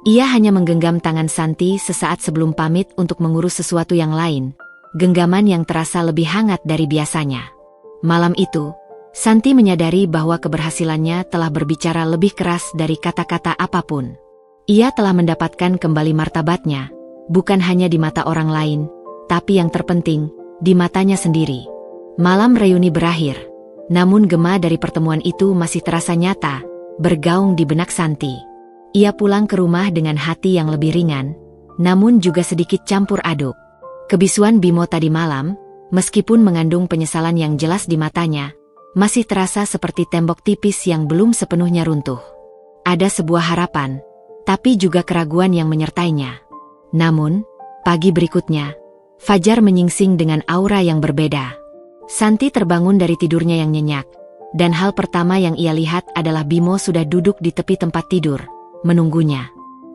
Ia hanya menggenggam tangan Santi sesaat sebelum pamit untuk mengurus sesuatu yang lain, genggaman yang terasa lebih hangat dari biasanya. Malam itu, Santi menyadari bahwa keberhasilannya telah berbicara lebih keras dari kata-kata apapun. Ia telah mendapatkan kembali martabatnya, bukan hanya di mata orang lain, tapi yang terpenting, di matanya sendiri. Malam reuni berakhir, namun gema dari pertemuan itu masih terasa nyata, bergaung di benak Santi. Ia pulang ke rumah dengan hati yang lebih ringan, namun juga sedikit campur aduk. Kebisuan Bimo tadi malam, meskipun mengandung penyesalan yang jelas di matanya, masih terasa seperti tembok tipis yang belum sepenuhnya runtuh. Ada sebuah harapan, tapi juga keraguan yang menyertainya. Namun, pagi berikutnya, fajar menyingsing dengan aura yang berbeda. Santi terbangun dari tidurnya yang nyenyak, dan hal pertama yang ia lihat adalah Bimo sudah duduk di tepi tempat tidur, menunggunya.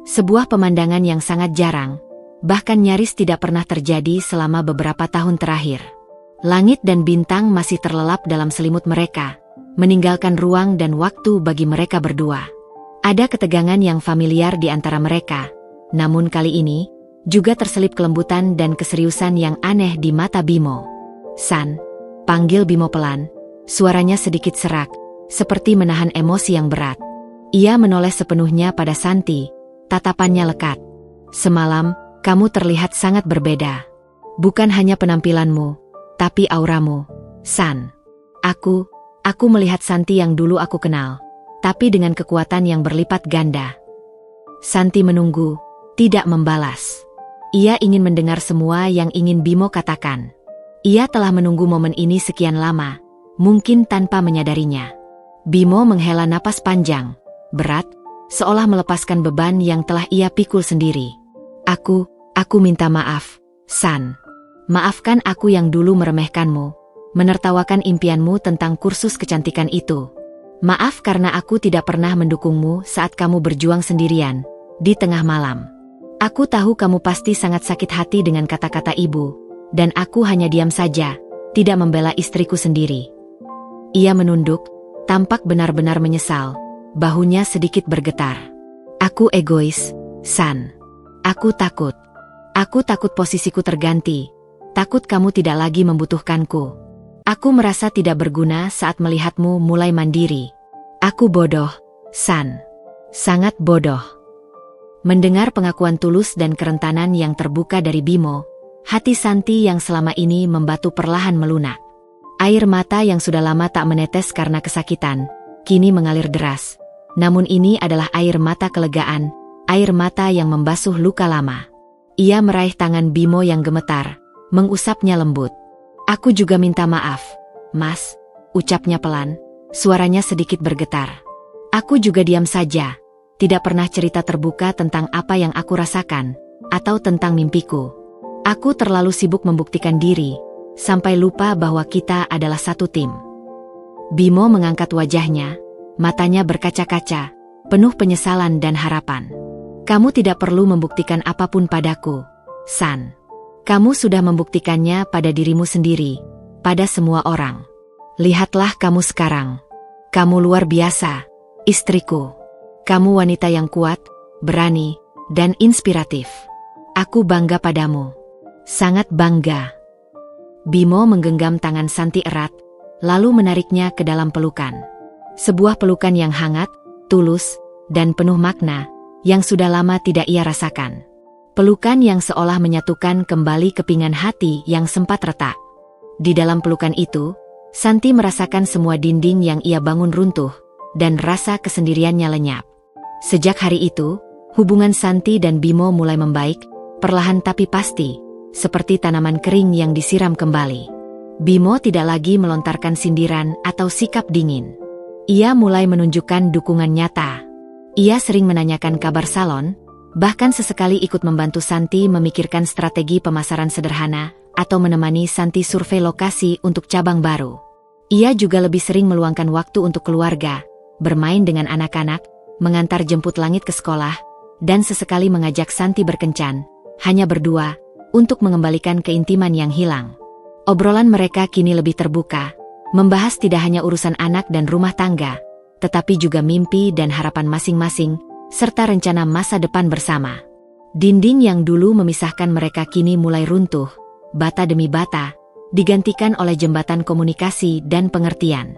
Sebuah pemandangan yang sangat jarang, bahkan nyaris tidak pernah terjadi selama beberapa tahun terakhir. Langit dan bintang masih terlelap dalam selimut mereka, meninggalkan ruang dan waktu bagi mereka berdua. Ada ketegangan yang familiar di antara mereka, namun kali ini, juga terselip kelembutan dan keseriusan yang aneh di mata Bimo. "San," panggil Bimo pelan, suaranya sedikit serak, seperti menahan emosi yang berat. Ia menoleh sepenuhnya pada Santi, tatapannya lekat. "Semalam, kamu terlihat sangat berbeda. Bukan hanya penampilanmu, tapi auramu, San." Aku melihat Santi yang dulu aku kenal, tapi dengan kekuatan yang berlipat ganda." Santi menunggu, tidak membalas. Ia ingin mendengar semua yang ingin Bimo katakan. Ia telah menunggu momen ini sekian lama, mungkin tanpa menyadarinya. Bimo menghela napas panjang, berat, seolah melepaskan beban yang telah ia pikul sendiri. Aku minta maaf, San. Maafkan aku yang dulu meremehkanmu, menertawakan impianmu tentang kursus kecantikan itu. Maaf karena aku tidak pernah mendukungmu saat kamu berjuang sendirian, di tengah malam. Aku tahu kamu pasti sangat sakit hati dengan kata-kata ibu, dan aku hanya diam saja, tidak membela istriku sendiri. Ia menunduk, tampak benar-benar menyesal, bahunya sedikit bergetar. Aku egois, San. Aku takut. Aku takut posisiku terganti, takut kamu tidak lagi membutuhkanku. Aku merasa tidak berguna saat melihatmu mulai mandiri. Aku bodoh, San. Sangat bodoh. Mendengar pengakuan tulus dan kerentanan yang terbuka dari Bimo, hati Santi yang selama ini membatu perlahan melunak. Air mata yang sudah lama tak menetes karena kesakitan, kini mengalir deras. Namun ini adalah air mata kelegaan, air mata yang membasuh luka lama. Ia meraih tangan Bimo yang gemetar, mengusapnya lembut. Aku juga minta maaf, Mas, ucapnya pelan, suaranya sedikit bergetar. Aku juga diam saja. Tidak pernah cerita terbuka tentang apa yang aku rasakan, atau tentang mimpiku. Aku terlalu sibuk membuktikan diri, sampai lupa bahwa kita adalah satu tim. Bimo mengangkat wajahnya, matanya berkaca-kaca, penuh penyesalan dan harapan. Kamu tidak perlu membuktikan apapun padaku, San. Kamu sudah membuktikannya pada dirimu sendiri, pada semua orang. Lihatlah kamu sekarang. Kamu luar biasa, istriku. Kamu wanita yang kuat, berani, dan inspiratif. Aku bangga padamu. Sangat bangga. Bimo menggenggam tangan Santi erat, lalu menariknya ke dalam pelukan. Sebuah pelukan yang hangat, tulus, dan penuh makna, yang sudah lama tidak ia rasakan. Pelukan yang seolah menyatukan kembali kepingan hati yang sempat retak. Di dalam pelukan itu, Santi merasakan semua dinding yang ia bangun runtuh, dan rasa kesendiriannya lenyap. Sejak hari itu, hubungan Santi dan Bimo mulai membaik, perlahan tapi pasti, seperti tanaman kering yang disiram kembali. Bimo tidak lagi melontarkan sindiran atau sikap dingin. Ia mulai menunjukkan dukungan nyata. Ia sering menanyakan kabar salon, bahkan sesekali ikut membantu Santi memikirkan strategi pemasaran sederhana, atau menemani Santi survei lokasi untuk cabang baru. Ia juga lebih sering meluangkan waktu untuk keluarga, bermain dengan anak-anak, mengantar jemput Langit ke sekolah, dan sesekali mengajak Santi berkencan, hanya berdua, untuk mengembalikan keintiman yang hilang. Obrolan mereka kini lebih terbuka, membahas tidak hanya urusan anak dan rumah tangga, tetapi juga mimpi dan harapan masing-masing, serta rencana masa depan bersama. Dinding yang dulu memisahkan mereka kini mulai runtuh, bata demi bata, digantikan oleh jembatan komunikasi dan pengertian.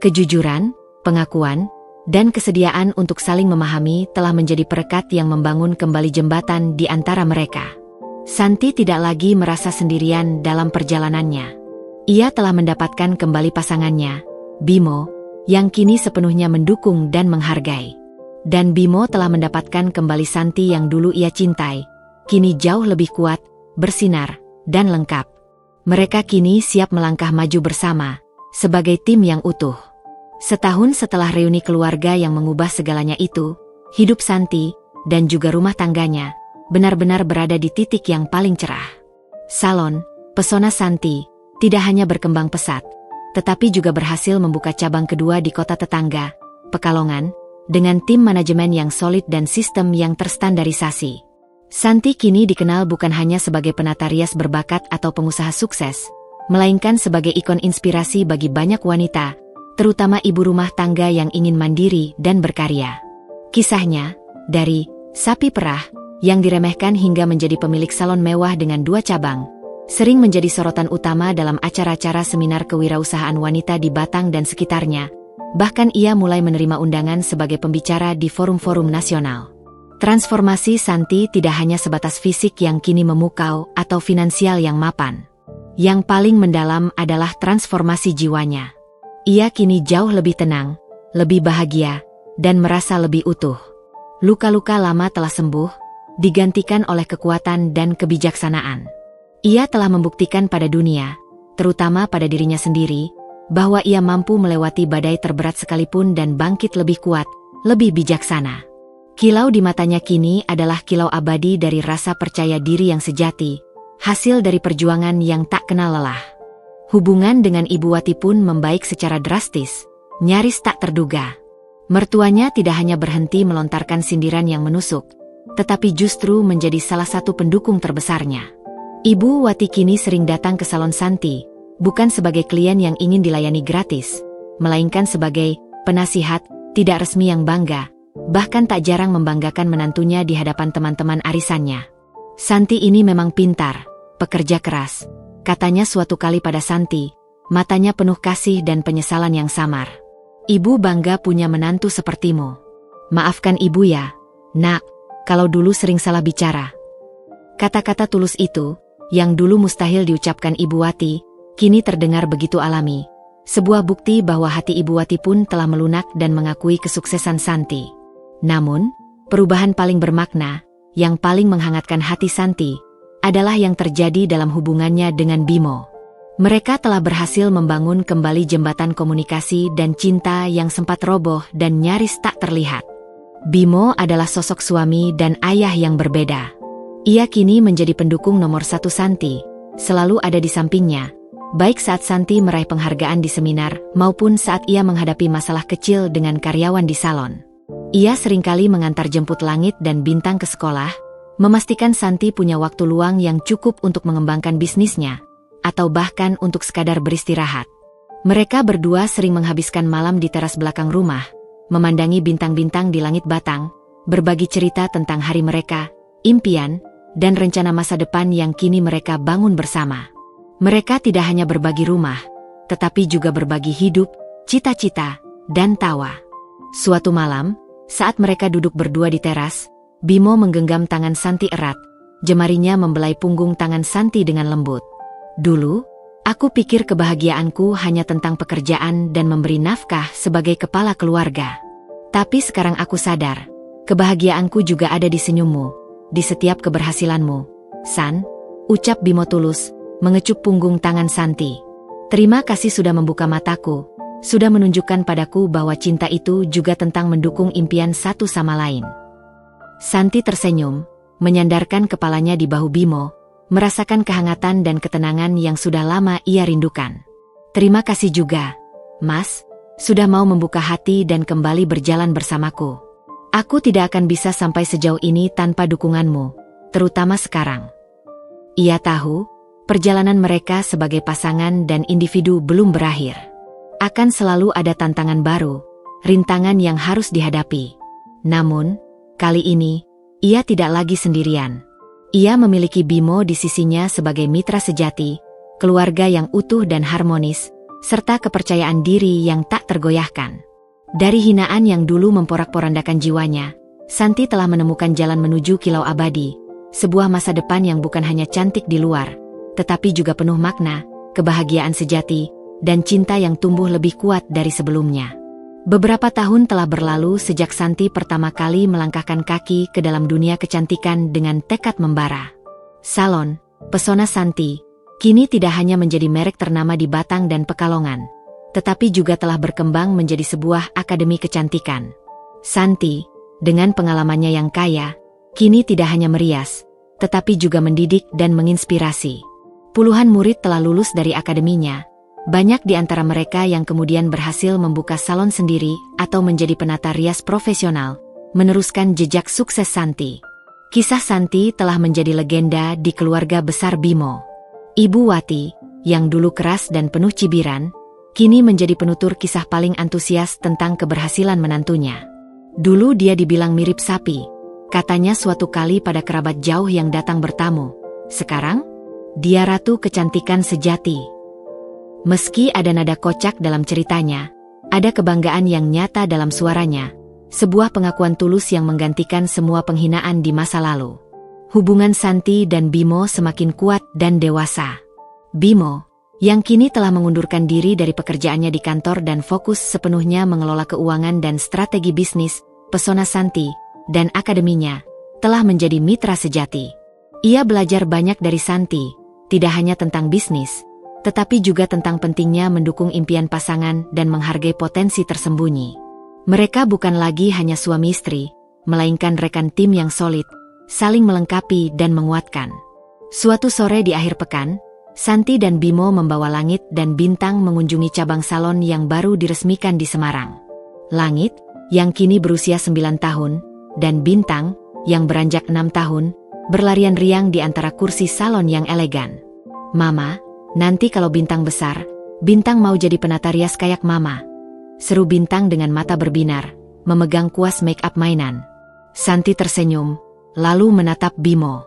Kejujuran, pengakuan, dan kesediaan untuk saling memahami telah menjadi perekat yang membangun kembali jembatan di antara mereka. Santi tidak lagi merasa sendirian dalam perjalanannya. Ia telah mendapatkan kembali pasangannya, Bimo, yang kini sepenuhnya mendukung dan menghargai. Dan Bimo telah mendapatkan kembali Santi yang dulu ia cintai, kini jauh lebih kuat, bersinar, dan lengkap. Mereka kini siap melangkah maju bersama, sebagai tim yang utuh. Setahun setelah reuni keluarga yang mengubah segalanya itu, hidup Santi, dan juga rumah tangganya, benar-benar berada di titik yang paling cerah. Salon, Pesona Santi, tidak hanya berkembang pesat, tetapi juga berhasil membuka cabang kedua di kota tetangga, Pekalongan, dengan tim manajemen yang solid dan sistem yang terstandarisasi. Santi kini dikenal bukan hanya sebagai penata rias berbakat atau pengusaha sukses, melainkan sebagai ikon inspirasi bagi banyak wanita, terutama ibu rumah tangga yang ingin mandiri dan berkarya. Kisahnya, dari sapi perah, yang diremehkan hingga menjadi pemilik salon mewah dengan 2 cabang, sering menjadi sorotan utama dalam acara-acara seminar kewirausahaan wanita di Batang dan sekitarnya. Bahkan ia mulai menerima undangan sebagai pembicara di forum-forum nasional. Transformasi Santi tidak hanya sebatas fisik yang kini memukau atau finansial yang mapan. Yang paling mendalam adalah transformasi jiwanya. Ia kini jauh lebih tenang, lebih bahagia, dan merasa lebih utuh. Luka-luka lama telah sembuh, digantikan oleh kekuatan dan kebijaksanaan. Ia telah membuktikan pada dunia, terutama pada dirinya sendiri, bahwa ia mampu melewati badai terberat sekalipun dan bangkit lebih kuat, lebih bijaksana. Kilau di matanya kini adalah kilau abadi dari rasa percaya diri yang sejati, hasil dari perjuangan yang tak kenal lelah. Hubungan dengan Ibu Wati pun membaik secara drastis, nyaris tak terduga. Mertuanya tidak hanya berhenti melontarkan sindiran yang menusuk, tetapi justru menjadi salah satu pendukung terbesarnya. Ibu Wati kini sering datang ke salon Santi, bukan sebagai klien yang ingin dilayani gratis, melainkan sebagai penasihat tidak resmi yang bangga, bahkan tak jarang membanggakan menantunya di hadapan teman-teman arisannya. Santi ini memang pintar, pekerja keras, katanya suatu kali pada Santi, matanya penuh kasih dan penyesalan yang samar. Ibu bangga punya menantu sepertimu. Maafkan ibu ya, nak, kalau dulu sering salah bicara. Kata-kata tulus itu, yang dulu mustahil diucapkan Ibu Wati, kini terdengar begitu alami. Sebuah bukti bahwa hati Ibu Wati pun telah melunak dan mengakui kesuksesan Santi. Namun, perubahan paling bermakna, yang paling menghangatkan hati Santi, adalah yang terjadi dalam hubungannya dengan Bimo. Mereka telah berhasil membangun kembali jembatan komunikasi dan cinta yang sempat roboh dan nyaris tak terlihat. Bimo adalah sosok suami dan ayah yang berbeda. Ia kini menjadi pendukung nomor satu Santi, selalu ada di sampingnya, baik saat Santi meraih penghargaan di seminar maupun saat ia menghadapi masalah kecil dengan karyawan di salon. Ia seringkali mengantar jemput Langit dan Bintang ke sekolah, memastikan Santi punya waktu luang yang cukup untuk mengembangkan bisnisnya, atau bahkan untuk sekadar beristirahat. Mereka berdua sering menghabiskan malam di teras belakang rumah, memandangi bintang-bintang di langit batang, berbagi cerita tentang hari mereka, impian, dan rencana masa depan yang kini mereka bangun bersama. Mereka tidak hanya berbagi rumah, tetapi juga berbagi hidup, cita-cita, dan tawa. Suatu malam, saat mereka duduk berdua di teras, Bimo menggenggam tangan Santi erat, jemarinya membelai punggung tangan Santi dengan lembut. Dulu, aku pikir kebahagiaanku hanya tentang pekerjaan dan memberi nafkah sebagai kepala keluarga. Tapi sekarang aku sadar, kebahagiaanku juga ada di senyummu, di setiap keberhasilanmu, San, ucap Bimo tulus, mengecup punggung tangan Santi. Terima kasih sudah membuka mataku, sudah menunjukkan padaku bahwa cinta itu juga tentang mendukung impian satu sama lain. Santi tersenyum, menyandarkan kepalanya di bahu Bimo, merasakan kehangatan dan ketenangan yang sudah lama ia rindukan. Terima kasih juga, Mas, sudah mau membuka hati dan kembali berjalan bersamaku. Aku tidak akan bisa sampai sejauh ini tanpa dukunganmu, terutama sekarang. Ia tahu, perjalanan mereka sebagai pasangan dan individu belum berakhir. Akan selalu ada tantangan baru, rintangan yang harus dihadapi. Namun, kali ini, ia tidak lagi sendirian. Ia memiliki Bimo di sisinya sebagai mitra sejati, keluarga yang utuh dan harmonis, serta kepercayaan diri yang tak tergoyahkan. Dari hinaan yang dulu memporak-porandakan jiwanya, Santi telah menemukan jalan menuju kilau abadi, sebuah masa depan yang bukan hanya cantik di luar, tetapi juga penuh makna, kebahagiaan sejati, dan cinta yang tumbuh lebih kuat dari sebelumnya. Beberapa tahun telah berlalu sejak Santi pertama kali melangkahkan kaki ke dalam dunia kecantikan dengan tekad membara. Salon Pesona Santi kini tidak hanya menjadi merek ternama di Batang dan Pekalongan, tetapi juga telah berkembang menjadi sebuah akademi kecantikan. Santi, dengan pengalamannya yang kaya, kini tidak hanya merias, tetapi juga mendidik dan menginspirasi. Puluhan murid telah lulus dari akademinya, banyak di antara mereka yang kemudian berhasil membuka salon sendiri atau menjadi penata rias profesional, meneruskan jejak sukses Santi. Kisah Santi telah menjadi legenda di keluarga besar Bimo. Ibu Wati, yang dulu keras dan penuh cibiran, kini menjadi penutur kisah paling antusias tentang keberhasilan menantunya. Dulu dia dibilang mirip sapi, katanya suatu kali pada kerabat jauh yang datang bertamu. Sekarang, dia ratu kecantikan sejati. Meski ada nada kocak dalam ceritanya, ada kebanggaan yang nyata dalam suaranya, sebuah pengakuan tulus yang menggantikan semua penghinaan di masa lalu. Hubungan Santi dan Bimo semakin kuat dan dewasa. Bimo, yang kini telah mengundurkan diri dari pekerjaannya di kantor dan fokus sepenuhnya mengelola keuangan dan strategi bisnis, Pesona Santi, dan akademinya, telah menjadi mitra sejati. Ia belajar banyak dari Santi, tidak hanya tentang bisnis, tetapi juga tentang pentingnya mendukung impian pasangan dan menghargai potensi tersembunyi. Mereka bukan lagi hanya suami istri, melainkan rekan tim yang solid, saling melengkapi dan menguatkan. Suatu sore di akhir pekan, Santi dan Bimo membawa Langit dan Bintang mengunjungi cabang salon yang baru diresmikan di Semarang. Langit, yang kini berusia 9 tahun, dan Bintang, yang beranjak 6 tahun, berlarian riang di antara kursi salon yang elegan. "Mama, nanti kalau Bintang besar, Bintang mau jadi penata rias kayak Mama," seru Bintang dengan mata berbinar, memegang kuas make up mainan. Santi tersenyum, lalu menatap Bimo.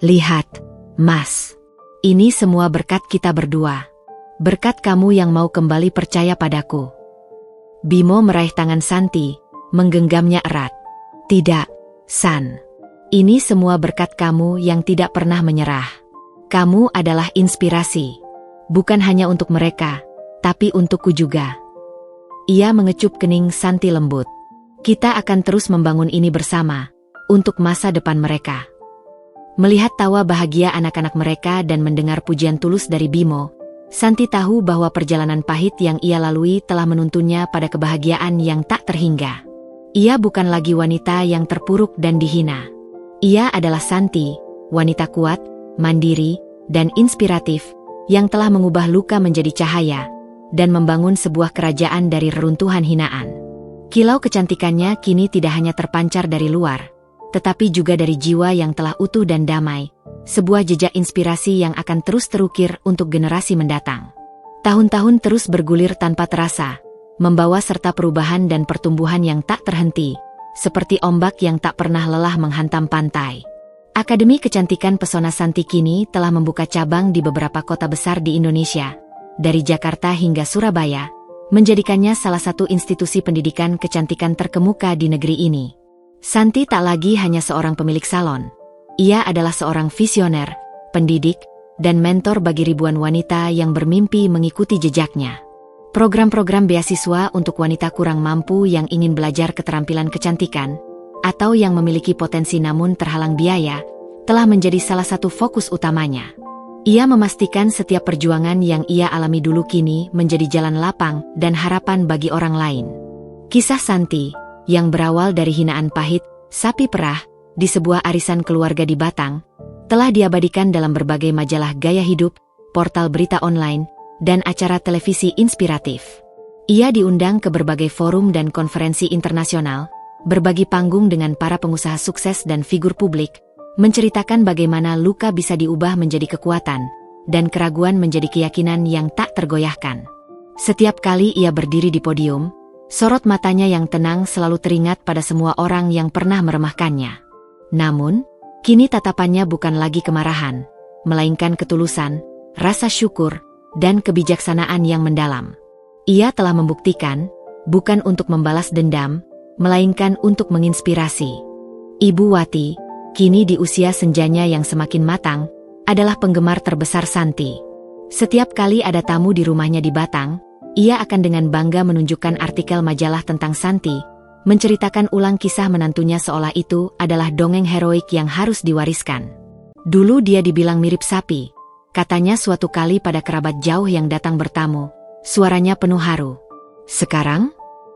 "Lihat, Mas. Ini semua berkat kita berdua. Berkat kamu yang mau kembali percaya padaku." Bimo meraih tangan Santi, menggenggamnya erat. "Tidak, San. Ini semua berkat kamu yang tidak pernah menyerah. Kamu adalah inspirasi. Bukan hanya untuk mereka, tapi untukku juga." Ia mengecup kening Santi lembut. "Kita akan terus membangun ini bersama, untuk masa depan mereka." Melihat tawa bahagia anak-anak mereka dan mendengar pujian tulus dari Bimo, Santi tahu bahwa perjalanan pahit yang ia lalui telah menuntunnya pada kebahagiaan yang tak terhingga. Ia bukan lagi wanita yang terpuruk dan dihina. Ia adalah Santi, wanita kuat, mandiri, dan inspiratif, yang telah mengubah luka menjadi cahaya, dan membangun sebuah kerajaan dari reruntuhan hinaan. Kilau kecantikannya kini tidak hanya terpancar dari luar, tetapi juga dari jiwa yang telah utuh dan damai, sebuah jejak inspirasi yang akan terus terukir untuk generasi mendatang. Tahun-tahun terus bergulir tanpa terasa, membawa serta perubahan dan pertumbuhan yang tak terhenti, seperti ombak yang tak pernah lelah menghantam pantai. Akademi Kecantikan Pesona Santi kini telah membuka cabang di beberapa kota besar di Indonesia, dari Jakarta hingga Surabaya, menjadikannya salah satu institusi pendidikan kecantikan terkemuka di negeri ini. Santi tak lagi hanya seorang pemilik salon. Ia adalah seorang visioner, pendidik, dan mentor bagi ribuan wanita yang bermimpi mengikuti jejaknya. Program-program beasiswa untuk wanita kurang mampu yang ingin belajar keterampilan kecantikan, atau yang memiliki potensi namun terhalang biaya, telah menjadi salah satu fokus utamanya. Ia memastikan setiap perjuangan yang ia alami dulu kini menjadi jalan lapang dan harapan bagi orang lain. Kisah Santi, yang berawal dari hinaan pahit, sapi perah, di sebuah arisan keluarga di Batang, telah diabadikan dalam berbagai majalah gaya hidup, portal berita online, dan acara televisi inspiratif. Ia diundang ke berbagai forum dan konferensi internasional, berbagi panggung dengan para pengusaha sukses dan figur publik, menceritakan bagaimana luka bisa diubah menjadi kekuatan, dan keraguan menjadi keyakinan yang tak tergoyahkan. Setiap kali ia berdiri di podium, sorot matanya yang tenang selalu teringat pada semua orang yang pernah meremehkannya. Namun, kini tatapannya bukan lagi kemarahan, melainkan ketulusan, rasa syukur, dan kebijaksanaan yang mendalam. Ia telah membuktikan, bukan untuk membalas dendam, melainkan untuk menginspirasi. Ibu Wati, kini di usia senjanya yang semakin matang, adalah penggemar terbesar Santi. Setiap kali ada tamu di rumahnya di Batang, ia akan dengan bangga menunjukkan artikel majalah tentang Santi, menceritakan ulang kisah menantunya seolah itu adalah dongeng heroik yang harus diwariskan. Dulu dia dibilang mirip sapi, katanya suatu kali pada kerabat jauh yang datang bertamu, suaranya penuh haru. Sekarang,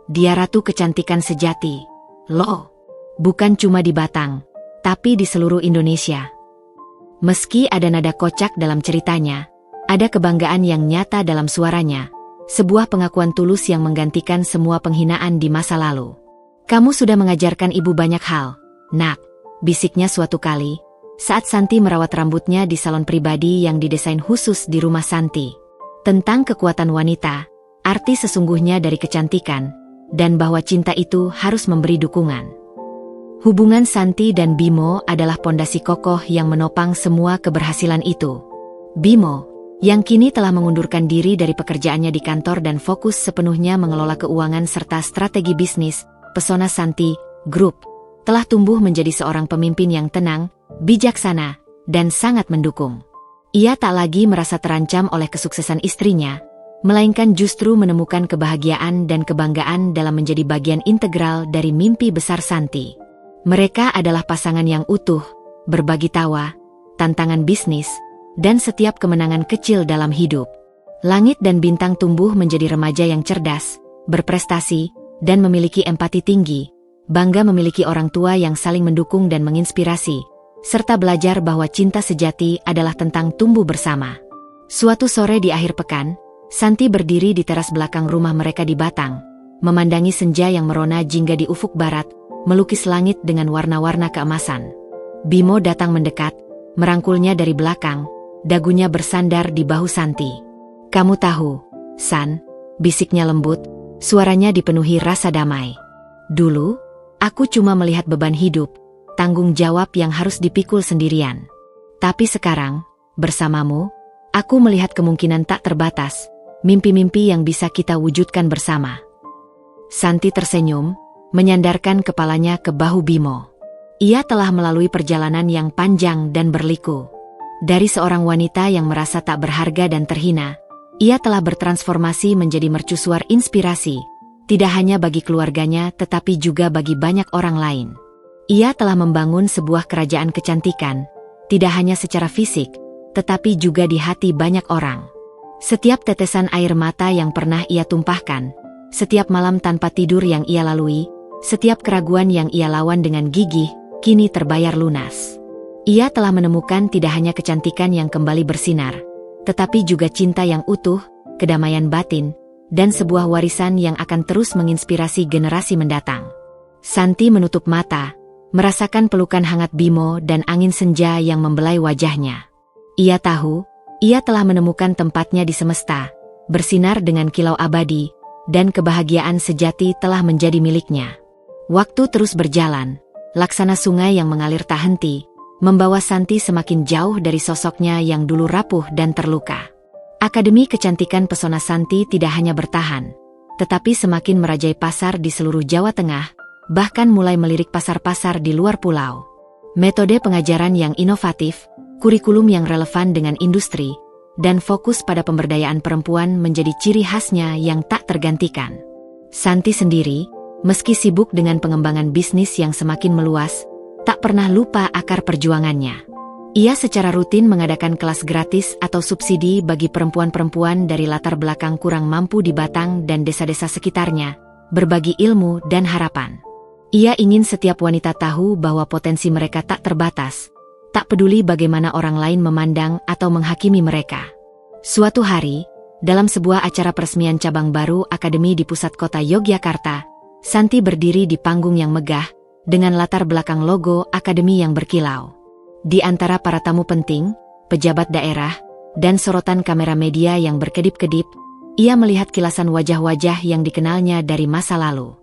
dia ratu kecantikan sejati. Loh, bukan cuma di Batang, tapi di seluruh Indonesia. Meski ada nada kocak dalam ceritanya, ada kebanggaan yang nyata dalam suaranya, sebuah pengakuan tulus yang menggantikan semua penghinaan di masa lalu. "Kamu sudah mengajarkan ibu banyak hal, Nak," bisiknya suatu kali, saat Santi merawat rambutnya di salon pribadi yang didesain khusus di rumah Santi. Tentang kekuatan wanita, arti sesungguhnya dari kecantikan, dan bahwa cinta itu harus memberi dukungan. Hubungan Santi dan Bimo adalah pondasi kokoh yang menopang semua keberhasilan itu. Bimo, yang kini telah mengundurkan diri dari pekerjaannya di kantor dan fokus sepenuhnya mengelola keuangan serta strategi bisnis, Pesona Santi Group, telah tumbuh menjadi seorang pemimpin yang tenang, bijaksana, dan sangat mendukung. Ia tak lagi merasa terancam oleh kesuksesan istrinya, melainkan justru menemukan kebahagiaan dan kebanggaan dalam menjadi bagian integral dari mimpi besar Santi. Mereka adalah pasangan yang utuh, berbagi tawa, tantangan bisnis, dan setiap kemenangan kecil dalam hidup. Langit dan bintang tumbuh menjadi remaja yang cerdas, berprestasi, dan memiliki empati tinggi, bangga memiliki orang tua yang saling mendukung dan menginspirasi, serta belajar bahwa cinta sejati adalah tentang tumbuh bersama. Suatu sore di akhir pekan, Santi berdiri di teras belakang rumah mereka di Batang, memandangi senja yang merona jingga di ufuk barat, melukis langit dengan warna-warna keemasan. Bimo datang mendekat, merangkulnya dari belakang, dagunya bersandar di bahu Santi. "Kamu tahu, San," bisiknya lembut, suaranya dipenuhi rasa damai. "Dulu, aku cuma melihat beban hidup, tanggung jawab yang harus dipikul sendirian. Tapi sekarang, bersamamu, aku melihat kemungkinan tak terbatas, mimpi-mimpi yang bisa kita wujudkan bersama." Santi tersenyum, menyandarkan kepalanya ke bahu Bimo. Ia telah melalui perjalanan yang panjang dan berliku. Dari seorang wanita yang merasa tak berharga dan terhina, ia telah bertransformasi menjadi mercusuar inspirasi, tidak hanya bagi keluarganya tetapi juga bagi banyak orang lain. Ia telah membangun sebuah kerajaan kecantikan, tidak hanya secara fisik, tetapi juga di hati banyak orang. Setiap tetesan air mata yang pernah ia tumpahkan, setiap malam tanpa tidur yang ia lalui, setiap keraguan yang ia lawan dengan gigih, kini terbayar lunas. Ia telah menemukan tidak hanya kecantikan yang kembali bersinar, tetapi juga cinta yang utuh, kedamaian batin, dan sebuah warisan yang akan terus menginspirasi generasi mendatang. Santi menutup mata, merasakan pelukan hangat Bimo dan angin senja yang membelai wajahnya. Ia tahu, ia telah menemukan tempatnya di semesta, bersinar dengan kilau abadi, dan kebahagiaan sejati telah menjadi miliknya. Waktu terus berjalan, laksana sungai yang mengalir tak henti, membawa Santi semakin jauh dari sosoknya yang dulu rapuh dan terluka. Akademi Kecantikan Pesona Santi tidak hanya bertahan, tetapi semakin merajai pasar di seluruh Jawa Tengah, bahkan mulai melirik pasar-pasar di luar pulau. Metode pengajaran yang inovatif, kurikulum yang relevan dengan industri, dan fokus pada pemberdayaan perempuan menjadi ciri khasnya yang tak tergantikan. Santi sendiri, meski sibuk dengan pengembangan bisnis yang semakin meluas, tak pernah lupa akar perjuangannya. Ia secara rutin mengadakan kelas gratis atau subsidi bagi perempuan-perempuan dari latar belakang kurang mampu di Batang dan desa-desa sekitarnya, berbagi ilmu dan harapan. Ia ingin setiap wanita tahu bahwa potensi mereka tak terbatas, tak peduli bagaimana orang lain memandang atau menghakimi mereka. Suatu hari, dalam sebuah acara peresmian cabang baru akademi di pusat kota Yogyakarta, Santi berdiri di panggung yang megah, dengan latar belakang logo akademi yang berkilau. Di antara para tamu penting, pejabat daerah, dan sorotan kamera media yang berkedip-kedip, ia melihat kilasan wajah-wajah yang dikenalnya dari masa lalu.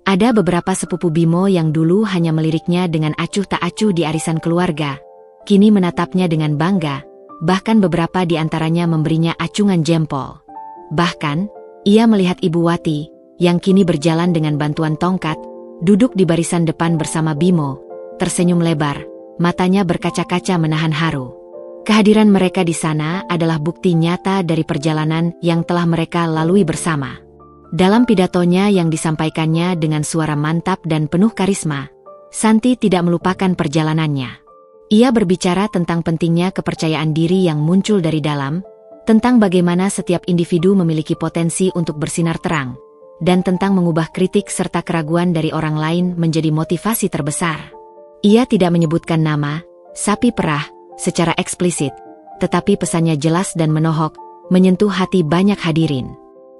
Ada beberapa sepupu Bimo yang dulu hanya meliriknya dengan acuh tak acuh di arisan keluarga, kini menatapnya dengan bangga, bahkan beberapa di antaranya memberinya acungan jempol. Bahkan, ia melihat Ibu Wati, yang kini berjalan dengan bantuan tongkat, duduk di barisan depan bersama Bimo, tersenyum lebar, matanya berkaca-kaca menahan haru. Kehadiran mereka di sana adalah bukti nyata dari perjalanan yang telah mereka lalui bersama. Dalam pidatonya yang disampaikannya dengan suara mantap dan penuh karisma, Santi tidak melupakan perjalanannya. Ia berbicara tentang pentingnya kepercayaan diri yang muncul dari dalam, tentang bagaimana setiap individu memiliki potensi untuk bersinar terang, dan tentang mengubah kritik serta keraguan dari orang lain menjadi motivasi terbesar. Ia tidak menyebutkan nama, sapi perah, secara eksplisit, tetapi pesannya jelas dan menohok, menyentuh hati banyak hadirin.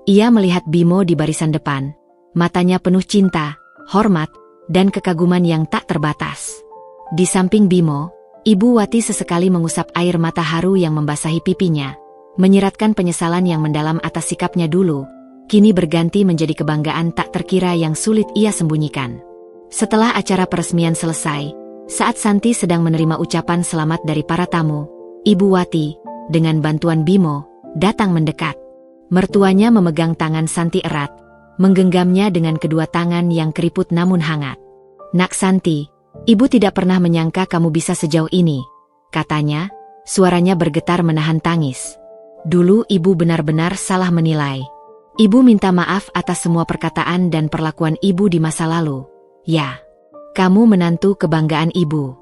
Ia melihat Bimo di barisan depan, matanya penuh cinta, hormat, dan kekaguman yang tak terbatas. Di samping Bimo, Ibu Wati sesekali mengusap air mata haru yang membasahi pipinya, menyiratkan penyesalan yang mendalam atas sikapnya dulu, kini berganti menjadi kebanggaan tak terkira yang sulit ia sembunyikan. Setelah acara peresmian selesai, saat Santi sedang menerima ucapan selamat dari para tamu, Ibu Wati, dengan bantuan Bimo, datang mendekat. Mertuanya memegang tangan Santi erat, menggenggamnya dengan kedua tangan yang keriput namun hangat. "Nak Santi, Ibu tidak pernah menyangka kamu bisa sejauh ini," katanya, suaranya bergetar menahan tangis. "Dulu Ibu benar-benar salah menilai. Ibu minta maaf atas semua perkataan dan perlakuan Ibu di masa lalu." "Ya." Kamu menantu kebanggaan ibu.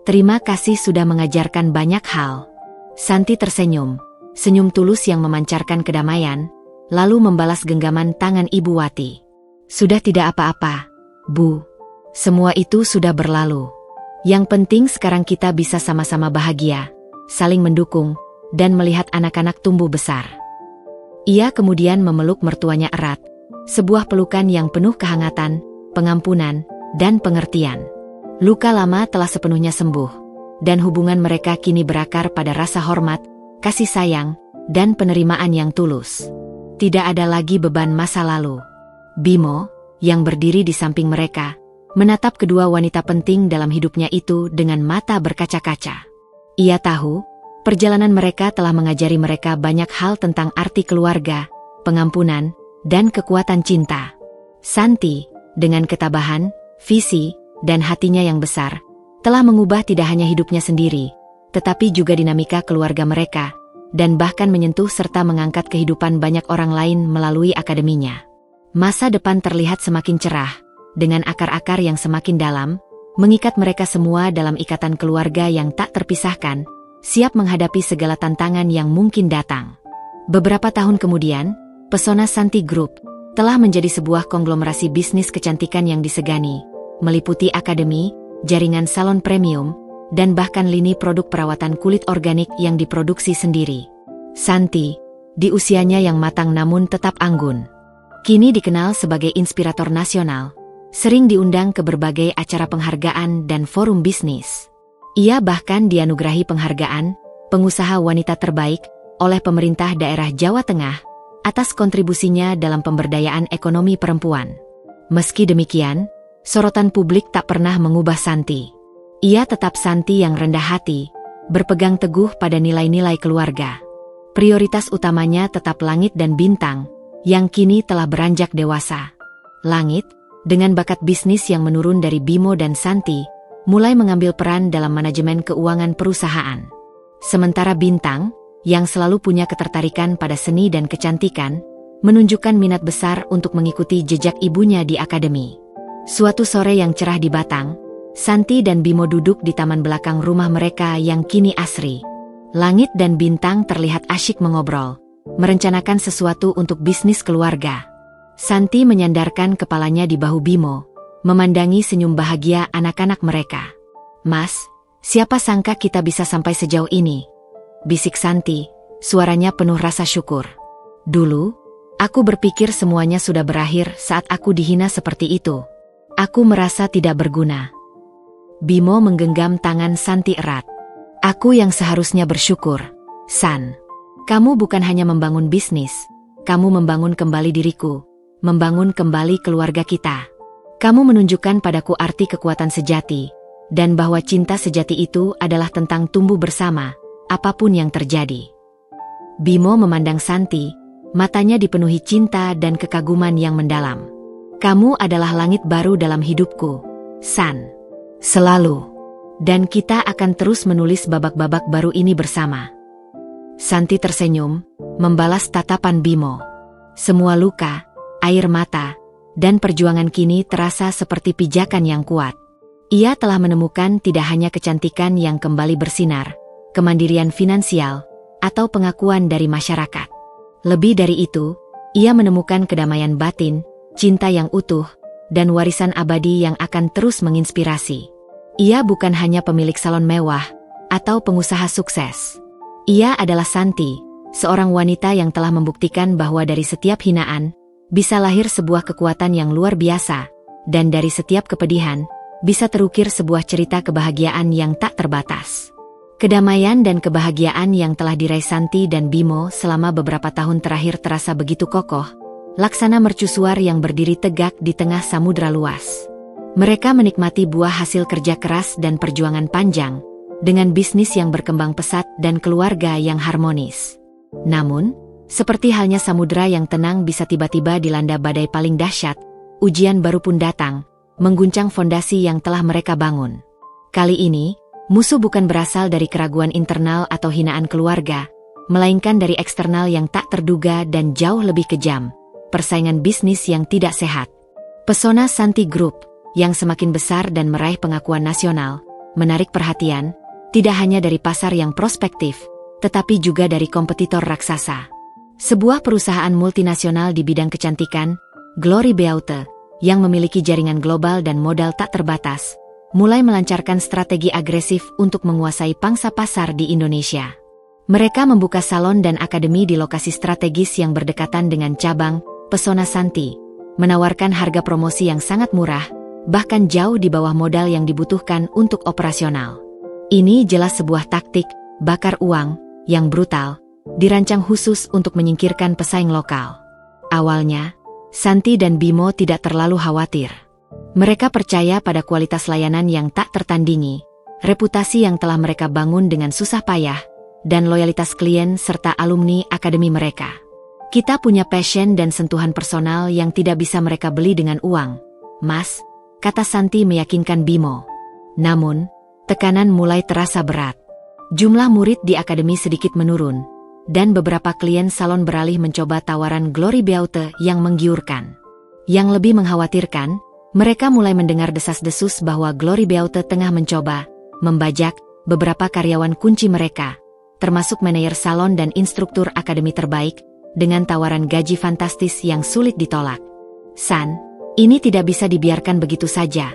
Terima kasih sudah mengajarkan banyak hal. Santi tersenyum, senyum tulus yang memancarkan kedamaian, lalu membalas genggaman tangan Ibu Wati. Sudah tidak apa-apa, Bu. Semua itu sudah berlalu. Yang penting sekarang kita bisa sama-sama bahagia, saling mendukung, dan melihat anak-anak tumbuh besar. Ia kemudian memeluk mertuanya erat, sebuah pelukan yang penuh kehangatan, pengampunan, dan pengertian. Luka lama telah sepenuhnya sembuh, dan hubungan mereka kini berakar pada rasa hormat, kasih sayang, dan penerimaan yang tulus. Tidak ada lagi beban masa lalu. Bimo, yang berdiri di samping mereka, menatap kedua wanita penting dalam hidupnya itu dengan mata berkaca-kaca. Ia tahu, perjalanan mereka telah mengajari mereka banyak hal tentang arti keluarga, pengampunan, dan kekuatan cinta. Santi, dengan ketabahan, visi, dan hatinya yang besar, telah mengubah tidak hanya hidupnya sendiri, tetapi juga dinamika keluarga mereka, dan bahkan menyentuh serta mengangkat kehidupan banyak orang lain melalui akademinya. Masa depan terlihat semakin cerah, dengan akar-akar yang semakin dalam, mengikat mereka semua dalam ikatan keluarga yang tak terpisahkan, siap menghadapi segala tantangan yang mungkin datang. Beberapa tahun kemudian, pesona Santi Group telah menjadi sebuah konglomerasi bisnis kecantikan yang disegani, meliputi akademi, jaringan salon premium, dan bahkan lini produk perawatan kulit organik yang diproduksi sendiri. Santi, di usianya yang matang namun tetap anggun, kini dikenal sebagai inspirator nasional, sering diundang ke berbagai acara penghargaan dan forum bisnis. Ia bahkan dianugerahi penghargaan pengusaha wanita terbaik oleh pemerintah daerah Jawa Tengah atas kontribusinya dalam pemberdayaan ekonomi perempuan. Meski demikian, sorotan publik tak pernah mengubah Santi. Ia tetap Santi yang rendah hati, berpegang teguh pada nilai-nilai keluarga. Prioritas utamanya tetap Langit dan Bintang, yang kini telah beranjak dewasa. Langit, dengan bakat bisnis yang menurun dari Bimo dan Santi, mulai mengambil peran dalam manajemen keuangan perusahaan. Sementara Bintang, yang selalu punya ketertarikan pada seni dan kecantikan, menunjukkan minat besar untuk mengikuti jejak ibunya di akademi. Suatu sore yang cerah di Batang, Santi dan Bimo duduk di taman belakang rumah mereka yang kini asri. Langit dan Bintang terlihat asyik mengobrol, merencanakan sesuatu untuk bisnis keluarga. Santi menyandarkan kepalanya di bahu Bimo, memandangi senyum bahagia anak-anak mereka. "Mas, siapa sangka kita bisa sampai sejauh ini?" bisik Santi, suaranya penuh rasa syukur. "Dulu, aku berpikir semuanya sudah berakhir saat aku dihina seperti itu. Aku merasa tidak berguna." Bimo menggenggam tangan Santi erat. "Aku yang seharusnya bersyukur, San. Kamu bukan hanya membangun bisnis, kamu membangun kembali diriku, membangun kembali keluarga kita. Kamu menunjukkan padaku arti kekuatan sejati, dan bahwa cinta sejati itu adalah tentang tumbuh bersama, apapun yang terjadi." Bimo memandang Santi, matanya dipenuhi cinta dan kekaguman yang mendalam. "Kamu adalah langit baru dalam hidupku, San. Selalu. Dan kita akan terus menulis babak-babak baru ini bersama." Santi tersenyum, membalas tatapan Bimo. Semua luka, air mata, dan perjuangan kini terasa seperti pijakan yang kuat. Ia telah menemukan tidak hanya kecantikan yang kembali bersinar, kemandirian finansial, atau pengakuan dari masyarakat. Lebih dari itu, ia menemukan kedamaian batin, cinta yang utuh, dan warisan abadi yang akan terus menginspirasi. Ia bukan hanya pemilik salon mewah, atau pengusaha sukses. Ia adalah Santi, seorang wanita yang telah membuktikan bahwa dari setiap hinaan, bisa lahir sebuah kekuatan yang luar biasa, dan dari setiap kepedihan, bisa terukir sebuah cerita kebahagiaan yang tak terbatas. Kedamaian dan kebahagiaan yang telah diraih Santi dan Bimo selama beberapa tahun terakhir terasa begitu kokoh, laksana mercusuar yang berdiri tegak di tengah samudra luas. Mereka menikmati buah hasil kerja keras dan perjuangan panjang, dengan bisnis yang berkembang pesat dan keluarga yang harmonis. Namun, seperti halnya samudra yang tenang bisa tiba-tiba dilanda badai paling dahsyat, ujian baru pun datang, mengguncang fondasi yang telah mereka bangun. Kali ini, musuh bukan berasal dari keraguan internal atau hinaan keluarga, melainkan dari eksternal yang tak terduga dan jauh lebih kejam, persaingan bisnis yang tidak sehat. Pesona Santi Group, yang semakin besar dan meraih pengakuan nasional, menarik perhatian, tidak hanya dari pasar yang prospektif, tetapi juga dari kompetitor raksasa. Sebuah perusahaan multinasional di bidang kecantikan, Glory Beauty, yang memiliki jaringan global dan modal tak terbatas, mulai melancarkan strategi agresif untuk menguasai pangsa pasar di Indonesia. Mereka membuka salon dan akademi di lokasi strategis yang berdekatan dengan cabang Pesona Santi, menawarkan harga promosi yang sangat murah, bahkan jauh di bawah modal yang dibutuhkan untuk operasional. Ini jelas sebuah taktik bakar uang yang brutal, dirancang khusus untuk menyingkirkan pesaing lokal. Awalnya, Santi dan Bimo tidak terlalu khawatir. Mereka percaya pada kualitas layanan yang tak tertandingi, reputasi yang telah mereka bangun dengan susah payah, dan loyalitas klien serta alumni akademi mereka. Kita punya passion dan sentuhan personal yang tidak bisa mereka beli dengan uang, Mas, kata Santi meyakinkan Bimo. Namun, tekanan mulai terasa berat. Jumlah murid di akademi sedikit menurun, dan beberapa klien salon beralih mencoba tawaran Glory Beauty yang menggiurkan. Yang lebih mengkhawatirkan, mereka mulai mendengar desas-desus bahwa Glory Beauty tengah mencoba membajak beberapa karyawan kunci mereka, termasuk manajer salon dan instruktur akademi terbaik, dengan tawaran gaji fantastis yang sulit ditolak. San, ini tidak bisa dibiarkan begitu saja,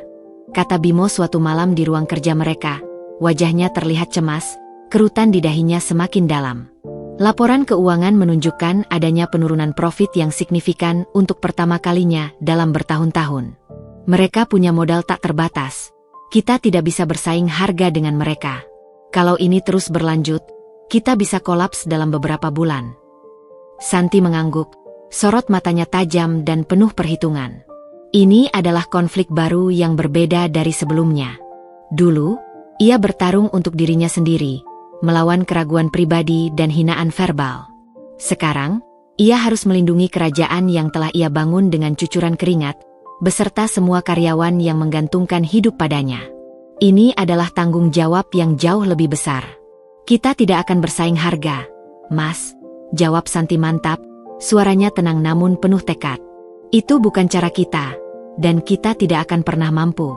kata Bimo suatu malam di ruang kerja mereka. Wajahnya terlihat cemas, kerutan di dahinya semakin dalam. Laporan keuangan menunjukkan adanya penurunan profit yang signifikan untuk pertama kalinya dalam bertahun-tahun. Mereka punya modal tak terbatas. Kita tidak bisa bersaing harga dengan mereka. Kalau ini terus berlanjut, kita bisa kolaps dalam beberapa bulan. Santi mengangguk, sorot matanya tajam dan penuh perhitungan. Ini adalah konflik baru yang berbeda dari sebelumnya. Dulu, ia bertarung untuk dirinya sendiri, melawan keraguan pribadi dan hinaan verbal. Sekarang, ia harus melindungi kerajaan yang telah ia bangun dengan cucuran keringat, beserta semua karyawan yang menggantungkan hidup padanya. Ini adalah tanggung jawab yang jauh lebih besar. Kita tidak akan bersaing harga, Mas, jawab Santi mantap, suaranya tenang namun penuh tekad. Itu bukan cara kita, dan kita tidak akan pernah mampu.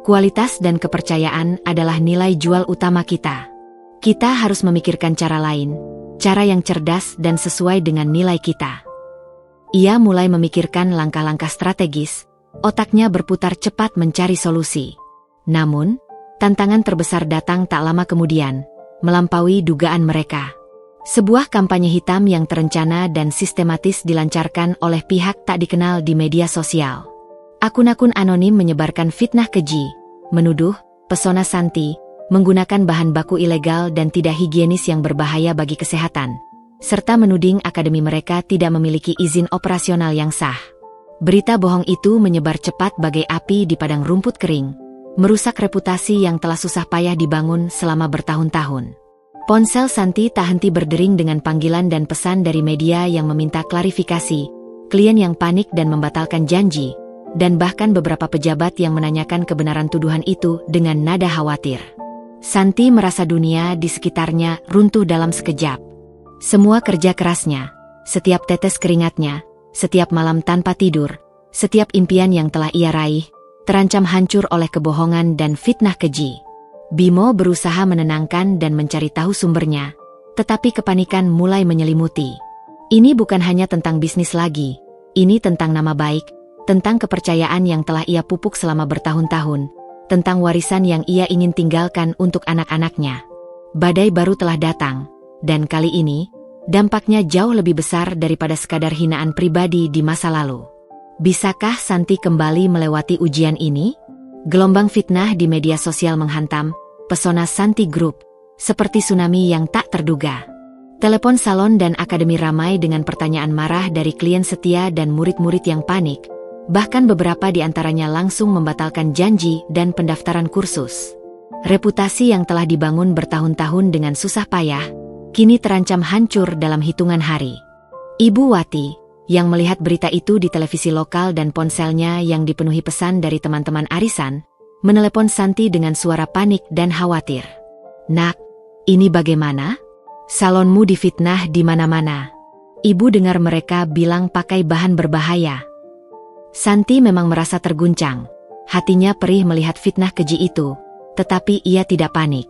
Kualitas dan kepercayaan adalah nilai jual utama kita. Kita harus memikirkan cara lain, cara yang cerdas dan sesuai dengan nilai kita. Ia mulai memikirkan langkah-langkah strategis, otaknya berputar cepat mencari solusi. Namun, tantangan terbesar datang tak lama kemudian, melampaui dugaan mereka. Sebuah kampanye hitam yang terencana dan sistematis dilancarkan oleh pihak tak dikenal di media sosial. Akun-akun anonim menyebarkan fitnah keji, menuduh Pesona Santi menggunakan bahan baku ilegal dan tidak higienis yang berbahaya bagi kesehatan, serta menuding akademi mereka tidak memiliki izin operasional yang sah. Berita bohong itu menyebar cepat bagai api di padang rumput kering, merusak reputasi yang telah susah payah dibangun selama bertahun-tahun. Ponsel Santi tak henti berdering dengan panggilan dan pesan dari media yang meminta klarifikasi, klien yang panik dan membatalkan janji, dan bahkan beberapa pejabat yang menanyakan kebenaran tuduhan itu dengan nada khawatir. Santi merasa dunia di sekitarnya runtuh dalam sekejap. Semua kerja kerasnya, setiap tetes keringatnya, setiap malam tanpa tidur, setiap impian yang telah ia raih, terancam hancur oleh kebohongan dan fitnah keji. Bimo berusaha menenangkan dan mencari tahu sumbernya, tetapi kepanikan mulai menyelimuti. Ini bukan hanya tentang bisnis lagi, ini tentang nama baik, tentang kepercayaan yang telah ia pupuk selama bertahun-tahun, tentang warisan yang ia ingin tinggalkan untuk anak-anaknya. Badai baru telah datang, dan kali ini, dampaknya jauh lebih besar daripada sekadar hinaan pribadi di masa lalu. Bisakah Santi kembali melewati ujian ini? Gelombang fitnah di media sosial menghantam Pesona Santi Group, seperti tsunami yang tak terduga. Telepon salon dan akademi ramai dengan pertanyaan marah dari klien setia dan murid-murid yang panik, bahkan beberapa di antaranya langsung membatalkan janji dan pendaftaran kursus. Reputasi yang telah dibangun bertahun-tahun dengan susah payah, kini terancam hancur dalam hitungan hari. Ibu Wati, yang melihat berita itu di televisi lokal dan ponselnya yang dipenuhi pesan dari teman-teman arisan, menelepon Santi dengan suara panik dan khawatir. "Nak, ini bagaimana? Salonmu difitnah di mana-mana. Ibu dengar mereka bilang pakai bahan berbahaya." Santi memang merasa terguncang. Hatinya perih melihat fitnah keji itu, tetapi ia tidak panik.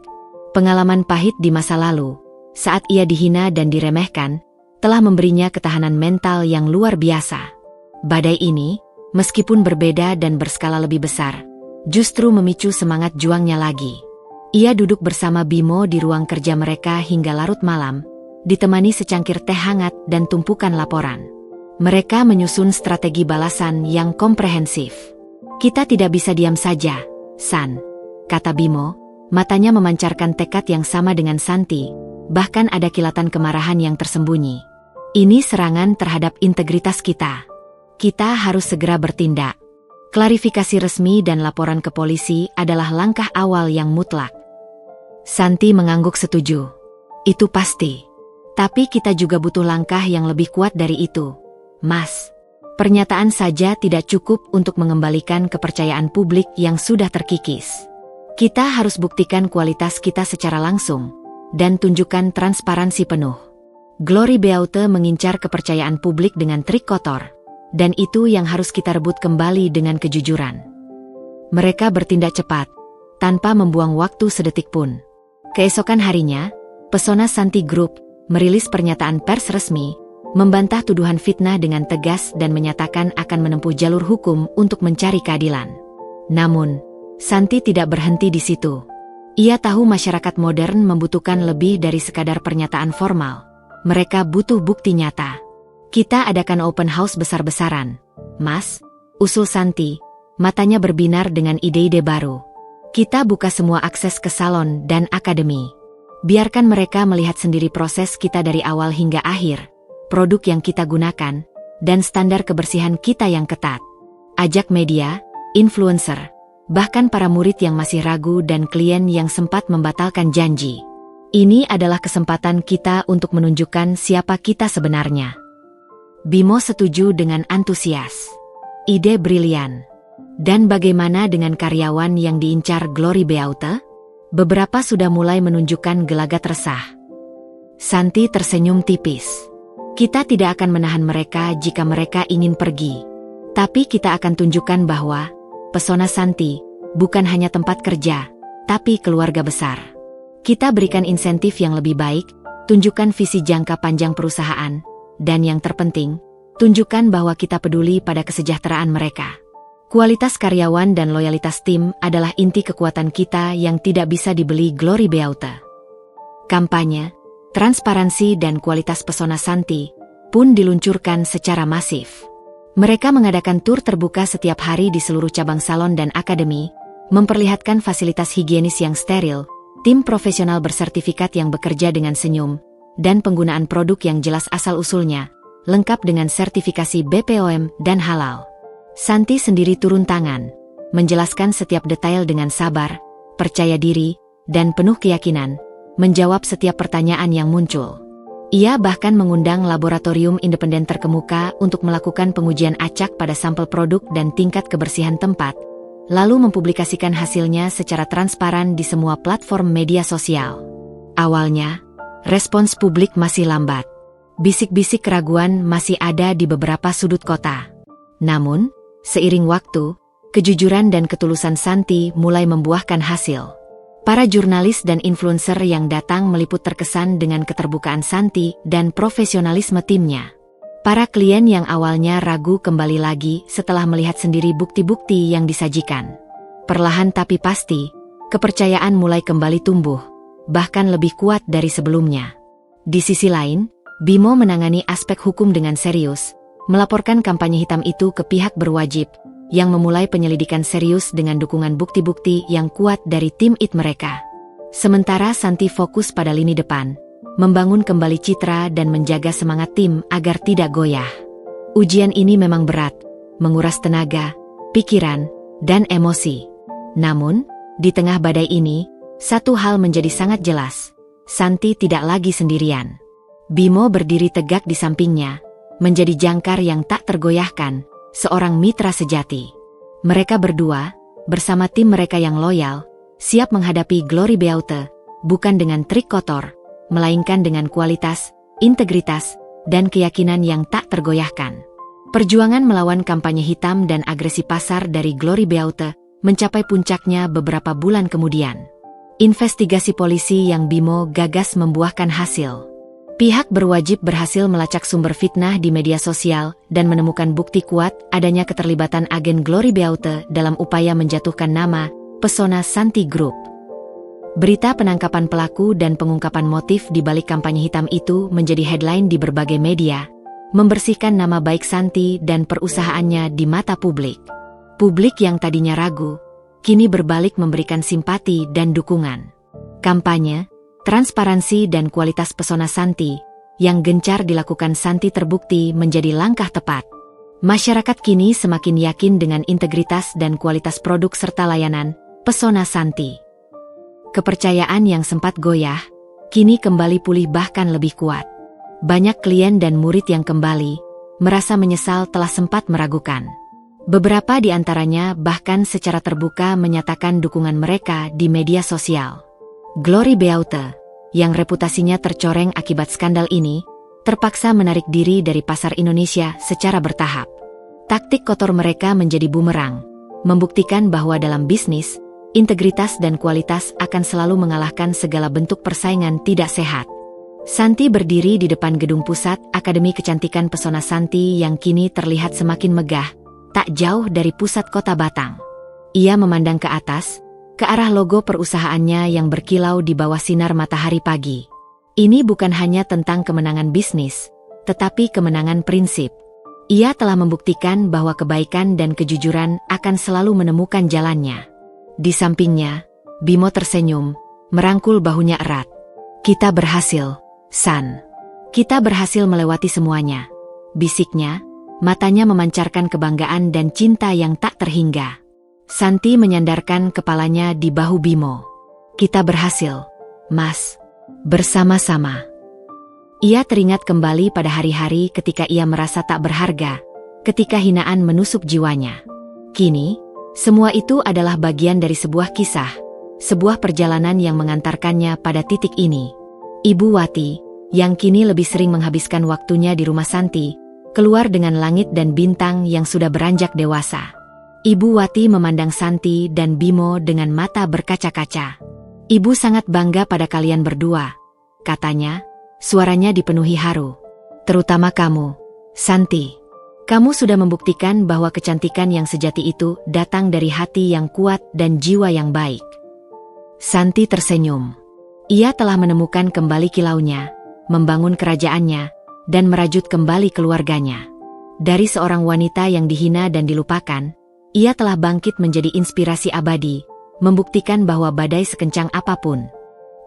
Pengalaman pahit di masa lalu, saat ia dihina dan diremehkan, telah memberinya ketahanan mental yang luar biasa. Badai ini, meskipun berbeda dan berskala lebih besar, justru memicu semangat juangnya lagi. Ia duduk bersama Bimo di ruang kerja mereka hingga larut malam, ditemani secangkir teh hangat dan tumpukan laporan. Mereka menyusun strategi balasan yang komprehensif. "Kita tidak bisa diam saja, San," kata Bimo, matanya memancarkan tekad yang sama dengan Santi, bahkan ada kilatan kemarahan yang tersembunyi. "Ini serangan terhadap integritas kita. Kita harus segera bertindak. Klarifikasi resmi dan laporan ke polisi adalah langkah awal yang mutlak." Santi mengangguk setuju. "Itu pasti. Tapi kita juga butuh langkah yang lebih kuat dari itu, Mas. Pernyataan saja tidak cukup untuk mengembalikan kepercayaan publik yang sudah terkikis. Kita harus buktikan kualitas kita secara langsung, dan tunjukkan transparansi penuh. Glory Beauty mengincar kepercayaan publik dengan trik kotor, dan itu yang harus kita rebut kembali dengan kejujuran." Mereka bertindak cepat, tanpa membuang waktu sedetik pun. Keesokan harinya, Pesona Santi Group merilis pernyataan pers resmi, membantah tuduhan fitnah dengan tegas dan menyatakan akan menempuh jalur hukum untuk mencari keadilan. Namun, Santi tidak berhenti di situ. Ia tahu masyarakat modern membutuhkan lebih dari sekadar pernyataan formal. Mereka butuh bukti nyata. "Kita adakan open house besar-besaran, Mas," usul Santi, matanya berbinar dengan ide-ide baru. "Kita buka semua akses ke salon dan akademi. Biarkan mereka melihat sendiri proses kita dari awal hingga akhir, produk yang kita gunakan, dan standar kebersihan kita yang ketat. Ajak media, influencer, bahkan para murid yang masih ragu dan klien yang sempat membatalkan janji. Ini adalah kesempatan kita untuk menunjukkan siapa kita sebenarnya." Bimo setuju dengan antusias. Ide brilian. Dan bagaimana dengan karyawan yang diincar Glory Beauty? Beberapa sudah mulai menunjukkan gelagat resah. Santi tersenyum tipis. "Kita tidak akan menahan mereka jika mereka ingin pergi. Tapi kita akan tunjukkan bahwa Pesona Santi bukan hanya tempat kerja, tapi keluarga besar. Kita berikan insentif yang lebih baik, tunjukkan visi jangka panjang perusahaan, dan yang terpenting, tunjukkan bahwa kita peduli pada kesejahteraan mereka. Kualitas karyawan dan loyalitas tim adalah inti kekuatan kita yang tidak bisa dibeli Glory Beauty." Kampanye, transparansi dan kualitas Pesona Santi pun diluncurkan secara masif. Mereka mengadakan tur terbuka setiap hari di seluruh cabang salon dan akademi, memperlihatkan fasilitas higienis yang steril, tim profesional bersertifikat yang bekerja dengan senyum, dan penggunaan produk yang jelas asal-usulnya, lengkap dengan sertifikasi BPOM dan halal. Santi sendiri turun tangan, menjelaskan setiap detail dengan sabar, percaya diri, dan penuh keyakinan, menjawab setiap pertanyaan yang muncul. Ia bahkan mengundang laboratorium independen terkemuka untuk melakukan pengujian acak pada sampel produk dan tingkat kebersihan tempat, lalu mempublikasikan hasilnya secara transparan di semua platform media sosial. Awalnya, respons publik masih lambat. Bisik-bisik keraguan masih ada di beberapa sudut kota. Namun, seiring waktu, kejujuran dan ketulusan Santi mulai membuahkan hasil. Para jurnalis dan influencer yang datang meliput terkesan dengan keterbukaan Santi dan profesionalisme timnya. Para klien yang awalnya ragu kembali lagi setelah melihat sendiri bukti-bukti yang disajikan. Perlahan tapi pasti, kepercayaan mulai kembali tumbuh, bahkan lebih kuat dari sebelumnya. Di sisi lain, Bimo menangani aspek hukum dengan serius, melaporkan kampanye hitam itu ke pihak berwajib, yang memulai penyelidikan serius dengan dukungan bukti-bukti yang kuat dari tim IT mereka. Sementara Santi fokus pada lini depan, membangun kembali citra dan menjaga semangat tim agar tidak goyah. Ujian ini memang berat, menguras tenaga, pikiran, dan emosi. Namun, di tengah badai ini, satu hal menjadi sangat jelas, Santi tidak lagi sendirian. Bimo berdiri tegak di sampingnya, menjadi jangkar yang tak tergoyahkan, seorang mitra sejati. Mereka berdua, bersama tim mereka yang loyal, siap menghadapi Glory Beauty, bukan dengan trik kotor, melainkan dengan kualitas, integritas, dan keyakinan yang tak tergoyahkan. Perjuangan melawan kampanye hitam dan agresi pasar dari Glory Beauty mencapai puncaknya beberapa bulan kemudian. Investigasi polisi yang Bimo gagas membuahkan hasil. Pihak berwajib berhasil melacak sumber fitnah di media sosial dan menemukan bukti kuat adanya keterlibatan agen Glory Beauty dalam upaya menjatuhkan nama Pesona Santi Group. Berita penangkapan pelaku dan pengungkapan motif di balik kampanye hitam itu menjadi headline di berbagai media, membersihkan nama baik Santi dan perusahaannya di mata publik. Publik yang tadinya ragu, kini berbalik memberikan simpati dan dukungan. Kampanye, transparansi dan kualitas Pesona Santi yang gencar dilakukan Santi terbukti menjadi langkah tepat. Masyarakat kini semakin yakin dengan integritas dan kualitas produk serta layanan Pesona Santi. Kepercayaan yang sempat goyah, kini kembali pulih bahkan lebih kuat. Banyak klien dan murid yang kembali merasa menyesal telah sempat meragukan. Beberapa di antaranya bahkan secara terbuka menyatakan dukungan mereka di media sosial. Glory Beauty, yang reputasinya tercoreng akibat skandal ini, terpaksa menarik diri dari pasar Indonesia secara bertahap. Taktik kotor mereka menjadi bumerang, membuktikan bahwa dalam bisnis, integritas dan kualitas akan selalu mengalahkan segala bentuk persaingan tidak sehat. Santi berdiri di depan gedung pusat Akademi Kecantikan Pesona Santi yang kini terlihat semakin megah, tak jauh dari pusat kota Batang. Ia memandang ke atas, ke arah logo perusahaannya yang berkilau di bawah sinar matahari pagi. Ini bukan hanya tentang kemenangan bisnis, tetapi kemenangan prinsip. Ia telah membuktikan bahwa kebaikan dan kejujuran akan selalu menemukan jalannya. Di sampingnya, Bimo tersenyum, merangkul bahunya erat. "Kita berhasil, San. Kita berhasil melewati semuanya," bisiknya, matanya memancarkan kebanggaan dan cinta yang tak terhingga. Santi menyandarkan kepalanya di bahu Bimo. "Kita berhasil, Mas. Bersama-sama." Ia teringat kembali pada hari-hari ketika ia merasa tak berharga, ketika hinaan menusuk jiwanya. Kini, semua itu adalah bagian dari sebuah kisah, sebuah perjalanan yang mengantarkannya pada titik ini. Ibu Wati, yang kini lebih sering menghabiskan waktunya di rumah Santi, keluar dengan langit dan bintang yang sudah beranjak dewasa. Ibu Wati memandang Santi dan Bimo dengan mata berkaca-kaca. "Ibu sangat bangga pada kalian berdua," katanya, suaranya dipenuhi haru. "Terutama kamu, Santi. Kamu sudah membuktikan bahwa kecantikan yang sejati itu datang dari hati yang kuat dan jiwa yang baik." Santi tersenyum. Ia telah menemukan kembali kilaunya, membangun kerajaannya, dan merajut kembali keluarganya. Dari seorang wanita yang dihina dan dilupakan, ia telah bangkit menjadi inspirasi abadi, membuktikan bahwa badai sekencang apapun,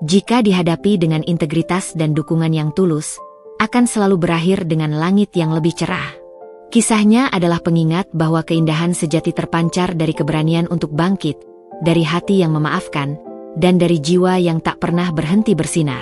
jika dihadapi dengan integritas dan dukungan yang tulus, akan selalu berakhir dengan langit yang lebih cerah. Kisahnya adalah pengingat bahwa keindahan sejati terpancar dari keberanian untuk bangkit, dari hati yang memaafkan, dan dari jiwa yang tak pernah berhenti bersinar.